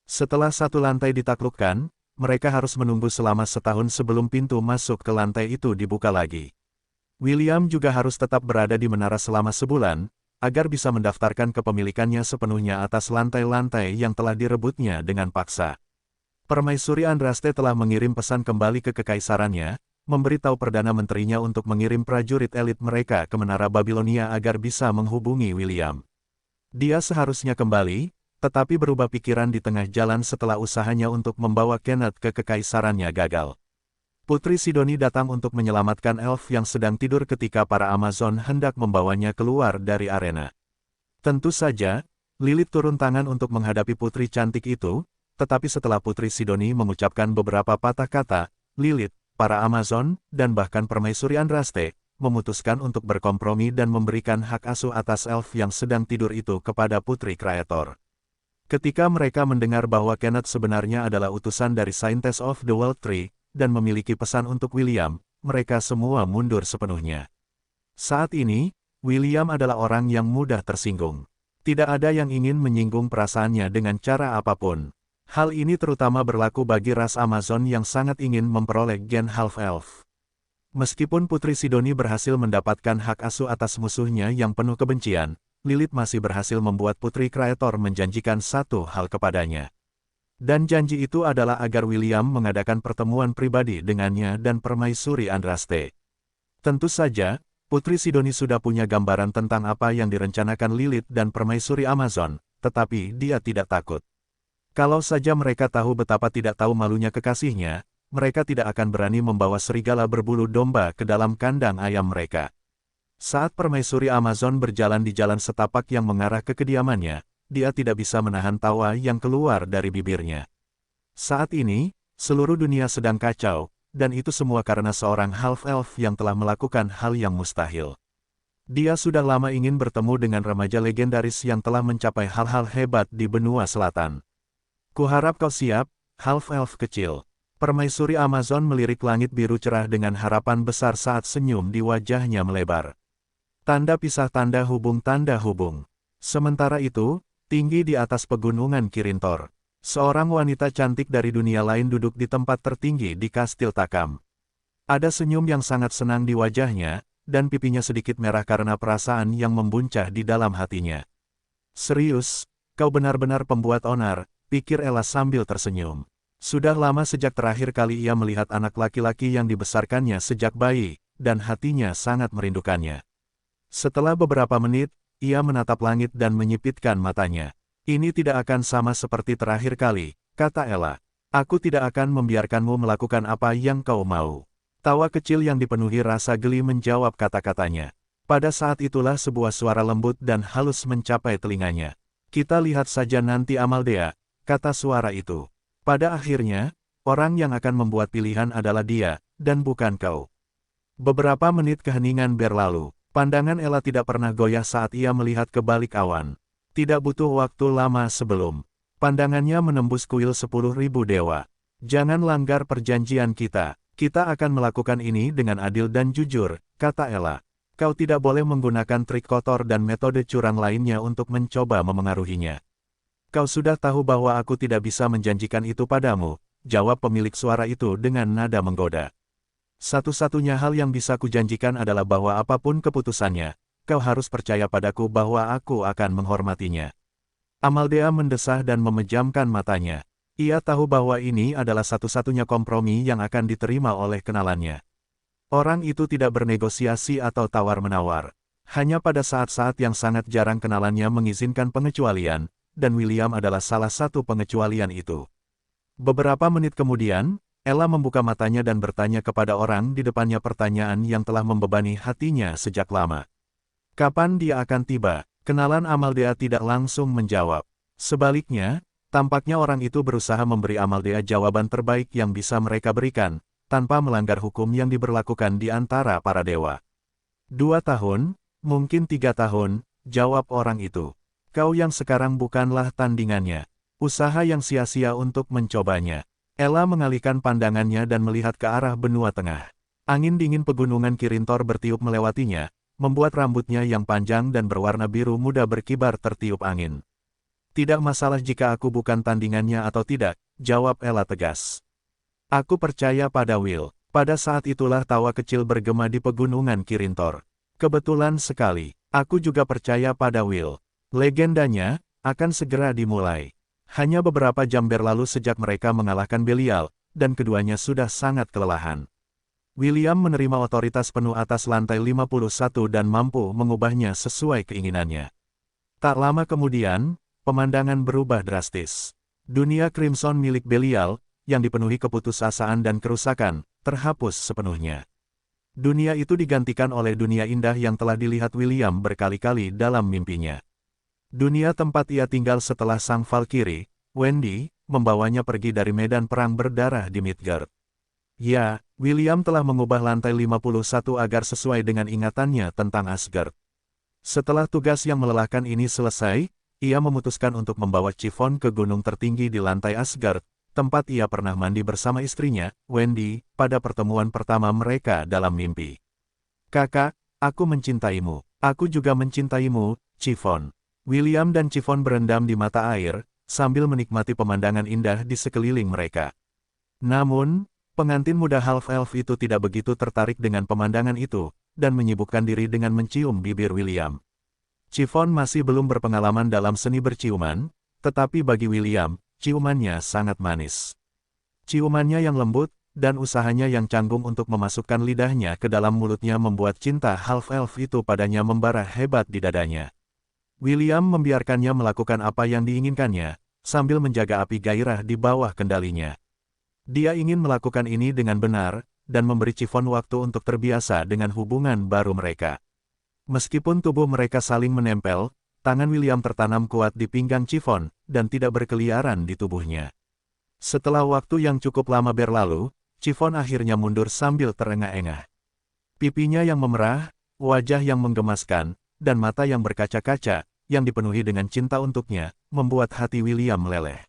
Setelah satu lantai ditaklukkan, mereka harus menunggu selama setahun sebelum pintu masuk ke lantai itu dibuka lagi. William juga harus tetap berada di menara selama sebulan, agar bisa mendaftarkan kepemilikannya sepenuhnya atas lantai-lantai yang telah direbutnya dengan paksa. Permaisuri Andraste telah mengirim pesan kembali ke kekaisarannya, memberitahu Perdana Menterinya untuk mengirim prajurit elit mereka ke Menara Babilonia agar bisa menghubungi William. Dia seharusnya kembali, tetapi berubah pikiran di tengah jalan setelah usahanya untuk membawa Kenneth ke kekaisarannya gagal. Putri Sidoni datang untuk menyelamatkan elf yang sedang tidur ketika para Amazon hendak membawanya keluar dari arena. Tentu saja, Lilith turun tangan untuk menghadapi putri cantik itu, tetapi setelah Putri Sidoni mengucapkan beberapa patah kata, Lilith, para Amazon, dan bahkan Permaisuri Andraste, memutuskan untuk berkompromi dan memberikan hak asuh atas elf yang sedang tidur itu kepada Putri Kreator. Ketika mereka mendengar bahwa Kenneth sebenarnya adalah utusan dari Scientist of the World Tree, dan memiliki pesan untuk William, mereka semua mundur sepenuhnya. Saat ini, William adalah orang yang mudah tersinggung. Tidak ada yang ingin menyinggung perasaannya dengan cara apapun. Hal ini terutama berlaku bagi ras Amazon yang sangat ingin memperoleh gen Half-Elf. Meskipun Putri Sidoni berhasil mendapatkan hak asuh atas musuhnya yang penuh kebencian, Lilith masih berhasil membuat Putri Kreator menjanjikan satu hal kepadanya. Dan janji itu adalah agar William mengadakan pertemuan pribadi dengannya dan Permaisuri Andraste. Tentu saja, Putri Sidoni sudah punya gambaran tentang apa yang direncanakan Lilith dan Permaisuri Amazon, tetapi dia tidak takut. Kalau saja mereka tahu betapa tidak tahu malunya kekasihnya, mereka tidak akan berani membawa serigala berbulu domba ke dalam kandang ayam mereka. Saat Permaisuri Amazon berjalan di jalan setapak yang mengarah ke kediamannya, dia tidak bisa menahan tawa yang keluar dari bibirnya. Saat ini, seluruh dunia sedang kacau, dan itu semua karena seorang half-elf yang telah melakukan hal yang mustahil. Dia sudah lama ingin bertemu dengan remaja legendaris yang telah mencapai hal-hal hebat di benua selatan. Kuharap kau siap, half-elf kecil. Permaisuri Amazon melirik langit biru cerah dengan harapan besar saat senyum di wajahnya melebar. Tanda pisah tanda hubung tanda hubung. Sementara itu, tinggi di atas pegunungan Kirintor, seorang wanita cantik dari dunia lain duduk di tempat tertinggi di Kastil Takam. Ada senyum yang sangat senang di wajahnya, dan pipinya sedikit merah karena perasaan yang membuncah di dalam hatinya. Serius, kau benar-benar pembuat onar, pikir Ella sambil tersenyum. Sudah lama sejak terakhir kali ia melihat anak laki-laki yang dibesarkannya sejak bayi, dan hatinya sangat merindukannya. Setelah beberapa menit, ia menatap langit dan menyipitkan matanya. Ini tidak akan sama seperti terakhir kali, kata Ella. Aku tidak akan membiarkanmu melakukan apa yang kau mau. Tawa kecil yang dipenuhi rasa geli menjawab kata-katanya. Pada saat itulah sebuah suara lembut dan halus mencapai telinganya. Kita lihat saja nanti Amaldea, kata suara itu. Pada akhirnya, orang yang akan membuat pilihan adalah dia, dan bukan kau. Beberapa menit keheningan berlalu. Pandangan Ella tidak pernah goyah saat ia melihat ke balik awan. Tidak butuh waktu lama sebelum pandangannya menembus kuil 10.000 dewa. Jangan langgar perjanjian kita. Kita akan melakukan ini dengan adil dan jujur, kata Ella. Kau tidak boleh menggunakan trik kotor dan metode curang lainnya untuk mencoba memengaruhinya. Kau sudah tahu bahwa aku tidak bisa menjanjikan itu padamu, jawab pemilik suara itu dengan nada menggoda. Satu-satunya hal yang bisa kujanjikan adalah bahwa apapun keputusannya, kau harus percaya padaku bahwa aku akan menghormatinya. Amaldea mendesah dan memejamkan matanya. Ia tahu bahwa ini adalah satu-satunya kompromi yang akan diterima oleh kenalannya. Orang itu tidak bernegosiasi atau tawar-menawar. Hanya pada saat-saat yang sangat jarang kenalannya mengizinkan pengecualian, dan William adalah salah satu pengecualian itu. Beberapa menit kemudian, Ella membuka matanya dan bertanya kepada orang di depannya pertanyaan yang telah membebani hatinya sejak lama. Kapan dia akan tiba? Kenalan Amaldea tidak langsung menjawab. Sebaliknya, tampaknya orang itu berusaha memberi Amaldea jawaban terbaik yang bisa mereka berikan, tanpa melanggar hukum yang diberlakukan di antara para dewa. 2 tahun, mungkin 3 tahun, jawab orang itu. Kau yang sekarang bukanlah tandingannya. Usaha yang sia-sia untuk mencobanya. Ella mengalihkan pandangannya dan melihat ke arah benua tengah. Angin dingin pegunungan Kirintor bertiup melewatinya, membuat rambutnya yang panjang dan berwarna biru muda berkibar tertiup angin. Tidak masalah jika aku bukan tandingannya atau tidak, jawab Ella tegas. Aku percaya pada Will. Pada saat itulah tawa kecil bergema di pegunungan Kirintor. Kebetulan sekali, aku juga percaya pada Will. Legendanya akan segera dimulai. Hanya beberapa jam berlalu sejak mereka mengalahkan Belial, dan keduanya sudah sangat kelelahan. William menerima otoritas penuh atas lantai 51 dan mampu mengubahnya sesuai keinginannya. Tak lama kemudian, pemandangan berubah drastis. Dunia Crimson milik Belial, yang dipenuhi keputusasaan dan kerusakan, terhapus sepenuhnya. Dunia itu digantikan oleh dunia indah yang telah dilihat William berkali-kali dalam mimpinya. Dunia tempat ia tinggal setelah sang Valkyrie, Wendy, membawanya pergi dari medan perang berdarah di Midgard. Ya, William telah mengubah lantai 51 agar sesuai dengan ingatannya tentang Asgard. Setelah tugas yang melelahkan ini selesai, ia memutuskan untuk membawa Chiffon ke gunung tertinggi di lantai Asgard, tempat ia pernah mandi bersama istrinya, Wendy, pada pertemuan pertama mereka dalam mimpi. Kakak, aku mencintaimu. Aku juga mencintaimu, Chiffon. William dan Chiffon berendam di mata air, sambil menikmati pemandangan indah di sekeliling mereka. Namun, pengantin muda half-elf itu tidak begitu tertarik dengan pemandangan itu, dan menyibukkan diri dengan mencium bibir William. Chiffon masih belum berpengalaman dalam seni berciuman, tetapi bagi William, ciumannya sangat manis. Ciumannya yang lembut, dan usahanya yang canggung untuk memasukkan lidahnya ke dalam mulutnya membuat cinta half-elf itu padanya membara hebat di dadanya. William membiarkannya melakukan apa yang diinginkannya, sambil menjaga api gairah di bawah kendalinya. Dia ingin melakukan ini dengan benar, dan memberi Chiffon waktu untuk terbiasa dengan hubungan baru mereka. Meskipun tubuh mereka saling menempel, tangan William tertanam kuat di pinggang Chiffon, dan tidak berkeliaran di tubuhnya. Setelah waktu yang cukup lama berlalu, Chiffon akhirnya mundur sambil terengah-engah. Pipinya yang memerah, wajah yang menggemaskan, dan mata yang berkaca-kaca, yang dipenuhi dengan cinta untuknya, membuat hati William meleleh.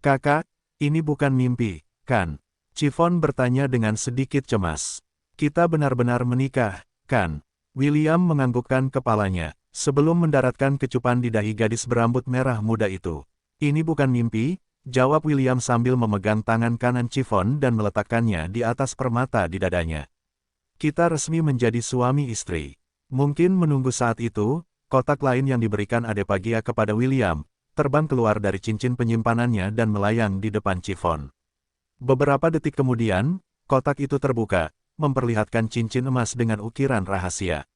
Kakak, ini bukan mimpi, kan? Chiffon bertanya dengan sedikit cemas. Kita benar-benar menikah, kan? William menganggukkan kepalanya, sebelum mendaratkan kecupan di dahi gadis berambut merah muda itu. Ini bukan mimpi, jawab William sambil memegang tangan kanan Chiffon dan meletakkannya di atas permata di dadanya. Kita resmi menjadi suami istri. Mungkin menunggu saat itu, kotak lain yang diberikan Adepagia kepada William, terbang keluar dari cincin penyimpanannya dan melayang di depan Chiffon. Beberapa detik kemudian, kotak itu terbuka, memperlihatkan cincin emas dengan ukiran rahasia.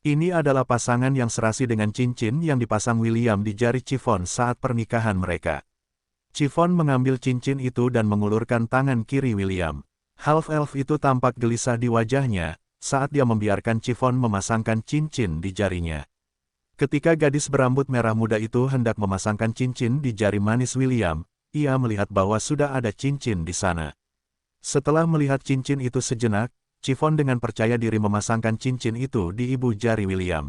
Ini adalah pasangan yang serasi dengan cincin yang dipasang William di jari Chiffon saat pernikahan mereka. Chiffon mengambil cincin itu dan mengulurkan tangan kiri William. Half-elf itu tampak gelisah di wajahnya, saat dia membiarkan Chiffon memasangkan cincin di jarinya. Ketika gadis berambut merah muda itu hendak memasangkan cincin di jari manis William, ia melihat bahwa sudah ada cincin di sana. Setelah melihat cincin itu sejenak, Chiffon dengan percaya diri memasangkan cincin itu di ibu jari William.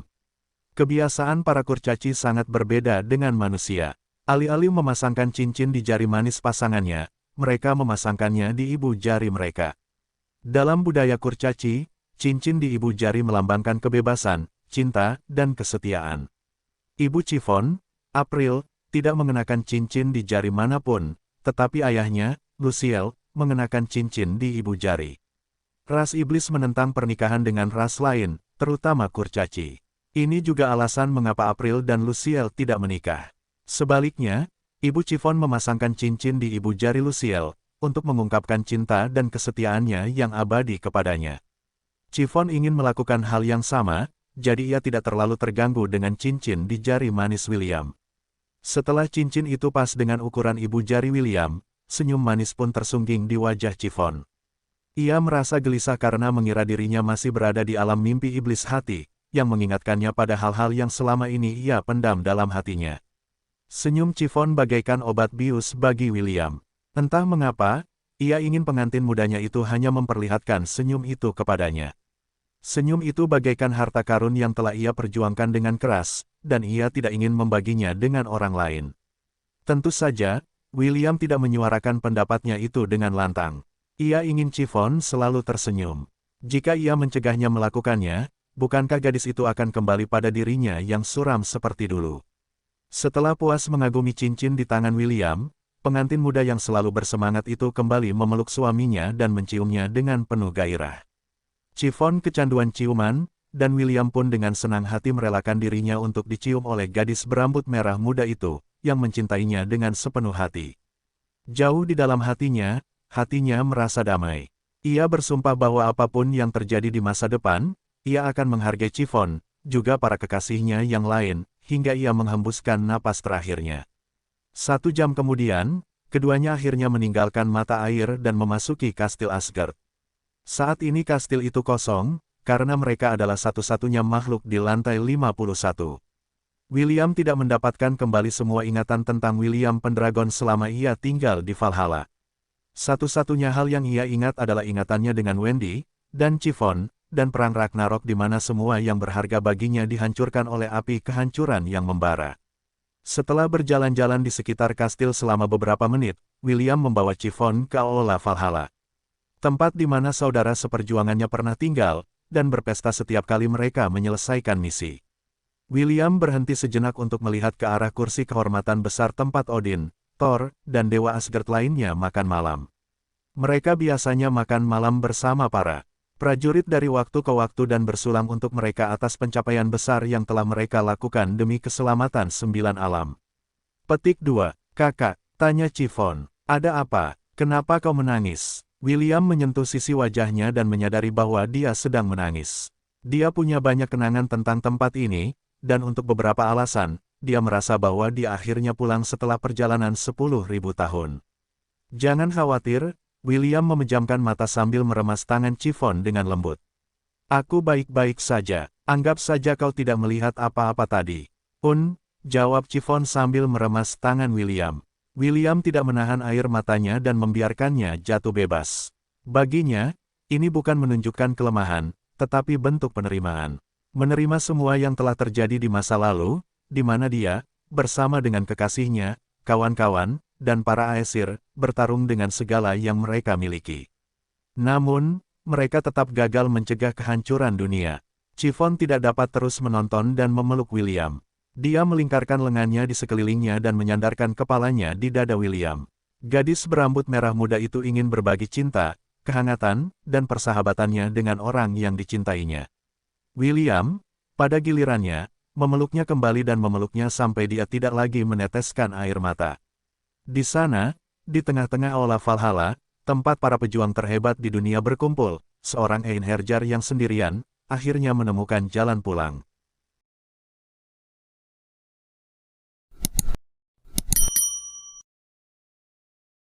Kebiasaan para kurcaci sangat berbeda dengan manusia. Alih-alih memasangkan cincin di jari manis pasangannya, mereka memasangkannya di ibu jari mereka. Dalam budaya kurcaci, cincin di ibu jari melambangkan kebebasan, cinta, dan kesetiaan. Ibu Chiffon, April, tidak mengenakan cincin di jari manapun, tetapi ayahnya, Luciel, mengenakan cincin di ibu jari. Ras iblis menentang pernikahan dengan ras lain, terutama kurcaci. Ini juga alasan mengapa April dan Luciel tidak menikah. Sebaliknya, Ibu Chiffon memasangkan cincin di ibu jari Luciel, untuk mengungkapkan cinta dan kesetiaannya yang abadi kepadanya. Chiffon ingin melakukan hal yang sama, jadi ia tidak terlalu terganggu dengan cincin di jari manis William. Setelah cincin itu pas dengan ukuran ibu jari William, senyum manis pun tersungging di wajah Chiffon. Ia merasa gelisah karena mengira dirinya masih berada di alam mimpi iblis hati, yang mengingatkannya pada hal-hal yang selama ini ia pendam dalam hatinya. Senyum Chiffon bagaikan obat bius bagi William. Entah mengapa, ia ingin pengantin mudanya itu hanya memperlihatkan senyum itu kepadanya. Senyum itu bagaikan harta karun yang telah ia perjuangkan dengan keras, dan ia tidak ingin membaginya dengan orang lain. Tentu saja, William tidak menyuarakan pendapatnya itu dengan lantang. Ia ingin Chiffon selalu tersenyum. Jika ia mencegahnya melakukannya, bukankah gadis itu akan kembali pada dirinya yang suram seperti dulu? Setelah puas mengagumi cincin di tangan William, pengantin muda yang selalu bersemangat itu kembali memeluk suaminya dan menciumnya dengan penuh gairah. Chiffon kecanduan ciuman, dan William pun dengan senang hati merelakan dirinya untuk dicium oleh gadis berambut merah muda itu, yang mencintainya dengan sepenuh hati. Jauh di dalam hatinya merasa damai. Ia bersumpah bahwa apapun yang terjadi di masa depan, ia akan menghargai Chiffon, juga para kekasihnya yang lain, hingga ia menghembuskan napas terakhirnya. 1 jam kemudian, keduanya akhirnya meninggalkan mata air dan memasuki kastil Asgard. Saat ini kastil itu kosong, karena mereka adalah satu-satunya makhluk di lantai 51. William tidak mendapatkan kembali semua ingatan tentang William Pendragon selama ia tinggal di Valhalla. Satu-satunya hal yang ia ingat adalah ingatannya dengan Wendy, dan Chiffon, dan perang Ragnarok di mana semua yang berharga baginya dihancurkan oleh api kehancuran yang membara. Setelah berjalan-jalan di sekitar kastil selama beberapa menit, William membawa Chiffon ke Aula Valhalla. Tempat di mana saudara seperjuangannya pernah tinggal, dan berpesta setiap kali mereka menyelesaikan misi. William berhenti sejenak untuk melihat ke arah kursi kehormatan besar tempat Odin, Thor, dan Dewa Asgard lainnya makan malam. Mereka biasanya makan malam bersama para prajurit dari waktu ke waktu dan bersulang untuk mereka atas pencapaian besar yang telah mereka lakukan demi keselamatan 9 alam. Petik 2. Kakak, tanya Chiffon. Ada apa? Kenapa kau menangis? William menyentuh sisi wajahnya dan menyadari bahwa dia sedang menangis. Dia punya banyak kenangan tentang tempat ini, dan untuk beberapa alasan, dia merasa bahwa dia akhirnya pulang setelah perjalanan 10.000 tahun. Jangan khawatir, William memejamkan mata sambil meremas tangan Chiffon dengan lembut. Aku baik-baik saja, anggap saja kau tidak melihat apa-apa tadi. Jawab Chiffon sambil meremas tangan William. William tidak menahan air matanya dan membiarkannya jatuh bebas. Baginya, ini bukan menunjukkan kelemahan, tetapi bentuk penerimaan. Menerima semua yang telah terjadi di masa lalu, di mana dia, bersama dengan kekasihnya, kawan-kawan, dan para Aesir, bertarung dengan segala yang mereka miliki. Namun, mereka tetap gagal mencegah kehancuran dunia. Chiffon tidak dapat terus menonton dan memeluk William. Dia melingkarkan lengannya di sekelilingnya dan menyandarkan kepalanya di dada William. Gadis berambut merah muda itu ingin berbagi cinta, kehangatan, dan persahabatannya dengan orang yang dicintainya. William, pada gilirannya, memeluknya kembali dan memeluknya sampai dia tidak lagi meneteskan air mata. Di sana, di tengah-tengah Aula Valhalla, tempat para pejuang terhebat di dunia berkumpul, seorang Einherjar yang sendirian, akhirnya menemukan jalan pulang.